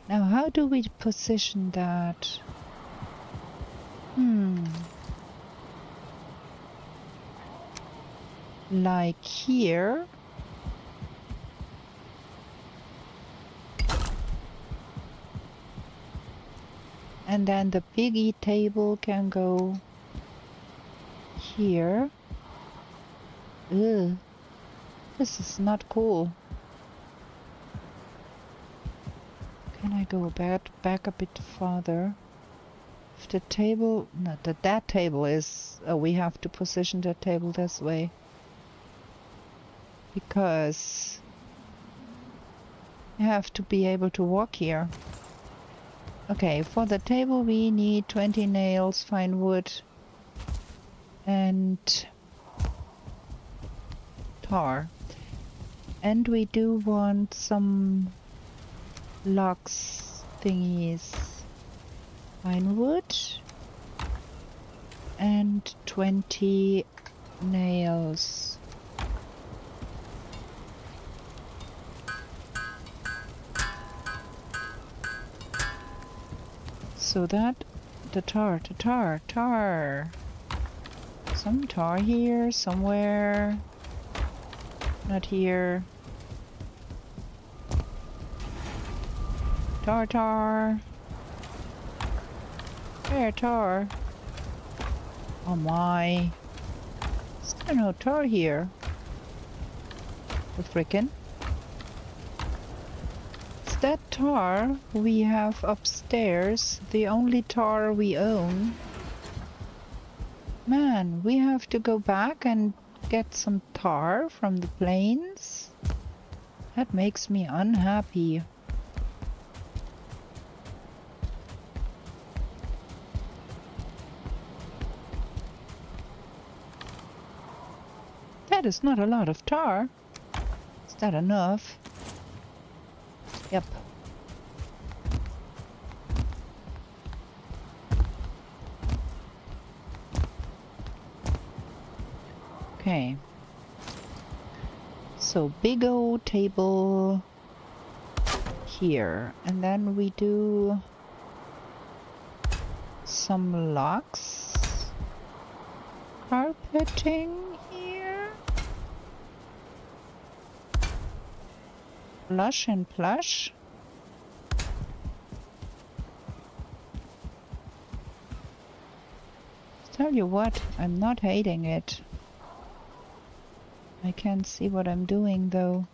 Now how do we position that? Like here. And then the piggy table can go here. Ugh. This is not cool. Can I go back a bit farther? If the table... No, that table is... Oh, we have to position the table this way. Because you have to be able to walk here. Okay, for the table we need 20 nails, fine wood, and tar. And we do want some logs thingies. Fine wood and 20 nails. So that, the tar. Some tar here, somewhere. Not here. Tar. Where tar? Oh my. Is there no tar here? The frickin'. That tar we have upstairs, the only tar we own. Man, we have to go back and get some tar from the plains. That makes me unhappy. That is not a lot of tar. Is that enough? Yep. Okay. So big old table here. And then we do some logs. Carpeting here. Plush and plush. tell you what, I'm not hating it. I can't see what I'm doing though.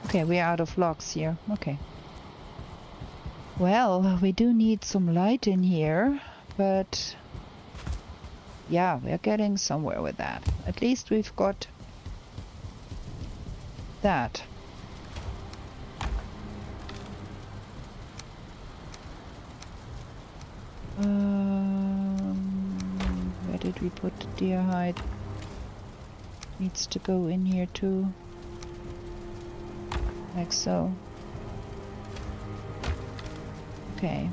Okay, we're out of logs here. Okay. Well, we do need some light in here, but yeah, we're getting somewhere with that. At least we've got that. Where did we put the deer hide? Needs to go in here too. Like so. Okay.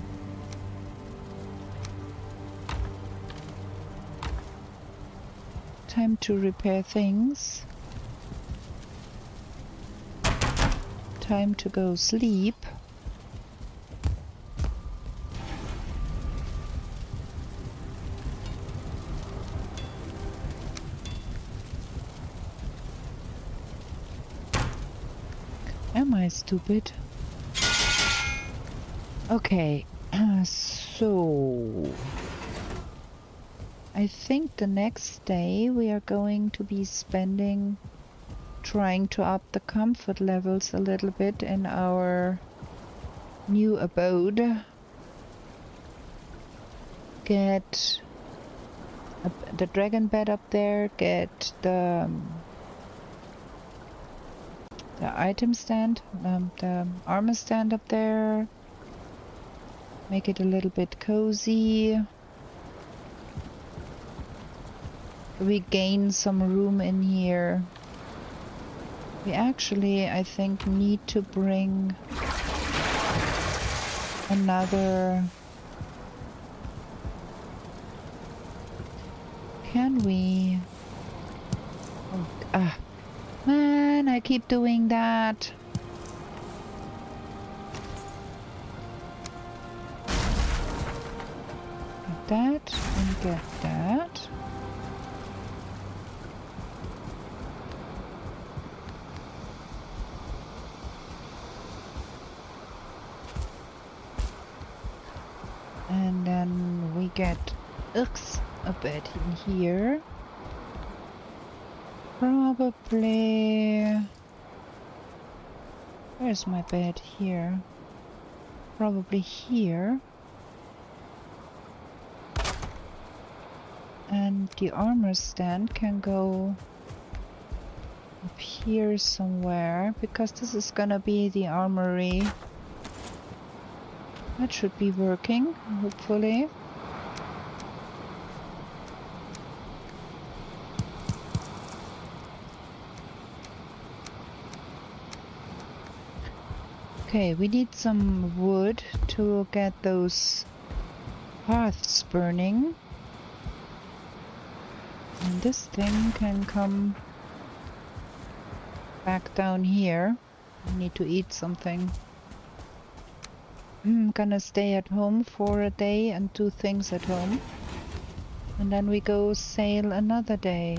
Time to repair things. Time to go sleep. Am I stupid? Okay, so I think the next day we are going to be spending trying to up the comfort levels a little bit in our new abode. Get the dragon bed up there, get the item stand, the armor stand up there, make it a little bit cozy. We gain some room in here. We actually, I think, need to bring another... Can we... Oh, man, I keep doing that. Get that and get that. And then we get a bed in here. Probably... Where's my bed? Here. Probably here. And the armor stand can go up here somewhere, because this is gonna be the armory. That should be working, hopefully. Okay, we need some wood to get those hearths burning. And this thing can come back down here. I need to eat something. I'm gonna stay at home for a day and do things at home. And then we go sail another day.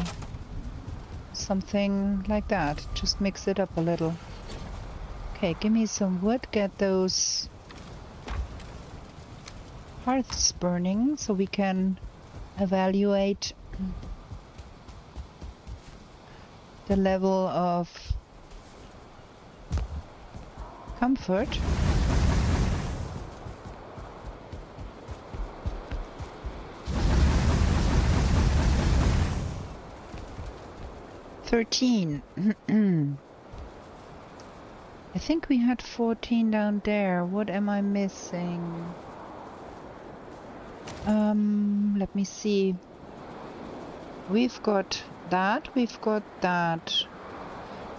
Something like that. Just mix it up a little. Okay, give me some wood, get those hearths burning so we can evaluate the level of comfort. I think we had 14 down there. What am I missing? Let me see. We've got that, we've got that.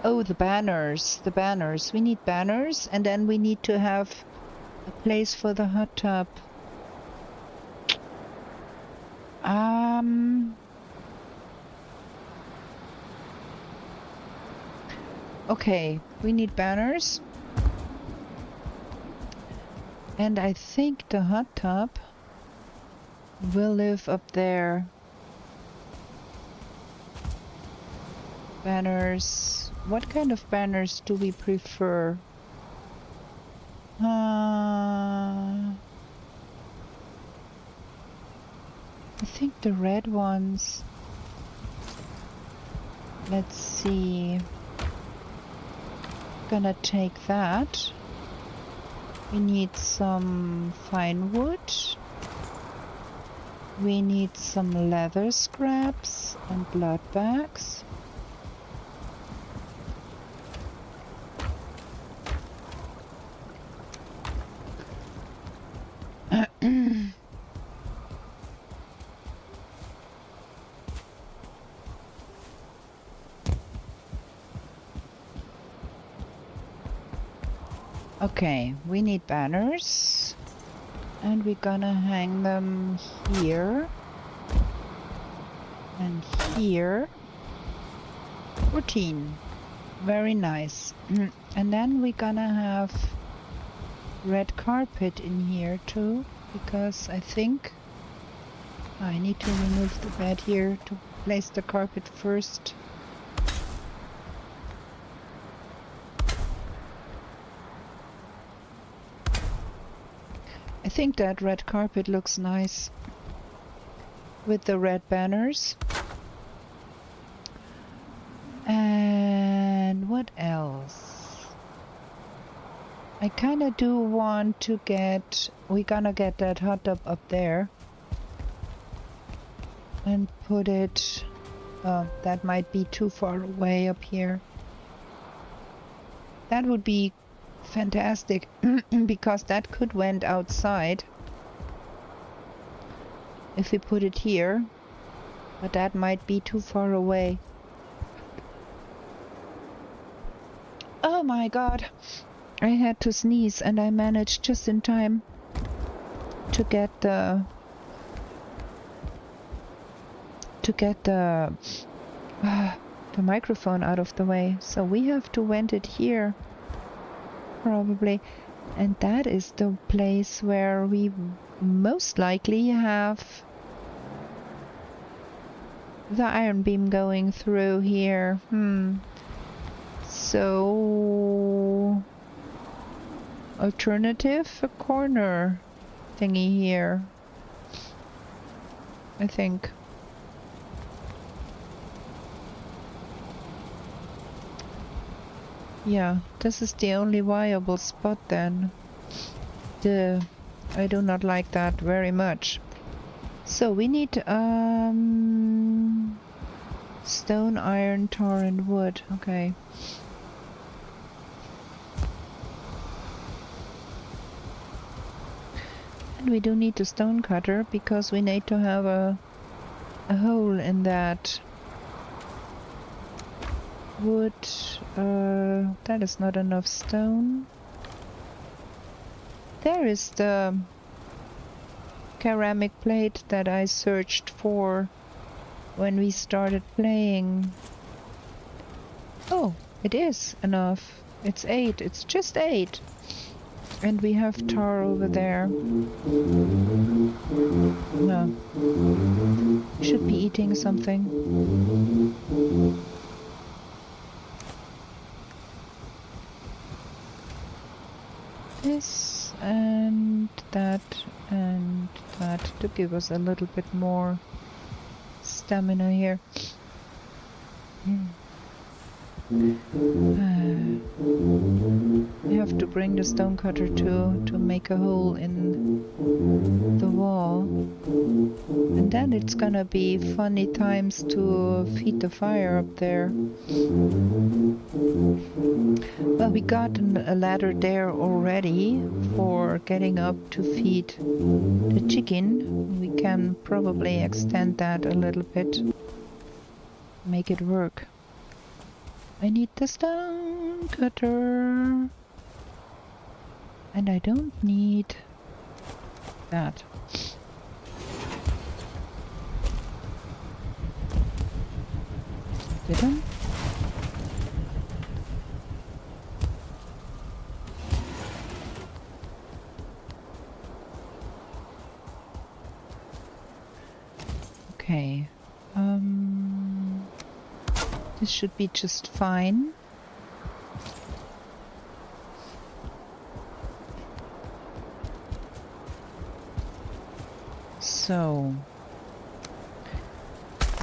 Oh, the banners, the banners. We need banners, and then we need to have a place for the hot tub. Okay, we need banners. And I think the hot tub will live up there. Banners. What kind of banners do we prefer? I think the red ones. Let's see. Gonna take that. We need some fine wood. We need some leather scraps and blood bags. Okay, we need banners, and we're gonna hang them here and here. 14. Very nice. And then we're gonna have red carpet in here too, because I think I need to remove the bed here to place the carpet first. I think that red carpet looks nice with the red banners. And what else? I kinda do want to get... We're gonna get that hot tub up there and put it... Oh, that might be too far away up here. That would be fantastic because that could went outside if we put it here, but that might be too far away. Oh my god, I had to sneeze and I managed just in time to get the microphone out of the way, so we have to vent it here probably, and that is the place where we most likely have the iron beam going through here. So alternative, a corner thingy here, I think. Yeah, this is the only viable spot then. I do not like that very much. So we need stone, iron, tar and wood. Okay. And we do need a stone cutter because we need to have a hole in that. Wood, that is not enough stone. There is the ceramic plate that I searched for when we started playing. Oh, it is enough. It's 8. It's just 8. And we have tar over there. No. Should be eating something. This and that to give us a little bit more stamina here. We have to bring the stone cutter to make a hole in the wall, and then it's gonna be funny times to feed the fire up there. Well, we got a ladder there already for getting up to feed the chicken. We can probably extend that a little bit, make it work. I need the stone cutter. And I don't need that. Didn't? Okay. This should be just fine. So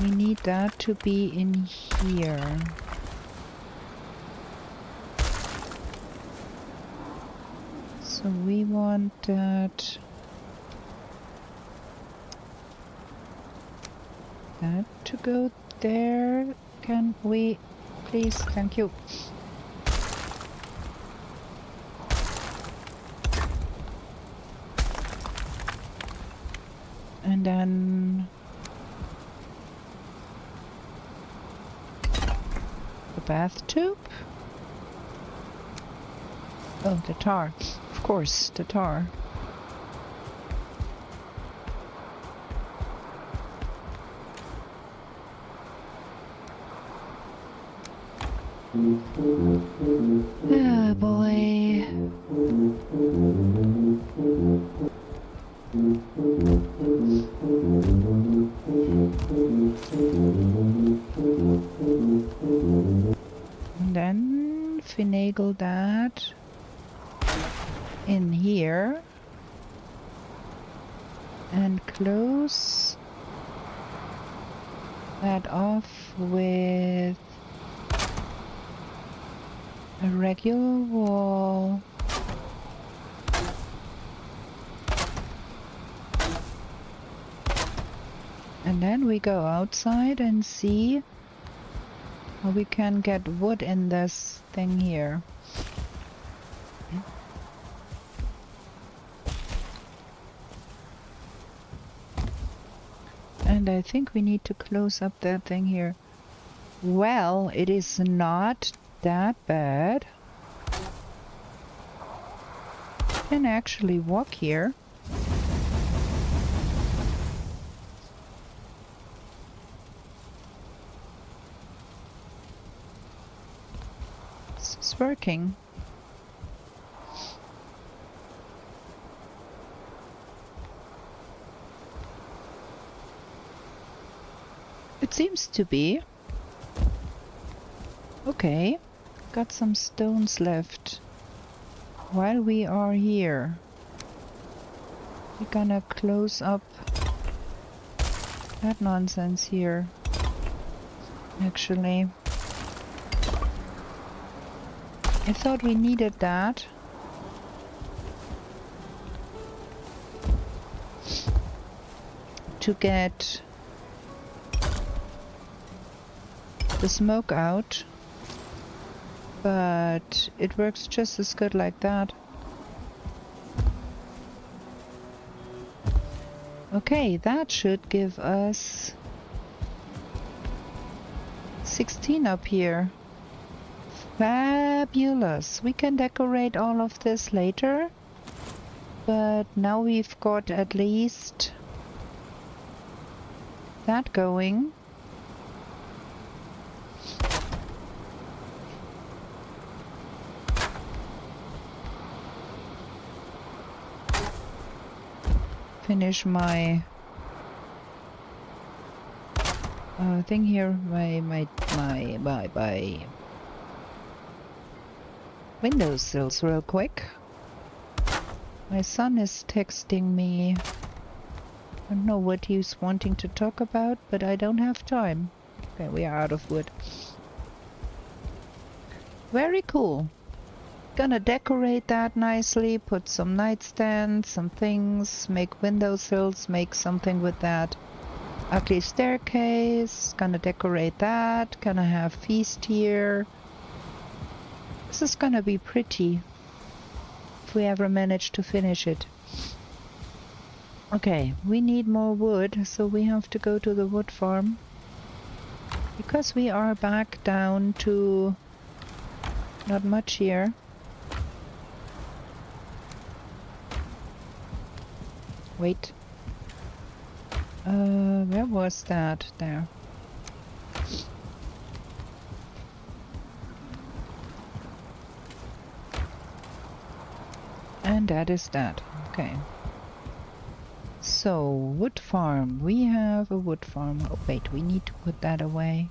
we need that to be in here. So we want that to go there. Can we please? Thank you. And then the bath tube. Oh, the tar. Of course, the tar. Oh boy. And then finagle that in here and close that off with a regular wall. And then we go outside and see how we can get wood in this thing here. And I think we need to close up that thing here. Well, it is not that bad. You can actually walk here. This is working. It seems to be. Okay, got some stones left. While we are here, we're gonna close up that nonsense here. Actually, I thought we needed that. To get the smoke out, but it works just as good like that. Okay, that should give us 16 up here. Fabulous. We can decorate all of this later, but now we've got at least that going. Finish my thing here, my windowsills real quick. My son is texting me. I don't know what he's wanting to talk about, but I don't have time. Okay, we are out of wood. Very cool. Gonna decorate that nicely, put some nightstands, some things, make windowsills, make something with that ugly staircase. Gonna decorate that. Gonna have feast here. This is gonna be pretty if we ever manage to finish it. Okay, we need more wood, so we have to go to the wood farm. Because we are back down to not much here. Wait. Where was that? There. And that is that. Okay. So, wood farm. We have a wood farm. Oh wait, we need to put that away.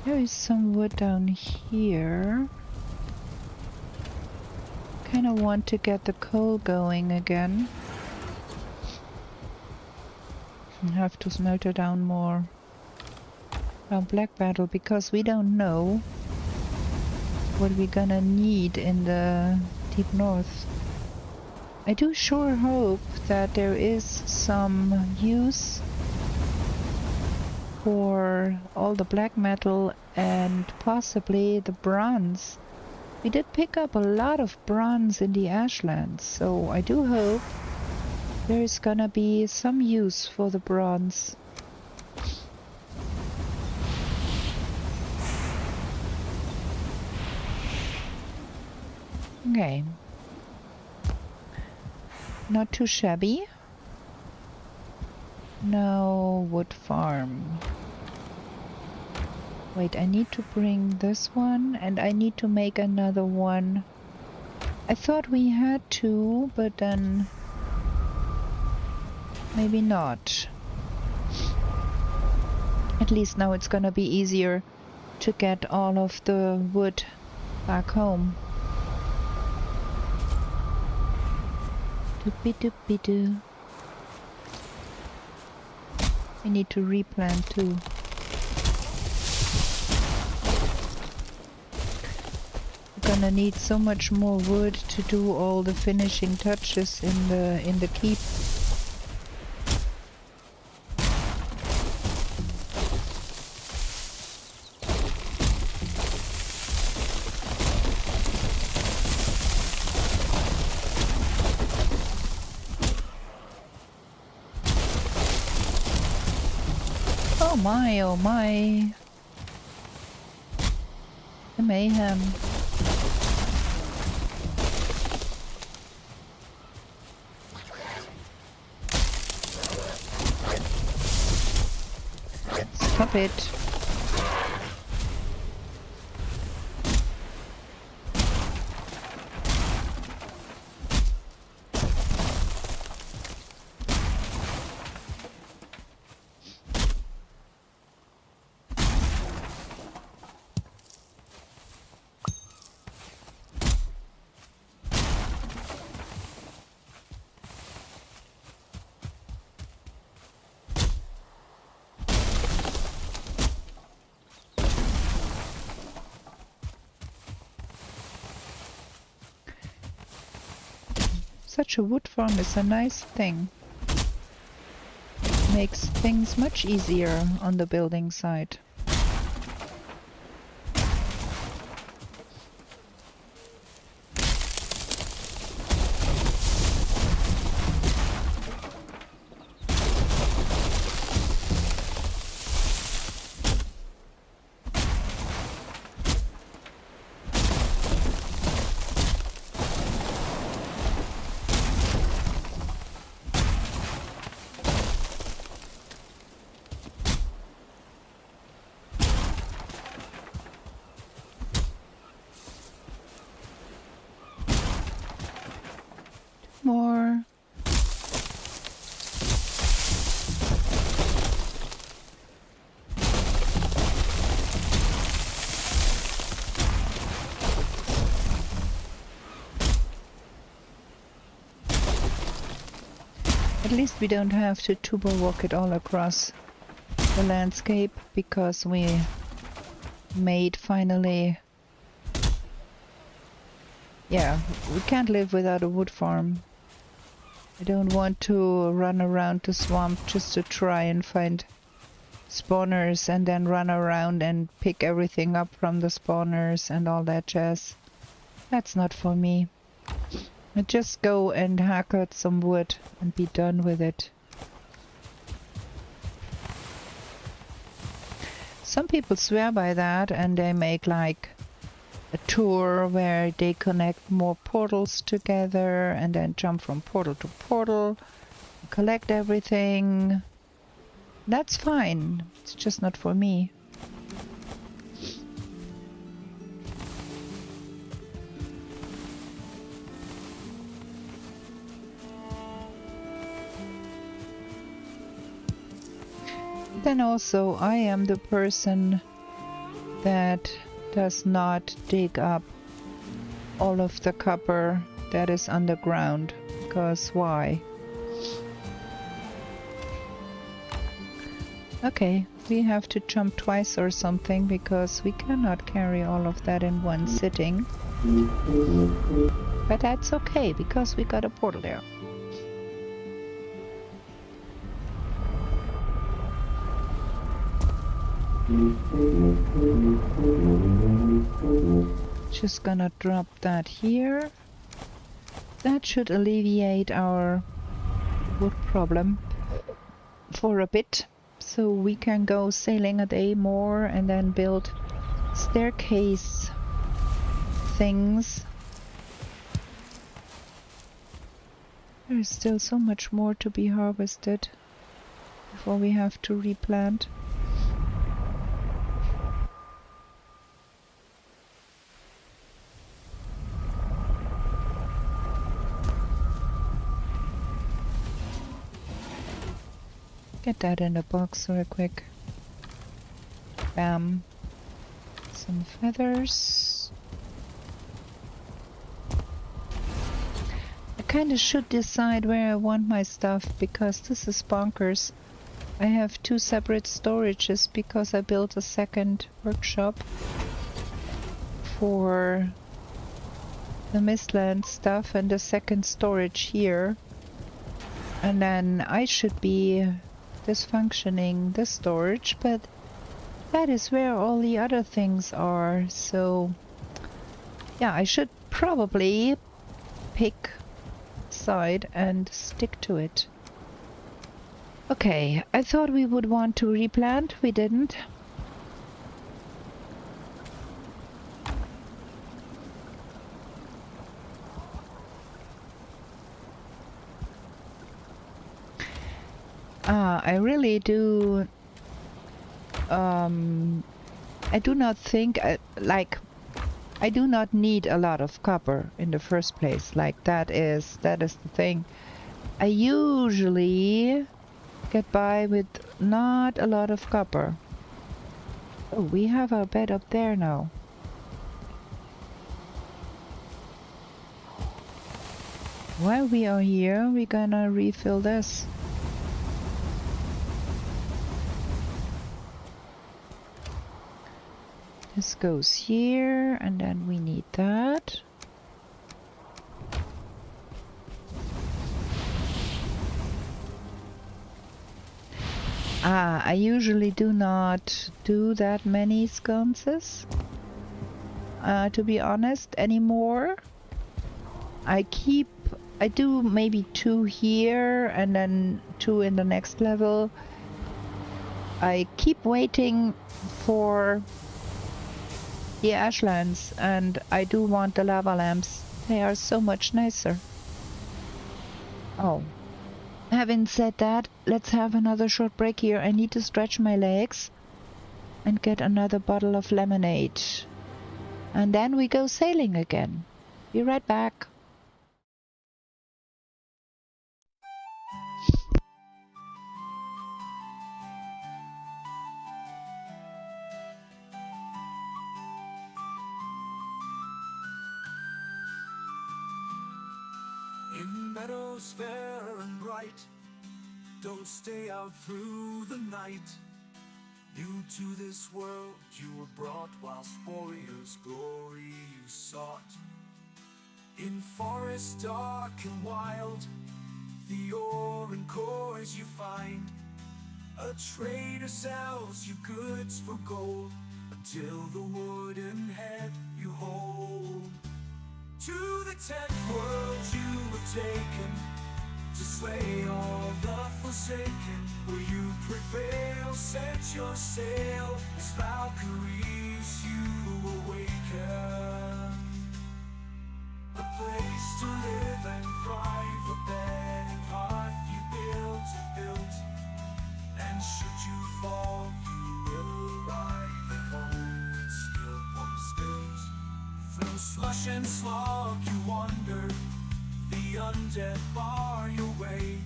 There is some wood down here. Kind of want to get the coal going again. I have to smelter down more black battle because we don't know what we're gonna need in the deep north. I do sure hope that there is some use for all the black metal and possibly the bronze. We did pick up a lot of bronze in the Ashlands, so I do hope there is gonna be some use for the bronze. Okay. Not too shabby. Now, wood farm. Wait, I need to bring this one and I need to make another one. I thought we had two, but then maybe not. At least now it's gonna be easier to get all of the wood back home. Doopy-doopy-doo. I need to replant too. We're gonna need so much more wood to do all the finishing touches in the keep. Oh my. The mayhem. Stop it. Such a wood farm is a nice thing. Makes things much easier on the building side. More. At least we don't have to TubaWalk it all across the landscape because we made finally. Yeah, we can't live without a wood farm. I don't want to run around the swamp just to try and find spawners and then run around and pick everything up from the spawners and all that jazz. That's not for me. I just go and hack out some wood and be done with it. Some people swear by that and they make like a tour where they connect more portals together and then jump from portal to portal, collect everything. That's fine. It's just not for me. Then also I am the person that does not dig up all of the copper that is underground. Because why? Okay, we have to jump twice or something because we cannot carry all of that in one sitting. But that's okay because we got a portal there. Just gonna drop that here. That should alleviate our wood problem for a bit. So we can go sailing a day more and then build staircase things. There's still so much more to be harvested before we have to replant. Get that in the box real quick. Bam. Some feathers. I kinda should decide where I want my stuff because this is bonkers. I have two separate storages because I built a second workshop for the Mistland stuff and the second storage here. And then I should be dysfunctioning the storage, but that is where all the other things are. So yeah, I should probably pick a side and stick to it. Okay, I thought we would want to replant, we didn't. I really do. I do not think I do not need a lot of copper in the first place. Like that is the thing. I usually get by with not a lot of copper. Oh, we have our bed up there now. While we are here, we're gonna refill this. This goes here, and then we need that. I usually do not do that many sconces, to be honest, anymore. I do maybe 2 here, and then 2 in the next level. I keep waiting for the ashlands, and I do want the lava lamps. They are so much nicer. Oh. Having said that, let's have another short break here. I need to stretch my legs and get another bottle of lemonade. And then we go sailing again. Be right back. In meadows fair and bright, don't stay out through the night. New to this world you were brought, whilst warriors' glory you sought. In forests dark and wild, the ore and cores you find. A trader sells you goods for gold, until the wooden head you hold. To the 10th world you were taken, to slay all the forsaken. Will you prevail? Set your sail, as Valkyries you awaken. A place to live and thrive, a bed and hearth you built. And should you fall, you will arrive at home with skill unspilled. Through slush and slog you wander, the undead bar your way.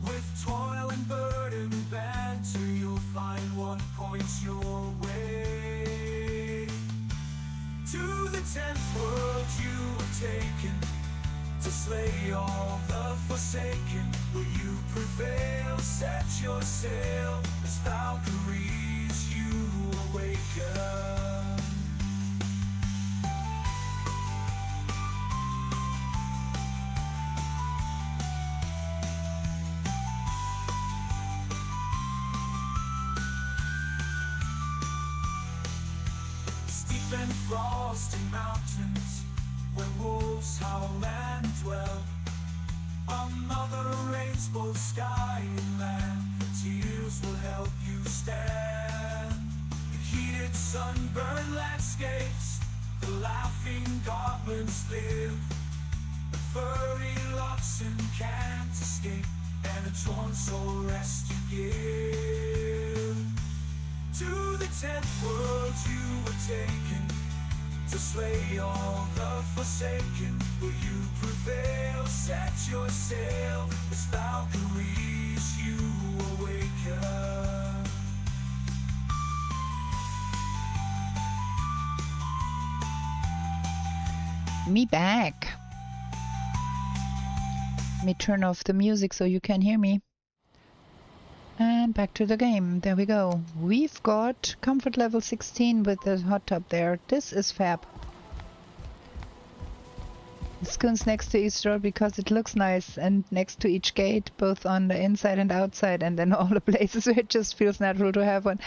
With toil and burden banter, you'll find what points your way. tenth world you were taken, to slay all the forsaken. Will you prevail? Set your sail, as Valkyries you awaken. Steep and frosty mountains, where wolves howl and dwell. Another rains both sky and land. Tears will help you stand. The heated sunburned landscapes, the laughing goblins live. The furry oxen can't escape, and a torn soul rest you give. To the tenth world you were taken, to slay all the forsaken. Will you prevail? Set your sail, as Valkyries you awaken. Me back. Let me turn off the music so you can hear me. And back to the game. There we go. We've got comfort level 16 with the hot tub there. This is fab. The scoon's next to each door because it looks nice, and next to each gate, both on the inside and outside, and then all the places where it just feels natural to have one.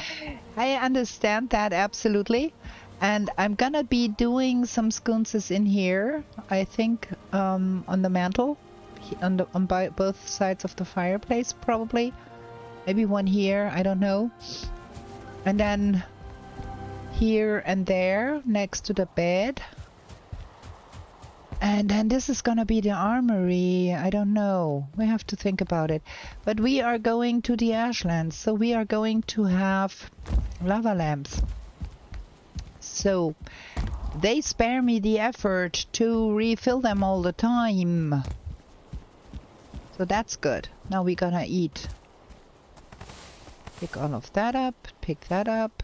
I understand that absolutely. And I'm gonna be doing some sconces in here, I think, on the mantle, on both sides of the fireplace probably. Maybe one here, I don't know. And then here and there next to the bed. And then this is gonna be the armory. I don't know. We have to think about it. But we are going to the Ashlands, so we are going to have lava lamps. So they spare me the effort to refill them all the time. So that's good. Now we're gonna eat. Pick all of that up, pick that up.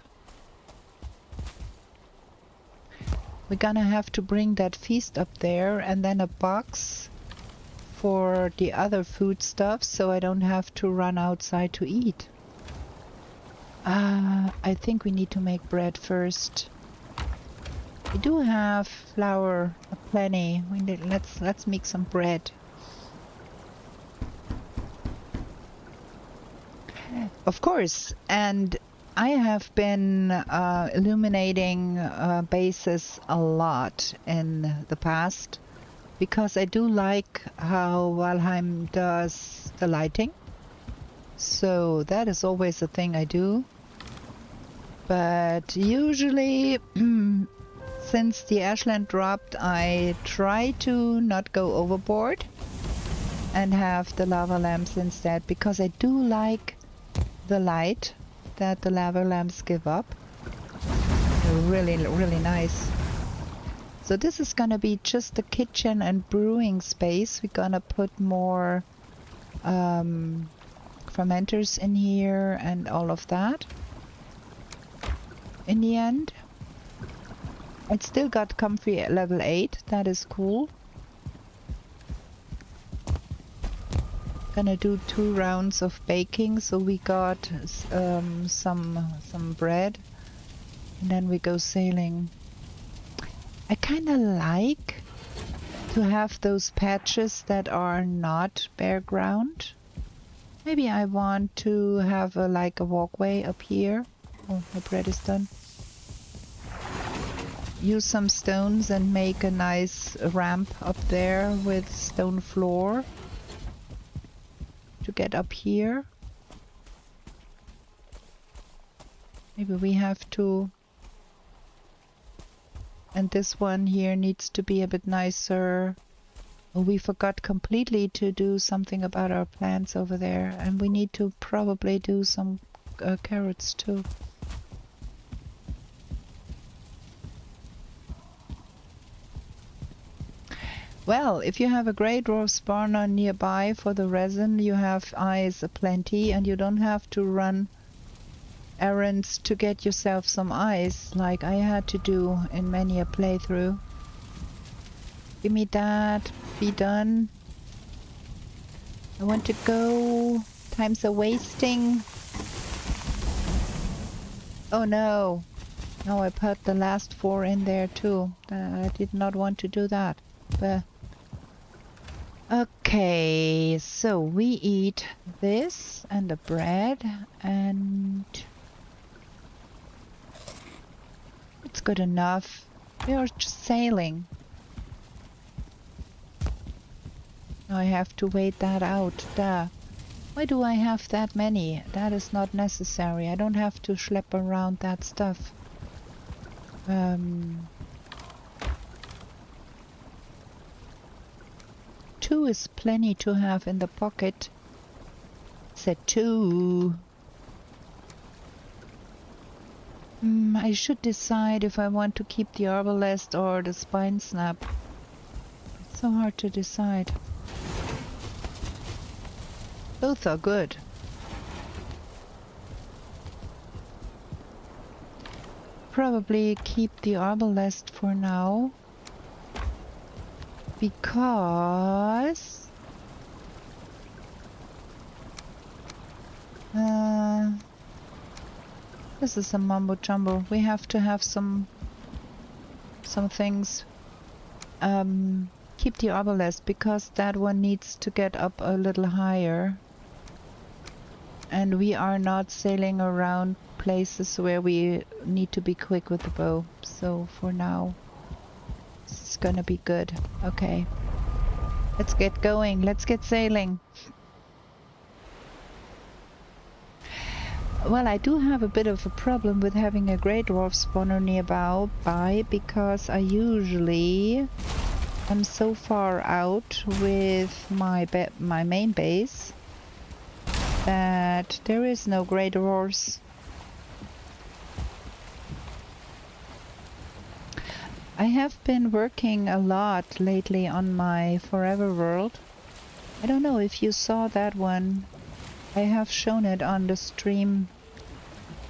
We're gonna have to bring that feast up there, and then a box for the other foodstuffs so I don't have to run outside to eat. I think we need to make bread first. We do have flour plenty. Let's make some bread. Of course, and I have been illuminating bases a lot in the past because I do like how Valheim does the lighting. So that is always a thing I do. But usually, since the Ashland dropped, I try to not go overboard and have the lava lamps instead, because I do like the light that the lava lamps give up. They're really, really nice. So this is gonna be just the kitchen and brewing space. We're gonna put more fermenters in here and all of that. In the end, it's still got comfy at level 8. That is cool. Gonna do 2 rounds of baking, so we got some bread, and then we go sailing. I kind of like to have those patches that are not bare ground. Maybe I want to have like a walkway up here. Oh, my bread is done. Use some stones and make a nice ramp up there with stone floor to get up here. Maybe we have to, and this one here needs to be a bit nicer. Oh, we forgot completely to do something about our plants over there, and we need to probably do some carrots too. Well, if you have a great raw spawner nearby for the resin, you have eyes aplenty, and you don't have to run errands to get yourself some ice, like I had to do in many a playthrough. Give me that. Be done. I want to go. Times are wasting. Oh no. No, I put the last 4 in there too. I did not want to do that. But okay, so we eat this and the bread, and it's good enough. We are just sailing. Now I have to wait that out. Duh. Why do I have that many? That is not necessary. I don't have to schlep around that stuff. 2 is plenty to have in the pocket. Said 2. I should decide if I want to keep the arbalest or the spine snap. It's so hard to decide. Both are good. Probably keep the arbalest for now, because this is a mumbo jumbo. We have to have some things. Keep the arbalest because that one needs to get up a little higher, and we are not sailing around places where we need to be quick with the bow. So for now, this is gonna be good. Okay, let's get going. Let's get sailing. Well, I do have a bit of a problem with having a grey dwarf spawner nearby, because I usually am so far out with my main base that there is no grey dwarfs. I have been working a lot lately on my Forever World. I don't know if you saw that one. I have shown it on the stream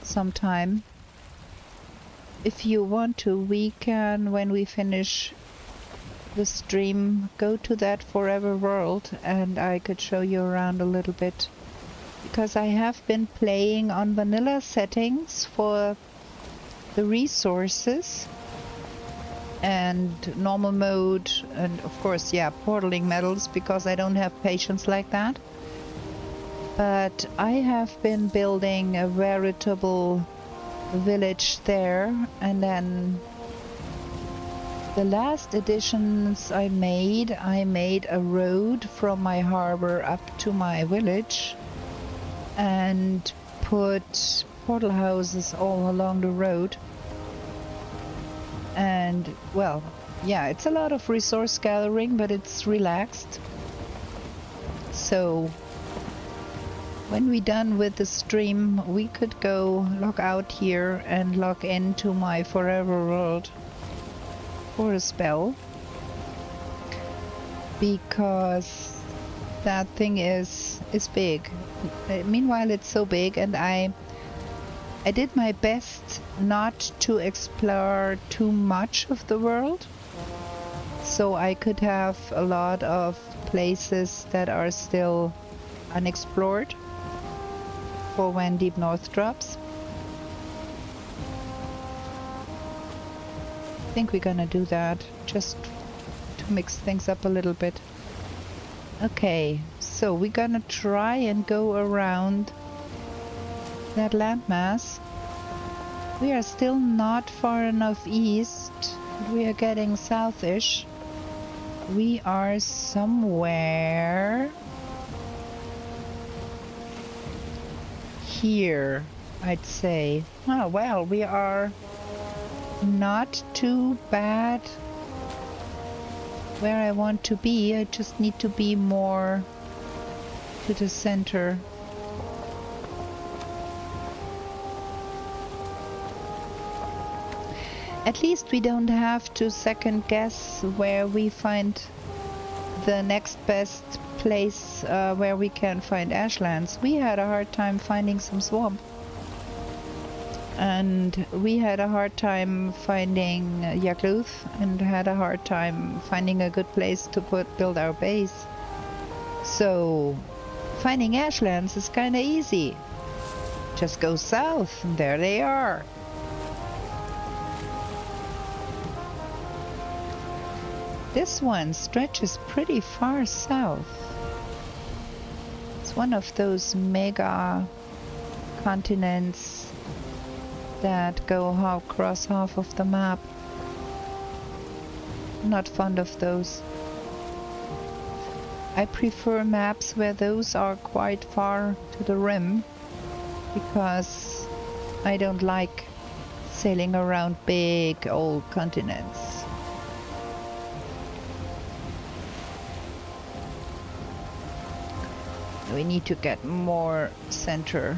sometime. If you want to, we can, when we finish the stream, go to that Forever World and I could show you around a little bit. Because I have been playing on vanilla settings for the resources and normal mode, and of course, yeah, portaling medals, because I don't have patience like that. But I have been building a veritable village there, and then the last editions I made a road from my harbor up to my village and put portal houses all along the road. And well, yeah, it's a lot of resource gathering, but it's relaxed. So when we're done with the stream, we could go log out here and log into my Forever World for a spell, because that thing is big. Meanwhile, it's so big, and I did my best not to explore too much of the world, so I could have a lot of places that are still unexplored for when Deep North drops. I think we're gonna do that just to mix things up a little bit. Okay, so we're gonna try and go around that landmass. We are still not far enough east. We are getting southish. We are somewhere here, I'd say. Oh well, we are not too bad where I want to be. I just need to be more to the center. At least we don't have to second guess where we find the next best place where we can find ashlands. We had a hard time finding some swamp. And we had a hard time finding Yakluth and had a hard time finding a good place to build our base. So finding Ashlands is kind of easy. Just go south and there they are. This one stretches pretty far south. It's one of those mega continents that go across half of the map. I'm not fond of those. I prefer maps where those are quite far to the rim, because I don't like sailing around big old continents. We need to get more center.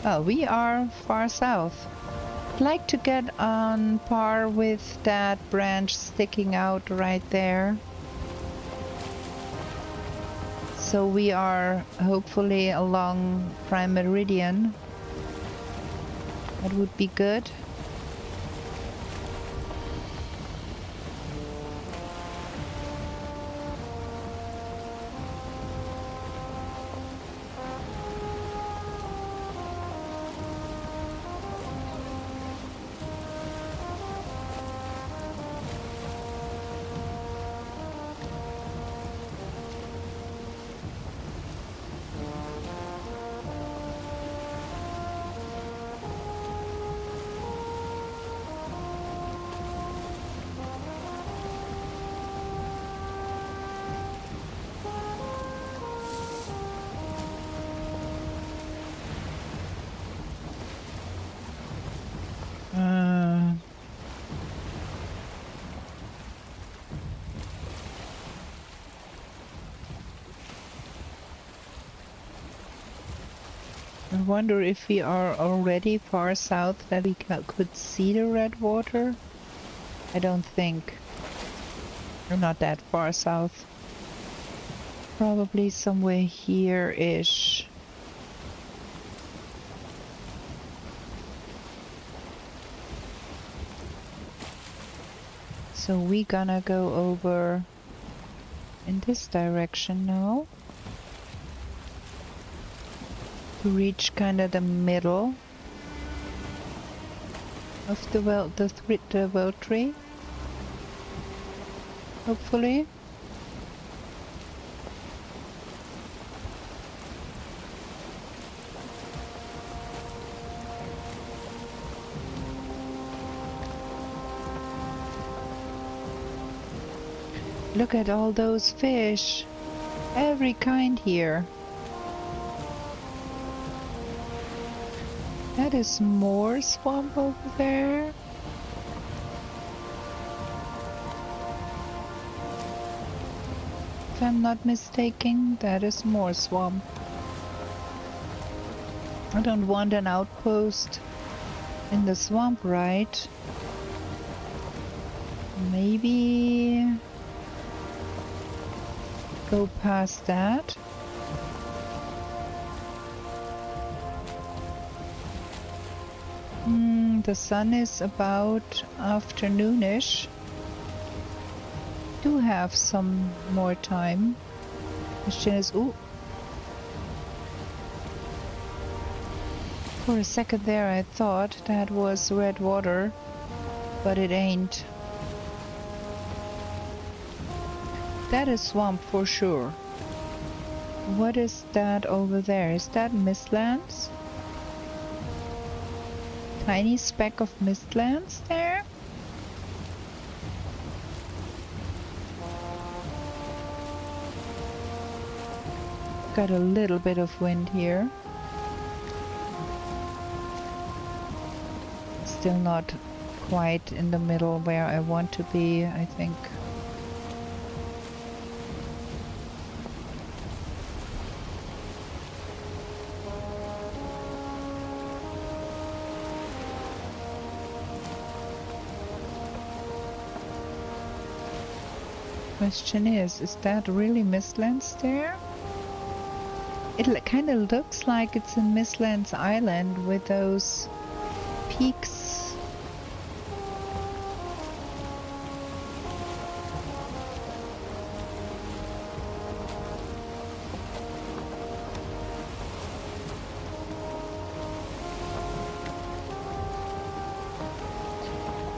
Oh, we are far south. I'd like to get on par with that branch sticking out right there. So we are hopefully along Prime Meridian. That would be good. I wonder if we are already far south that we could see the red water. I don't think. We're not that far south. Probably somewhere here-ish. So we gonna go over in this direction now. To reach kind of the middle of the well tree, hopefully. Look at all those fish, every kind here. That is more swamp over there. If I'm not mistaken, that is more swamp. I don't want an outpost in the swamp, right? Maybe go past that. The sun is about afternoonish. Do have some more time. Question is, ooh. For a second there I thought that was red water, but it ain't. That is swamp for sure. What is that over there? Is that Mistlands? Tiny speck of Mistlands there? Got a little bit of wind here. Still not quite in the middle where I want to be, I think. question is that really Mistlands there? It kind of looks like it's in Mistlands Island with those peaks.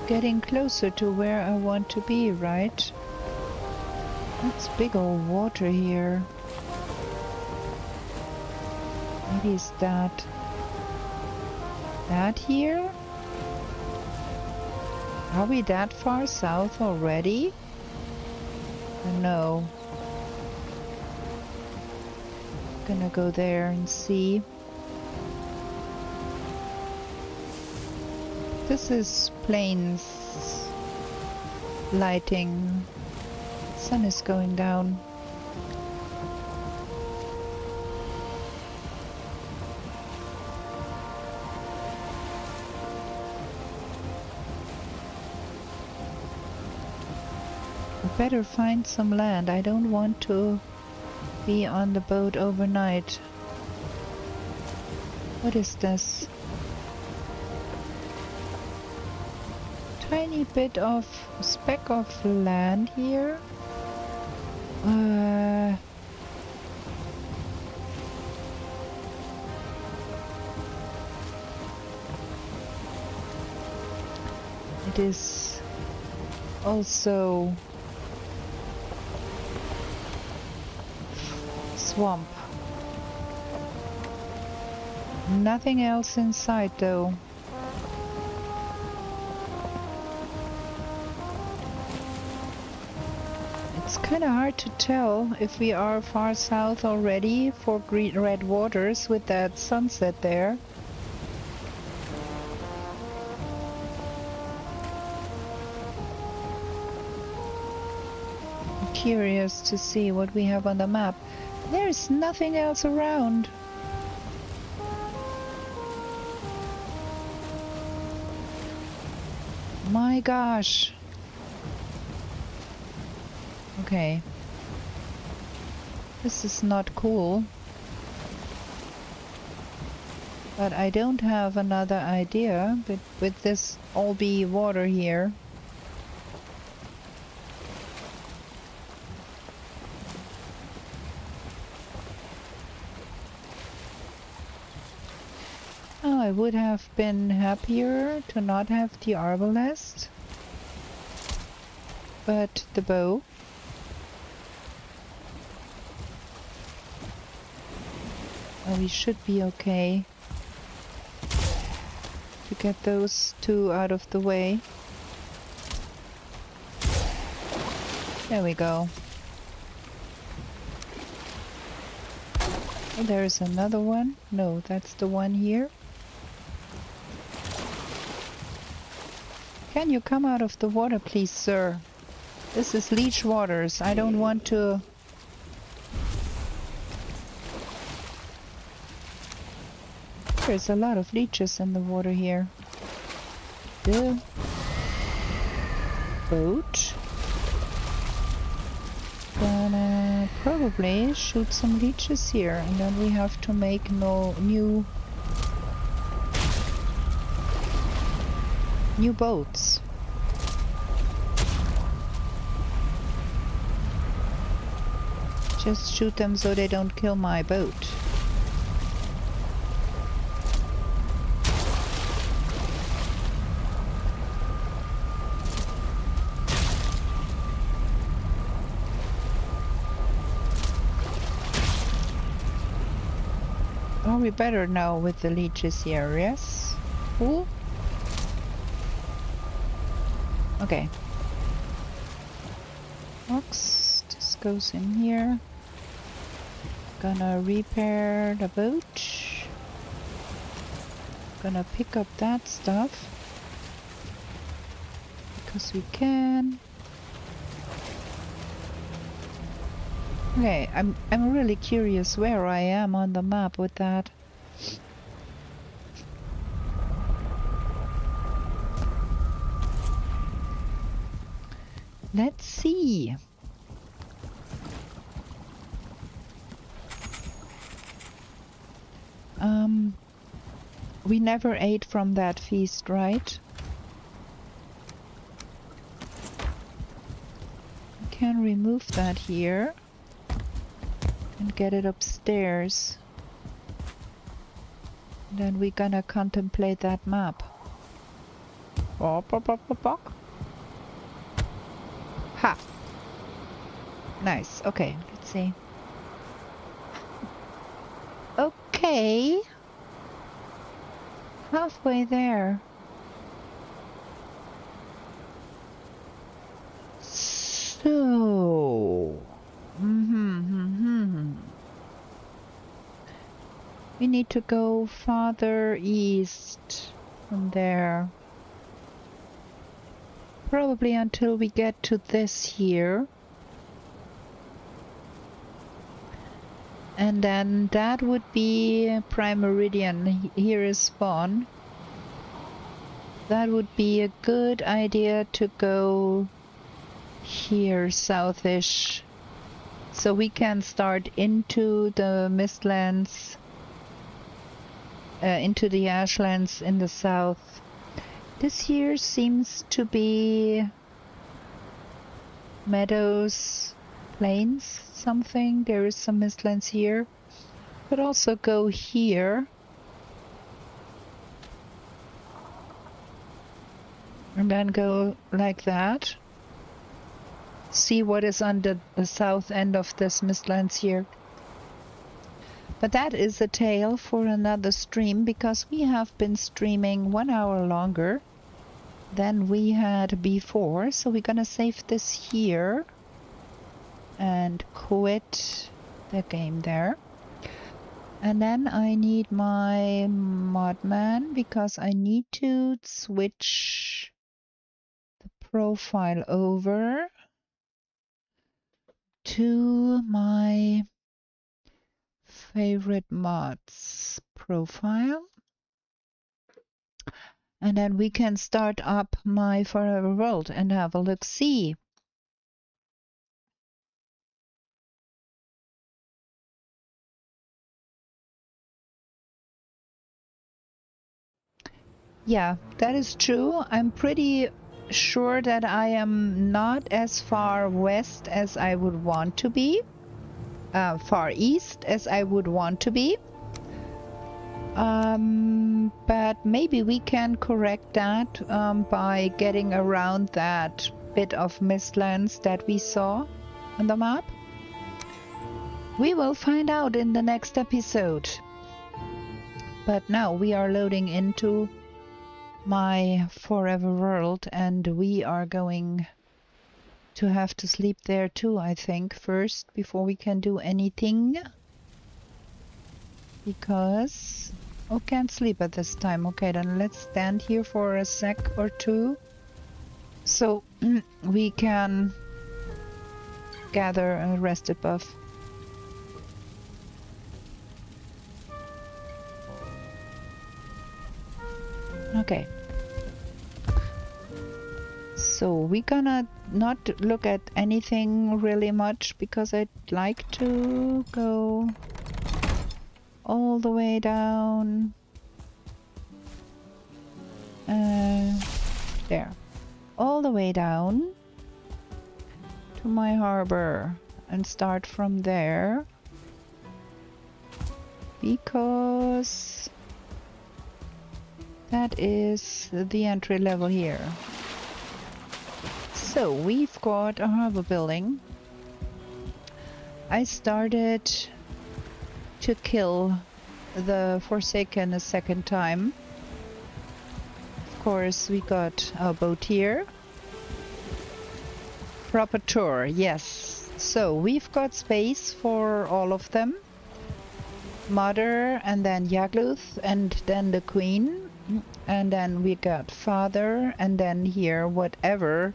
Getting closer to where I want to be, right? That's big old water here. What is that? That here? Are we that far south already? No. Gonna go there and see. This is plains lighting. Sun is going down. I better find some land. I don't want to be on the boat overnight. What is this? Tiny bit of speck of land here. It is also swamp. Nothing else inside though. It's kind of hard to tell if we are far south already for green red waters with that sunset there. I'm curious to see what we have on the map. There's nothing else around. My gosh. Okay. This is not cool. But I don't have another idea, but with this all be water here. Oh, I would have been happier to not have the arbalest. But the bow. Oh, we should be okay to get those two out of the way. There we go. Oh, there's another one. No, that's the one here. Can you come out of the water, please, sir? This is leech waters. I don't want to... There's a lot of leeches in the water here. The boat. Gonna probably shoot some leeches here, and then we have to make new boats. Just shoot them so they don't kill my boat. Oh, we better now with the leeches here, yes? Cool. Okay. Box, this goes in here. Gonna repair the boat. Gonna pick up that stuff. Because we can. Okay, I'm really curious where I am on the map with that. Let's see. We never ate from that feast, right? We can remove that here and get it upstairs. Then we're gonna contemplate that map. Ha! Nice. Okay, let's see. Okay. Halfway there. So... We need to go farther east from there. Probably until we get to this here. And then that would be Prime Meridian. Here is spawn. That would be a good idea to go here southish. So we can start into the Mistlands, into the Ashlands in the south. This here seems to be meadows, plains, something. There is some Mistlands here. Could also go here. And then go like that. See what is on the south end of this Mistlands here. But that is a tale for another stream, because we have been streaming 1 hour longer than we had before. So we're gonna save this here and quit the game there. And then I need my modman, because I need to switch the profile over to my favorite mods profile. And then we can start up my Forever World and have a look-see. Yeah, that is true. I'm pretty sure that I am not as far west as I would want to be. Far east as I would want to be. But maybe we can correct that by getting around that bit of Mistlands that we saw on the map. We will find out in the next episode. But now we are loading into my Forever World, and we are going to have to sleep there too, I think, first, before we can do anything. Because... oh, can't sleep at this time. Okay, then let's stand here for a sec or two. So we can gather a rested buff. Okay. So we're gonna not look at anything really much, because I'd like to go all the way down. There. All the way down to my harbor and start from there. Because that is the entry level here. So we've got a harbor building. I started to kill the Forsaken a second time. Of course, we got our boat here. Proper tour, yes. So we've got space for all of them. Mother, and then Yagluth, and then the Queen. And then we got Father, and then here whatever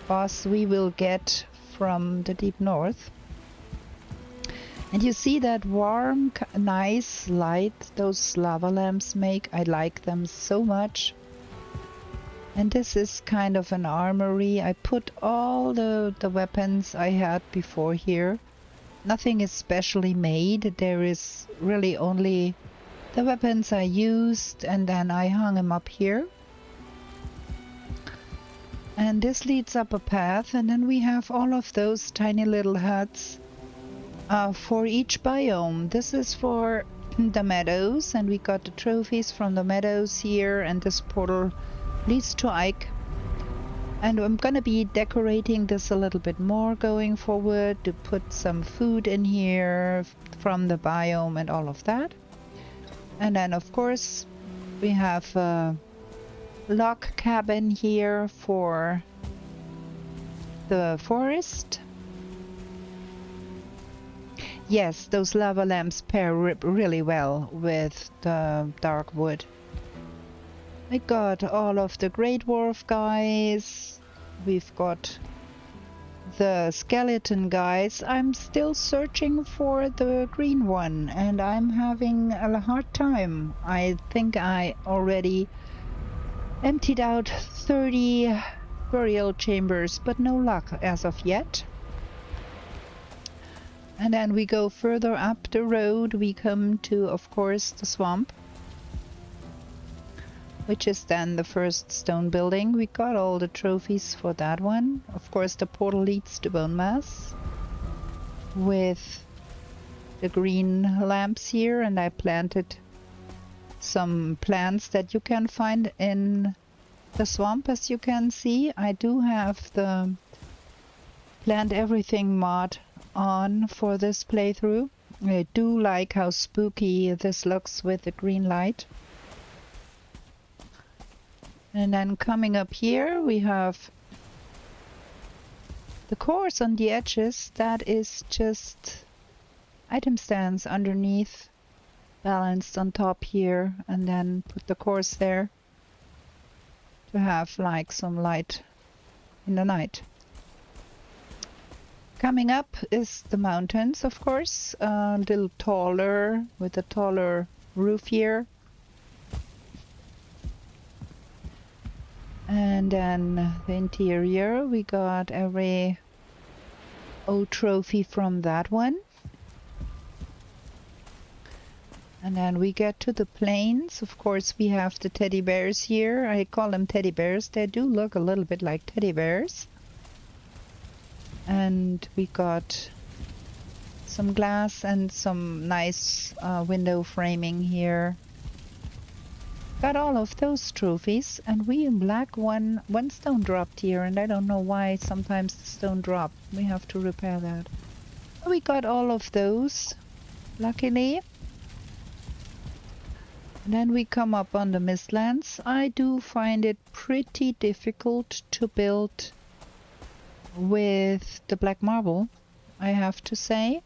boss we will get from the deep north. And you see that warm, nice light those lava lamps make. I like them so much. And this is kind of an armory. I put all the weapons I had before here. Nothing is specially made. There is really only the weapons I used, and then I hung him up here. And this leads up a path, and then we have all of those tiny little huts for each biome. This is for the meadows, and we got the trophies from the meadows here, and this portal leads to Ike. And I'm gonna be decorating this a little bit more going forward to put some food in here from the biome and all of that. And then of course we have a log cabin here for the forest. Yes, those lava lamps pair really well with the dark wood. I got all of the Great Dwarf guys. We've got the skeleton guys. I'm still searching for the green one and I'm having a hard time. I think I already emptied out 30 burial chambers, but no luck as of yet. And then we go further up the road. We come to, of course, the swamp, which is then the first stone building. We got all the trophies for that one. Of course, the portal leads to Bone Mass with the green lamps here, and I planted some plants that you can find in the swamp. As you can see, I do have the Plant Everything mod on for this playthrough. I do like how spooky this looks with the green light. And then coming up here we have the course on the edges. That is just item stands underneath, balanced on top here, and then put the course there to have like some light in the night. Coming up is the mountains, of course, a little taller with a taller roof here. And then the interior, we got every old trophy from that one. And then we get to the plains. Of course, we have the teddy bears here. I call them teddy bears. They do look a little bit like teddy bears. And we got some glass and some nice window framing here. Got all of those trophies, and we in black one stone dropped here, and I don't know why sometimes the stone drop. We have to repair that. We got all of those, luckily. And then we come up on the Mistlands. I do find it pretty difficult to build with the black marble, I have to say.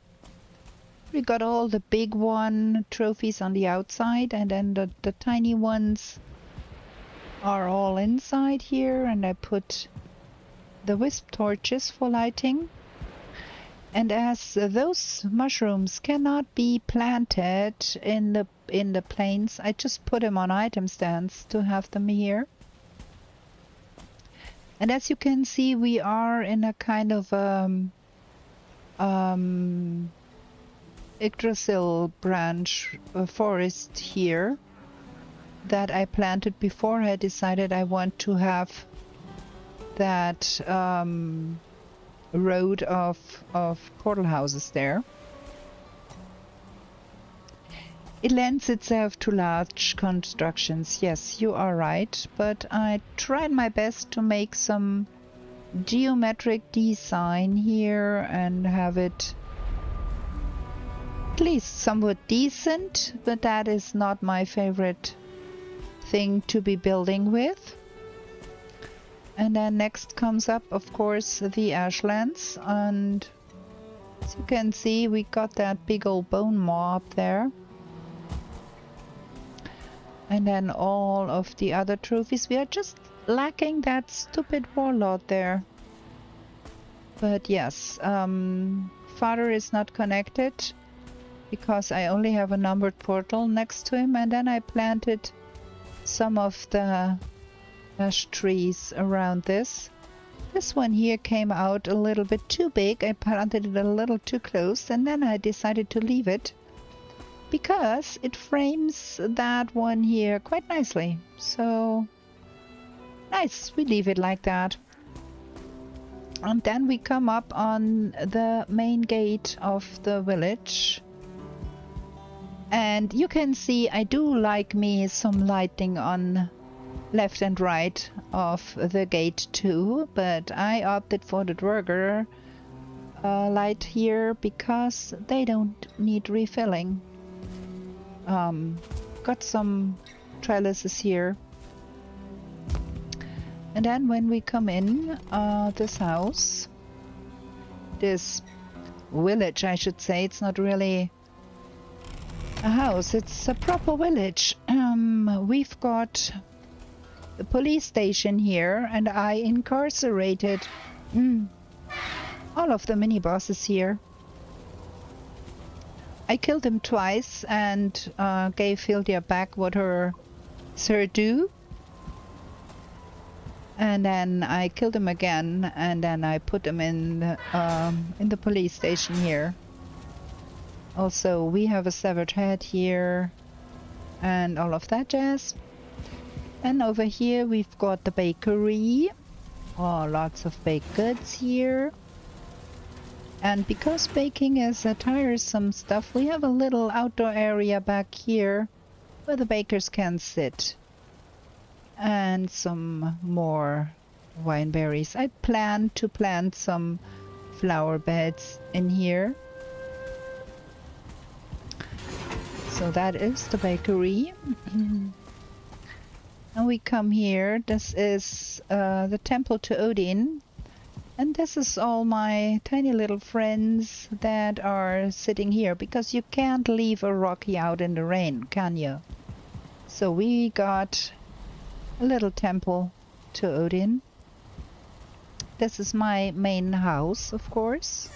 We got all the big one trophies on the outside, and then the tiny ones are all inside here, and I put the wisp torches for lighting. And as those mushrooms cannot be planted in the plains, I just put them on item stands to have them here. And as you can see, we are in a kind of Yggdrasil branch forest here that I planted before I decided I want to have that road of portal houses there. It lends itself to large constructions, yes, you are right, but I tried my best to make some geometric design here and have it at least somewhat decent, but that is not my favorite thing to be building with. And then next comes up, of course, the Ashlands, and as you can see, we got that big old bone maw up there. And then all of the other trophies. We are just lacking that stupid warlord there. But yes, father is not connected because I only have a numbered portal next to him. And then I planted some of the ash trees around this. This one here came out a little bit too big. I planted it a little too close, and then I decided to leave it because it frames that one here quite nicely. So nice, we leave it like that. And then we come up on the main gate of the village. And you can see I do like me some lighting on left and right of the gate too, but I opted for the Dwerger light here because they don't need refilling. Got some trellises here. And then when we come in this house, this village I should say, it's not really a house, it's a proper village. We've got the police station here, and I incarcerated all of the mini bosses here. I killed him twice and gave Hildia back what her sir do. And then I killed him again, and then I put him in the police station here. Also, we have a severed head here and all of that jazz. And over here we've got the bakery. Oh, lots of baked goods here. And because baking is a tiresome stuff, we have a little outdoor area back here where the bakers can sit. And some more wine berries. I plan to plant some flower beds in here. So that is the bakery. And we come here. This is the temple to Odin. And this is all my tiny little friends that are sitting here, because you can't leave a Rocky out in the rain, can you? So we got a little temple to Odin. This is my main house, of course,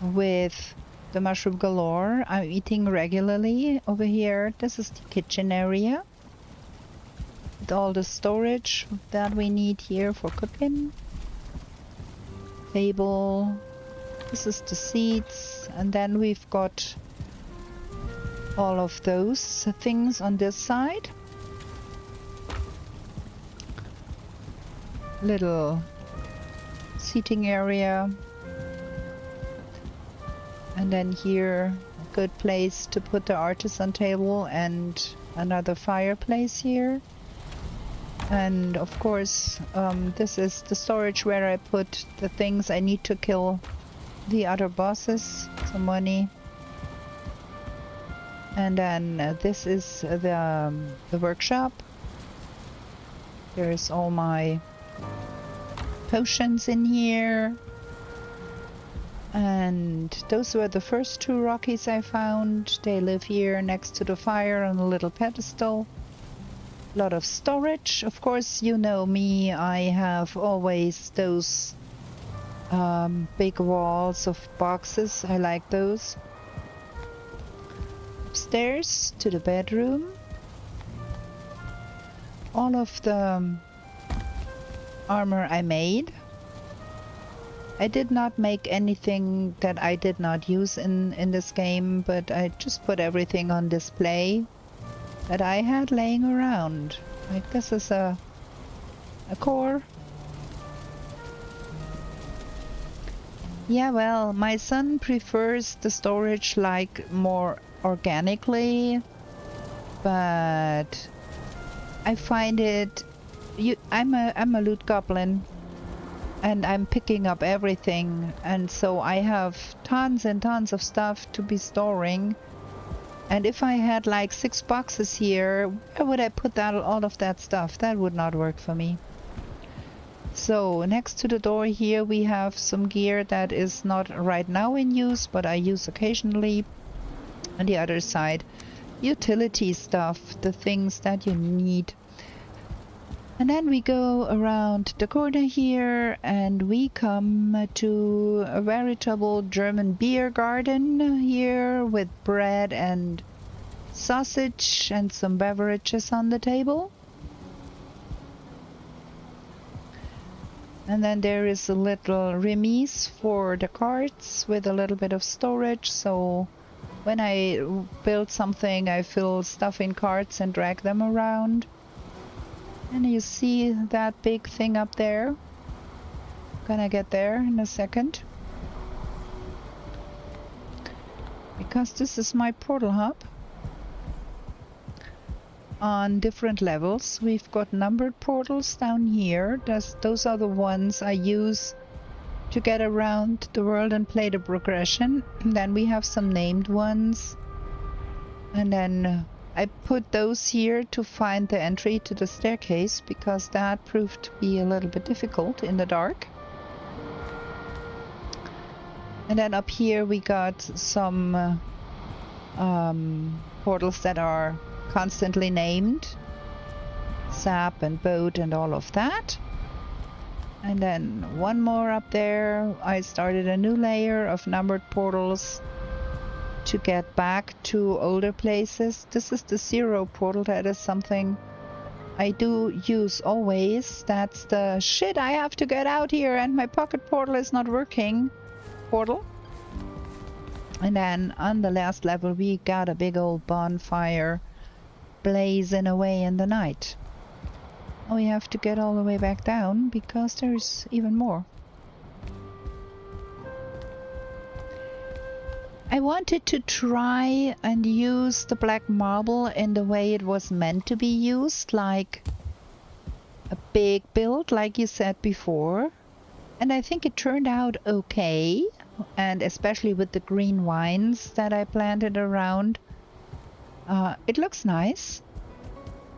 with the mushroom galore I'm eating regularly over here. This is the kitchen area with all the storage that we need here for cooking. Table. This is the seats, and then we've got all of those things on this side. Little seating area. And then here, a good place to put the artisan table and another fireplace here. And of course, this is the storage where I put the things I need to kill the other bosses, some money. And then this is the workshop. There's all my potions in here. And those were the first two Rockies I found. They live here next to the fire on a little pedestal. A lot of storage. Of course, you know me, I have always those big walls of boxes. I like those. Upstairs to the bedroom. All of the armor I made. I did not make anything that I did not use in this game, but I just put everything on display that I had laying around. Like this is a core. Yeah, well, my son prefers the storage like more organically, but I find it. I'm a loot goblin, and I'm picking up everything, and so I have tons and tons of stuff to be storing. And if I had like 6 boxes here, where would I put that all of that stuff? That would not work for me. So next to the door here we have some gear that is not right now in use, but I use occasionally. On the other side, utility stuff, the things that you need. And then we go around the corner here and we come to a veritable German beer garden here with bread and sausage and some beverages on the table. And then there is a little remise for the carts with a little bit of storage, so when I build something, I fill stuff in carts and drag them around. And you see that big thing up there? Gonna get there in a second. Because this is my portal hub. On different levels, we've got numbered portals down here. Those are the ones I use to get around the world and play the progression. And then we have some named ones. And then I put those here to find the entry to the staircase, because that proved to be a little bit difficult in the dark. And then up here we got some portals that are constantly named. Sap and boat and all of that. And then one more up there. I started a new layer of numbered portals to get back to older places. This is the 0 portal. That is something I do use always. That's the shit, I have to get out here and my pocket portal is not working portal. And then on the last level we got a big old bonfire blazing away in the night. We have to get all the way back down because there's even more. I wanted to try and use the black marble in the way it was meant to be used, like a big build, like you said before. And I think it turned out okay, and especially with the green vines that I planted around. It looks nice,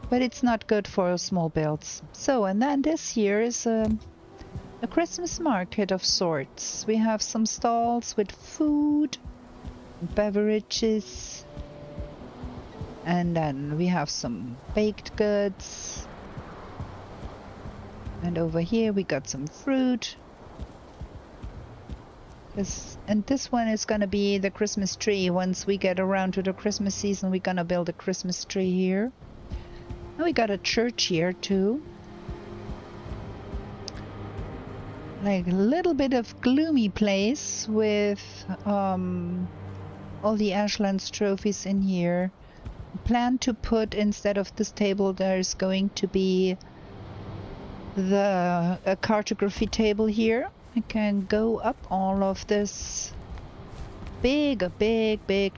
but it's not good for small builds. So, and then this here is a Christmas market of sorts. We have some stalls with food, beverages, and then we have some baked goods, and over here we got some fruit. And this one is gonna be the Christmas tree. Once we get around to the Christmas season, we're gonna build a Christmas tree here. And we got a church here too, like a little bit of gloomy place with all the Ashlands trophies in here. Plan to put, instead of this table, there's going to be a cartography table here. I can go up all of this big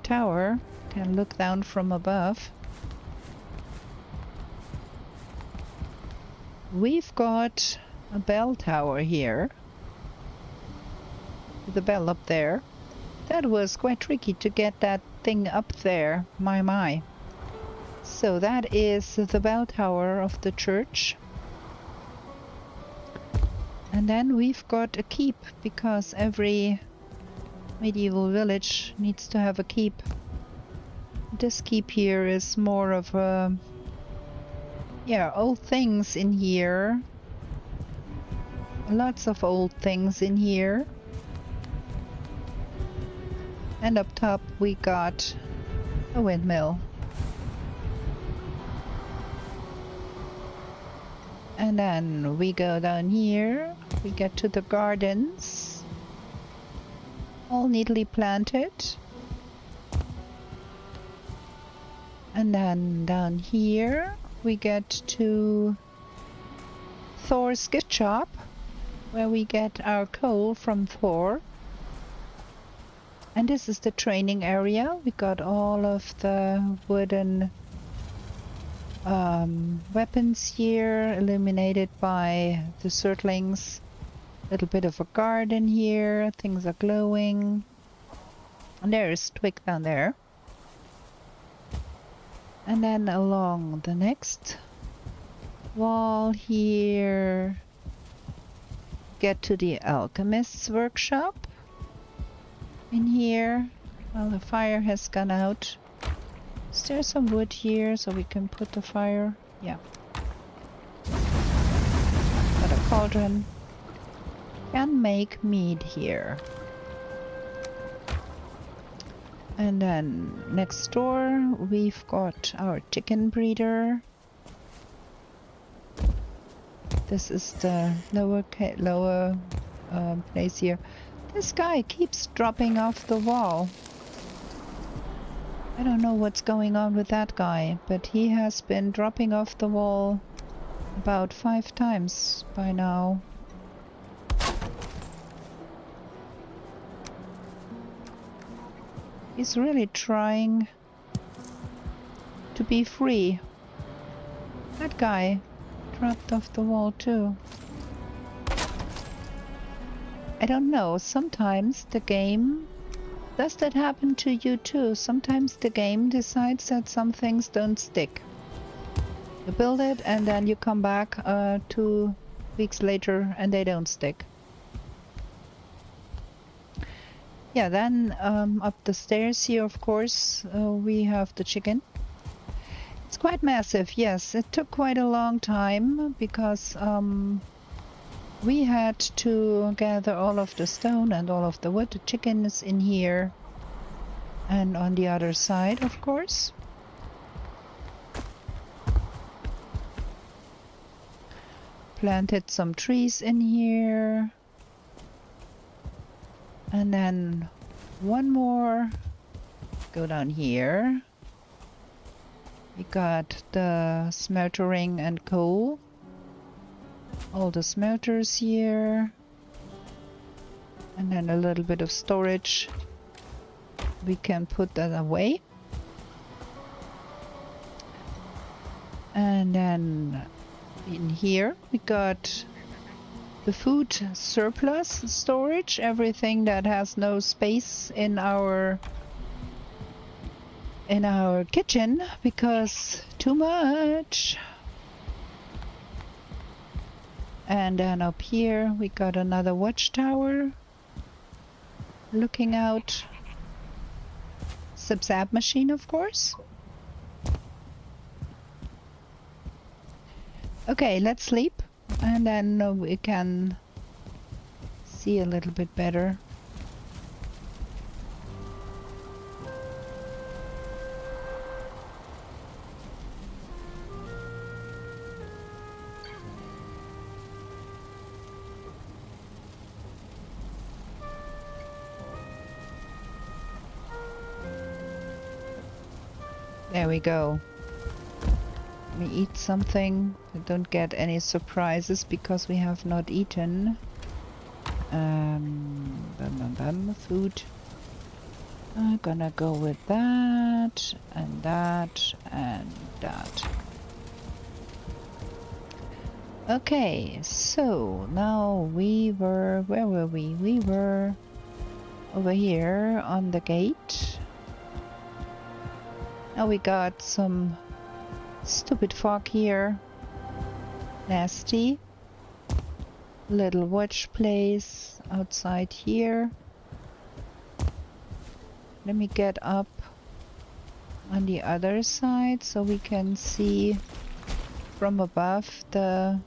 tower. Can look down from above. We've got a bell tower here. The bell up there. That was quite tricky to get that thing up there. My. So that is the bell tower of the church. And then we've got a keep, because every medieval village needs to have a keep. This keep here is more of a... yeah, old things in here. Lots of old things in here. And up top we got a windmill. And then we go down here, we get to the gardens, all neatly planted. And then down here we get to Thor's gift shop, where we get our coal from Thor. And this is the training area. We got all of the wooden weapons here, illuminated by the Surtlings. A little bit of a garden here, things are glowing. And there's Twig down there. And then along the next wall here, get to the alchemist's workshop. In here, well, the fire has gone out. Is there some wood here so we can put the fire? Yeah. Got a cauldron. Can make mead here. And then next door we've got our chicken breeder. This is the lower place here. This guy keeps dropping off the wall. I don't know what's going on with that guy, but he has been dropping off the wall about 5 times by now. He's really trying to be free. That guy dropped off the wall too. I don't know, sometimes the game... Does that happen to you too? Sometimes the game decides that some things don't stick. You build it and then you come back 2 weeks later and they don't stick. Yeah, then up the stairs here, of course, we have the chicken. It's quite massive, yes. It took quite a long time because we had to gather all of the stone and all of the wood. The chicken is in here and on the other side, of course. Planted some trees in here. And then one more. Go down here. We got the smeltering and coal. All the smelters here. And then a little bit of storage. We can put that away. And then in here we got the food surplus storage, everything that has no space in our kitchen because too much. And then up here we got another watchtower looking out. Sub-zap machine, of course. Okay, let's sleep and then we can see a little bit better. There we go. Let me eat something. I don't get any surprises because we have not eaten. Food. I'm gonna go with that and that and that. Okay, so now we were... Where were we? We were over here on the gate. Now we got some stupid fog here. Nasty. Little watch place outside here. Let me get up on the other side so we can see from above the...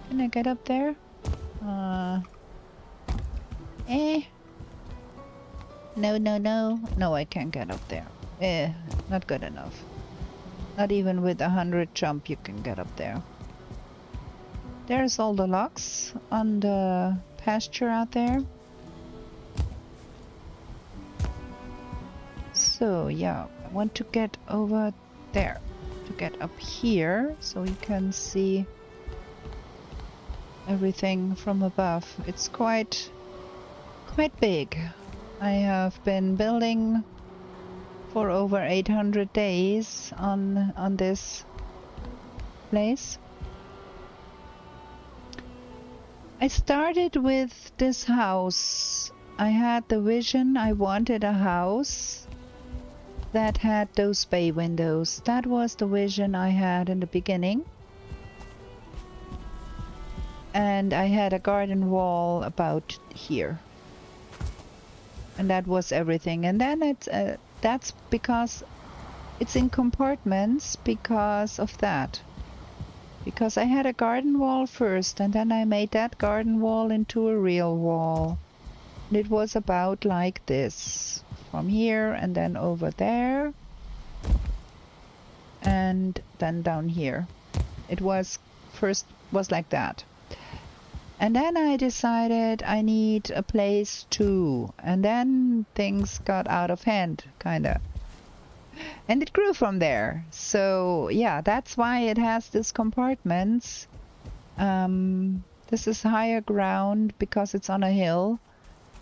Can I get up there? No, no, no. No, I can't get up there. Not good enough. Not even with 100 jump you can get up there. There's all the logs on the pasture out there. So yeah, I want to get over there. To get up here so we can see everything from above. It's quite big. I have been building for over 800 days on this place. I started with this house. I had the vision, I wanted a house that had those bay windows. That was the vision I had in the beginning. And I had a garden wall about here. And that was everything. And then it's that's because it's in compartments because of that. Because I had a garden wall first and then I made that garden wall into a real wall. And it was about like this. From here and then over there. And then down here. It was first was like that. And then I decided I need a place too. And then things got out of hand, kinda. And it grew from there. So yeah, that's why it has these compartments. This is higher ground because it's on a hill.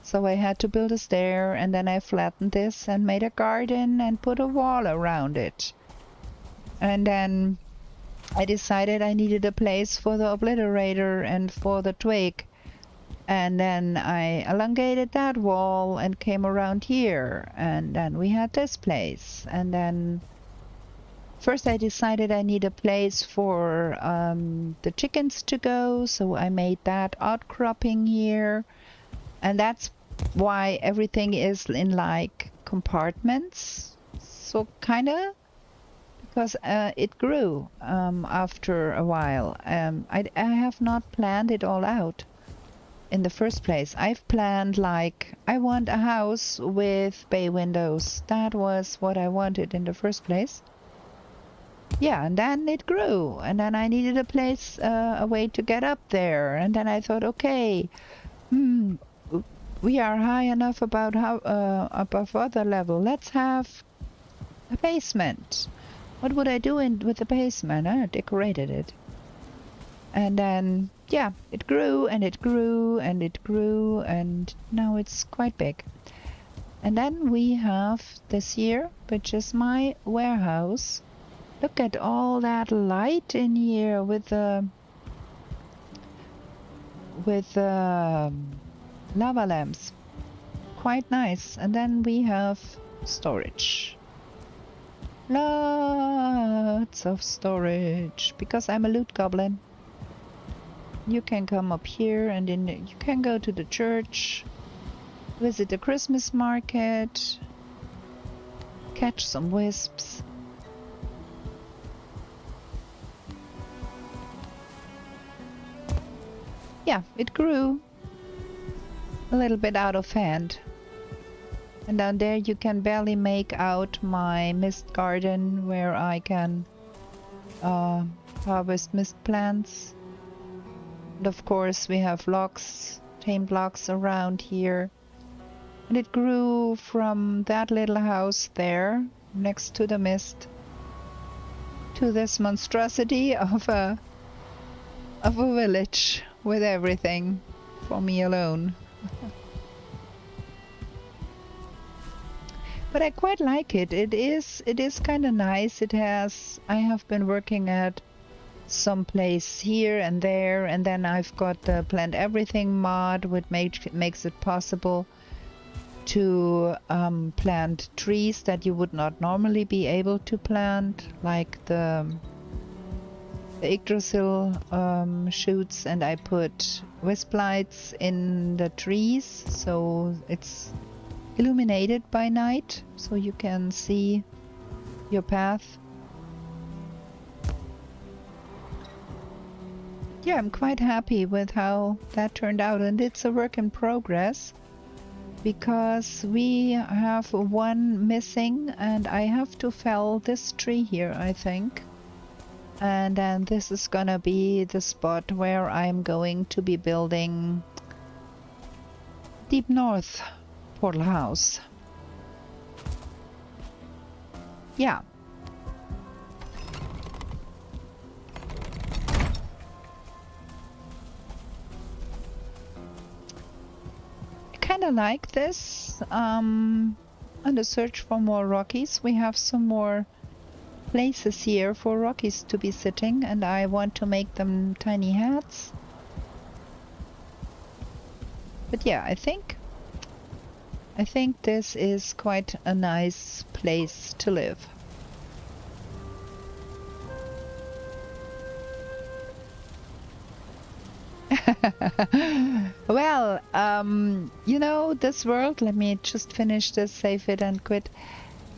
So I had to build a stair, and then I flattened this and made a garden and put a wall around it. And then I decided I needed a place for the obliterator and for the twig. And then I elongated that wall and came around here. And then we had this place. And then first I decided I need a place for the chickens to go. So I made that outcropping here. And that's why everything is in like compartments. So kind of. Because it grew after a while. I have not planned it all out in the first place. I've planned like I want a house with bay windows. That was what I wanted in the first place. Yeah, and then it grew, and then I needed a place, a way to get up there, and then I thought, okay, we are high enough about above other level. Let's have a basement. What would I do with the basement? I decorated it. And then, yeah, it grew and it grew and it grew, and now it's quite big. And then we have this here, which is my warehouse. Look at all that light in here with the lava lamps. Quite nice. And then we have storage. Lots of storage, because I'm a loot goblin. You can come up here, and then you can go to the church, visit the Christmas market, catch some wisps. Yeah, it grew a little bit out of hand. And down there you can barely make out my mist garden where I can harvest mist plants. And of course we have logs, tamed logs around here. And it grew from that little house there next to the mist to this monstrosity of a village with everything for me alone. But I quite like it. It is kind of nice. I have been working at some place here and there, and then I've got the plant everything mod, which makes it possible to plant trees that you would not normally be able to plant, like the Yggdrasil shoots, and I put wisp lights in the trees, so it's illuminated by night, so you can see your path. Yeah, I'm quite happy with how that turned out, and it's a work in progress because we have one missing, and I have to fell this tree here, I think. And then this is gonna be the spot where I'm going to be building Deep North portal house. Yeah. I kind of like this. On the search for more Rockies, we have some more places here for Rockies to be sitting, and I want to make them tiny hats. But yeah, I think this is quite a nice place to live. Well, you know, this world, let me just finish this, save it and quit.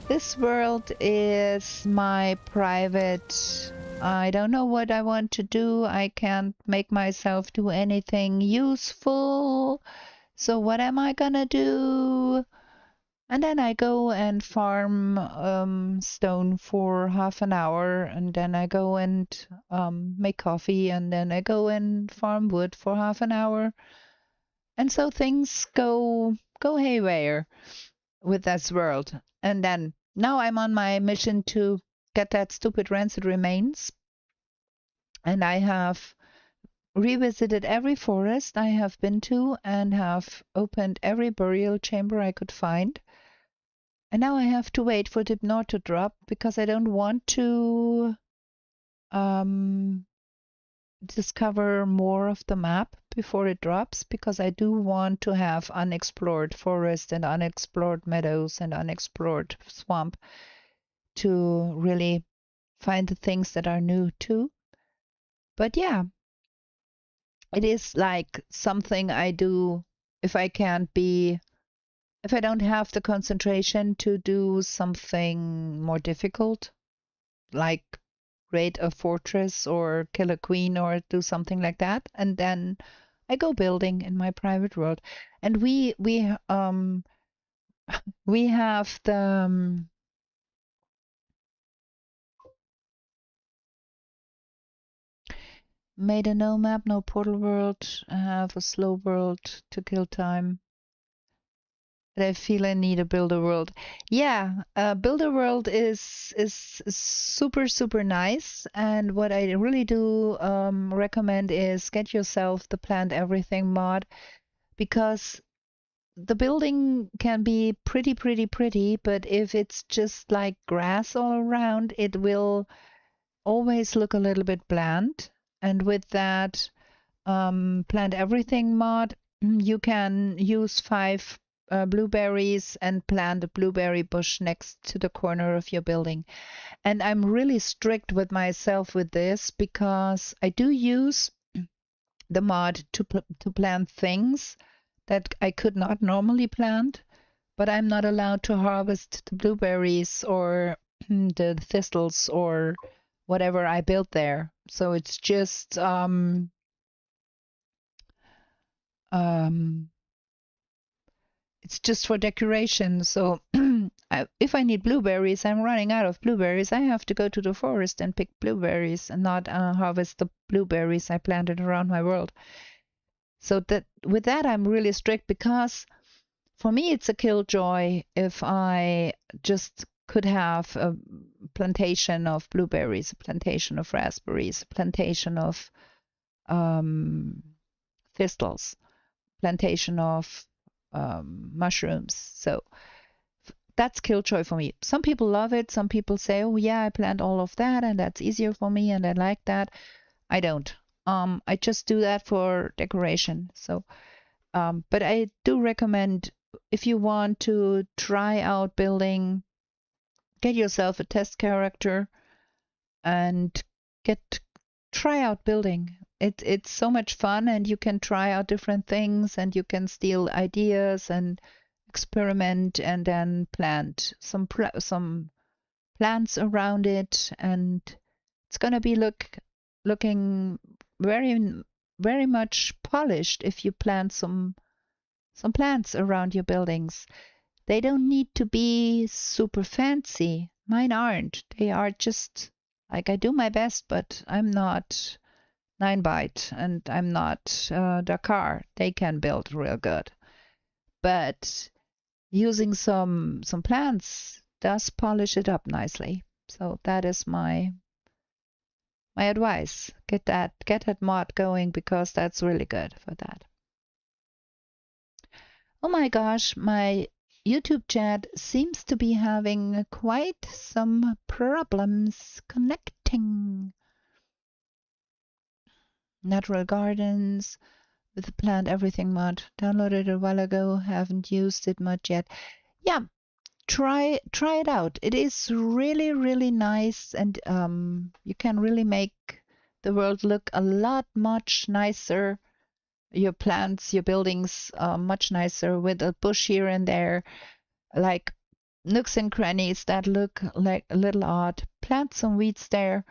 This world is my private. I don't know what I want to do. I can't make myself do anything useful. So what am I gonna do? And then I go and farm stone for half an hour, and then I go and make coffee, and then I go and farm wood for half an hour. And so things go haywire with this world. And then now I'm on my mission to get that stupid rancid remains. And I have revisited every forest I have been to and have opened every burial chamber I could find. And now I have to wait for Dipnor to drop because I don't want to discover more of the map before it drops, because I do want to have unexplored forest and unexplored meadows and unexplored swamp to really find the things that are new too. But yeah, it is like something I do if I don't have the concentration to do something more difficult, like raid a fortress or kill a queen or do something like that, and then I go building in my private world. And we have the made a no map, no portal world. I have a slow world to kill time. But I feel I need a builder world. Yeah, builder world is super super nice. And what I really do recommend is get yourself the plant everything mod, because the building can be pretty, but if it's just like grass all around, it will always look a little bit bland. And with that plant everything mod, you can use 5 blueberries and plant a blueberry bush next to the corner of your building. And I'm really strict with myself with this because I do use the mod to plant things that I could not normally plant, but I'm not allowed to harvest the blueberries or the thistles or whatever I built there. So it's just it's just for decoration. So if I need blueberries, I'm running out of blueberries. I have to go to the forest and pick blueberries and not harvest the blueberries I planted around my world. So that with that, I'm really strict, because for me, it's a killjoy if I just could have a plantation of blueberries, a plantation of raspberries, a plantation of thistles, plantation of mushrooms. So that's killjoy for me. Some people love it. Some people say, oh yeah, I plant all of that and that's easier for me and I like that. I don't. I just do that for decoration. So, but I do recommend, if you want to try out building, get yourself a test character and try out building. It's so much fun, and you can try out different things and you can steal ideas and experiment and then plant some plants around it, and it's gonna be looking very much polished if you plant some plants around your buildings. They don't need to be super fancy. Mine aren't. They are just like, I do my best, but I'm not 9byte and I'm not Dakar. They can build real good. But using some plants does polish it up nicely. So that is my advice. Get that mod going, because that's really good for that. Oh my gosh, my YouTube chat seems to be having quite some problems connecting. Natural Gardens with the Plant Everything mod. Downloaded a while ago, haven't used it much yet. Yeah, try it out. It is really nice, and you can really make the world look a lot much nicer. Your plants, your buildings much nicer, with a bush here and there, like nooks and crannies that look like a little odd. Plant some weeds there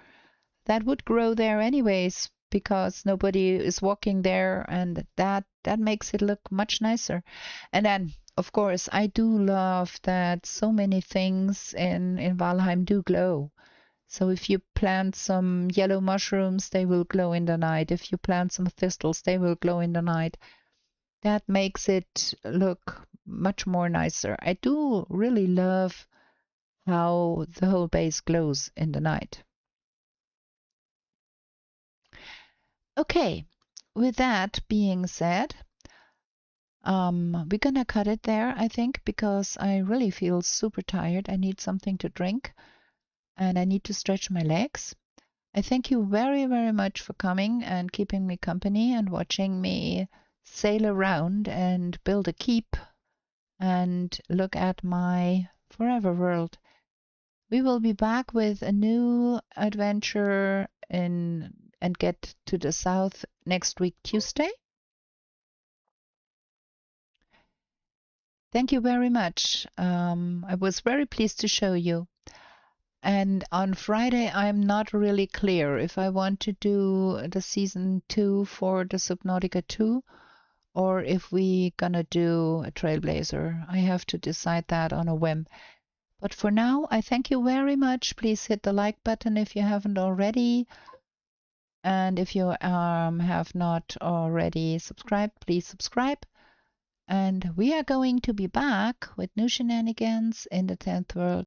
that would grow there anyways, because nobody is walking there, and that makes it look much nicer. And then of course I do love that so many things in Valheim do glow. So if you plant some yellow mushrooms, they will glow in the night. If you plant some thistles, they will glow in the night. That makes it look much more nicer. I do really love how the whole base glows in the night. Okay, with that being said, we're gonna cut it there, I think, because I really feel super tired. I need something to drink and I need to stretch my legs. I thank you very, very much for coming and keeping me company and watching me sail around and build a keep and look at my forever world. We will be back with a new adventure and get to the south next week, Tuesday. Thank you very much. I was very pleased to show you. And on Friday, I'm not really clear if I want to do the season 2 for the Subnautica 2 or if we gonna do a Trailblazer. I have to decide that on a whim. But for now, I thank you very much. Please hit the like button if you haven't already. And if you have not already subscribed, please subscribe. And we are going to be back with new shenanigans in the 10th world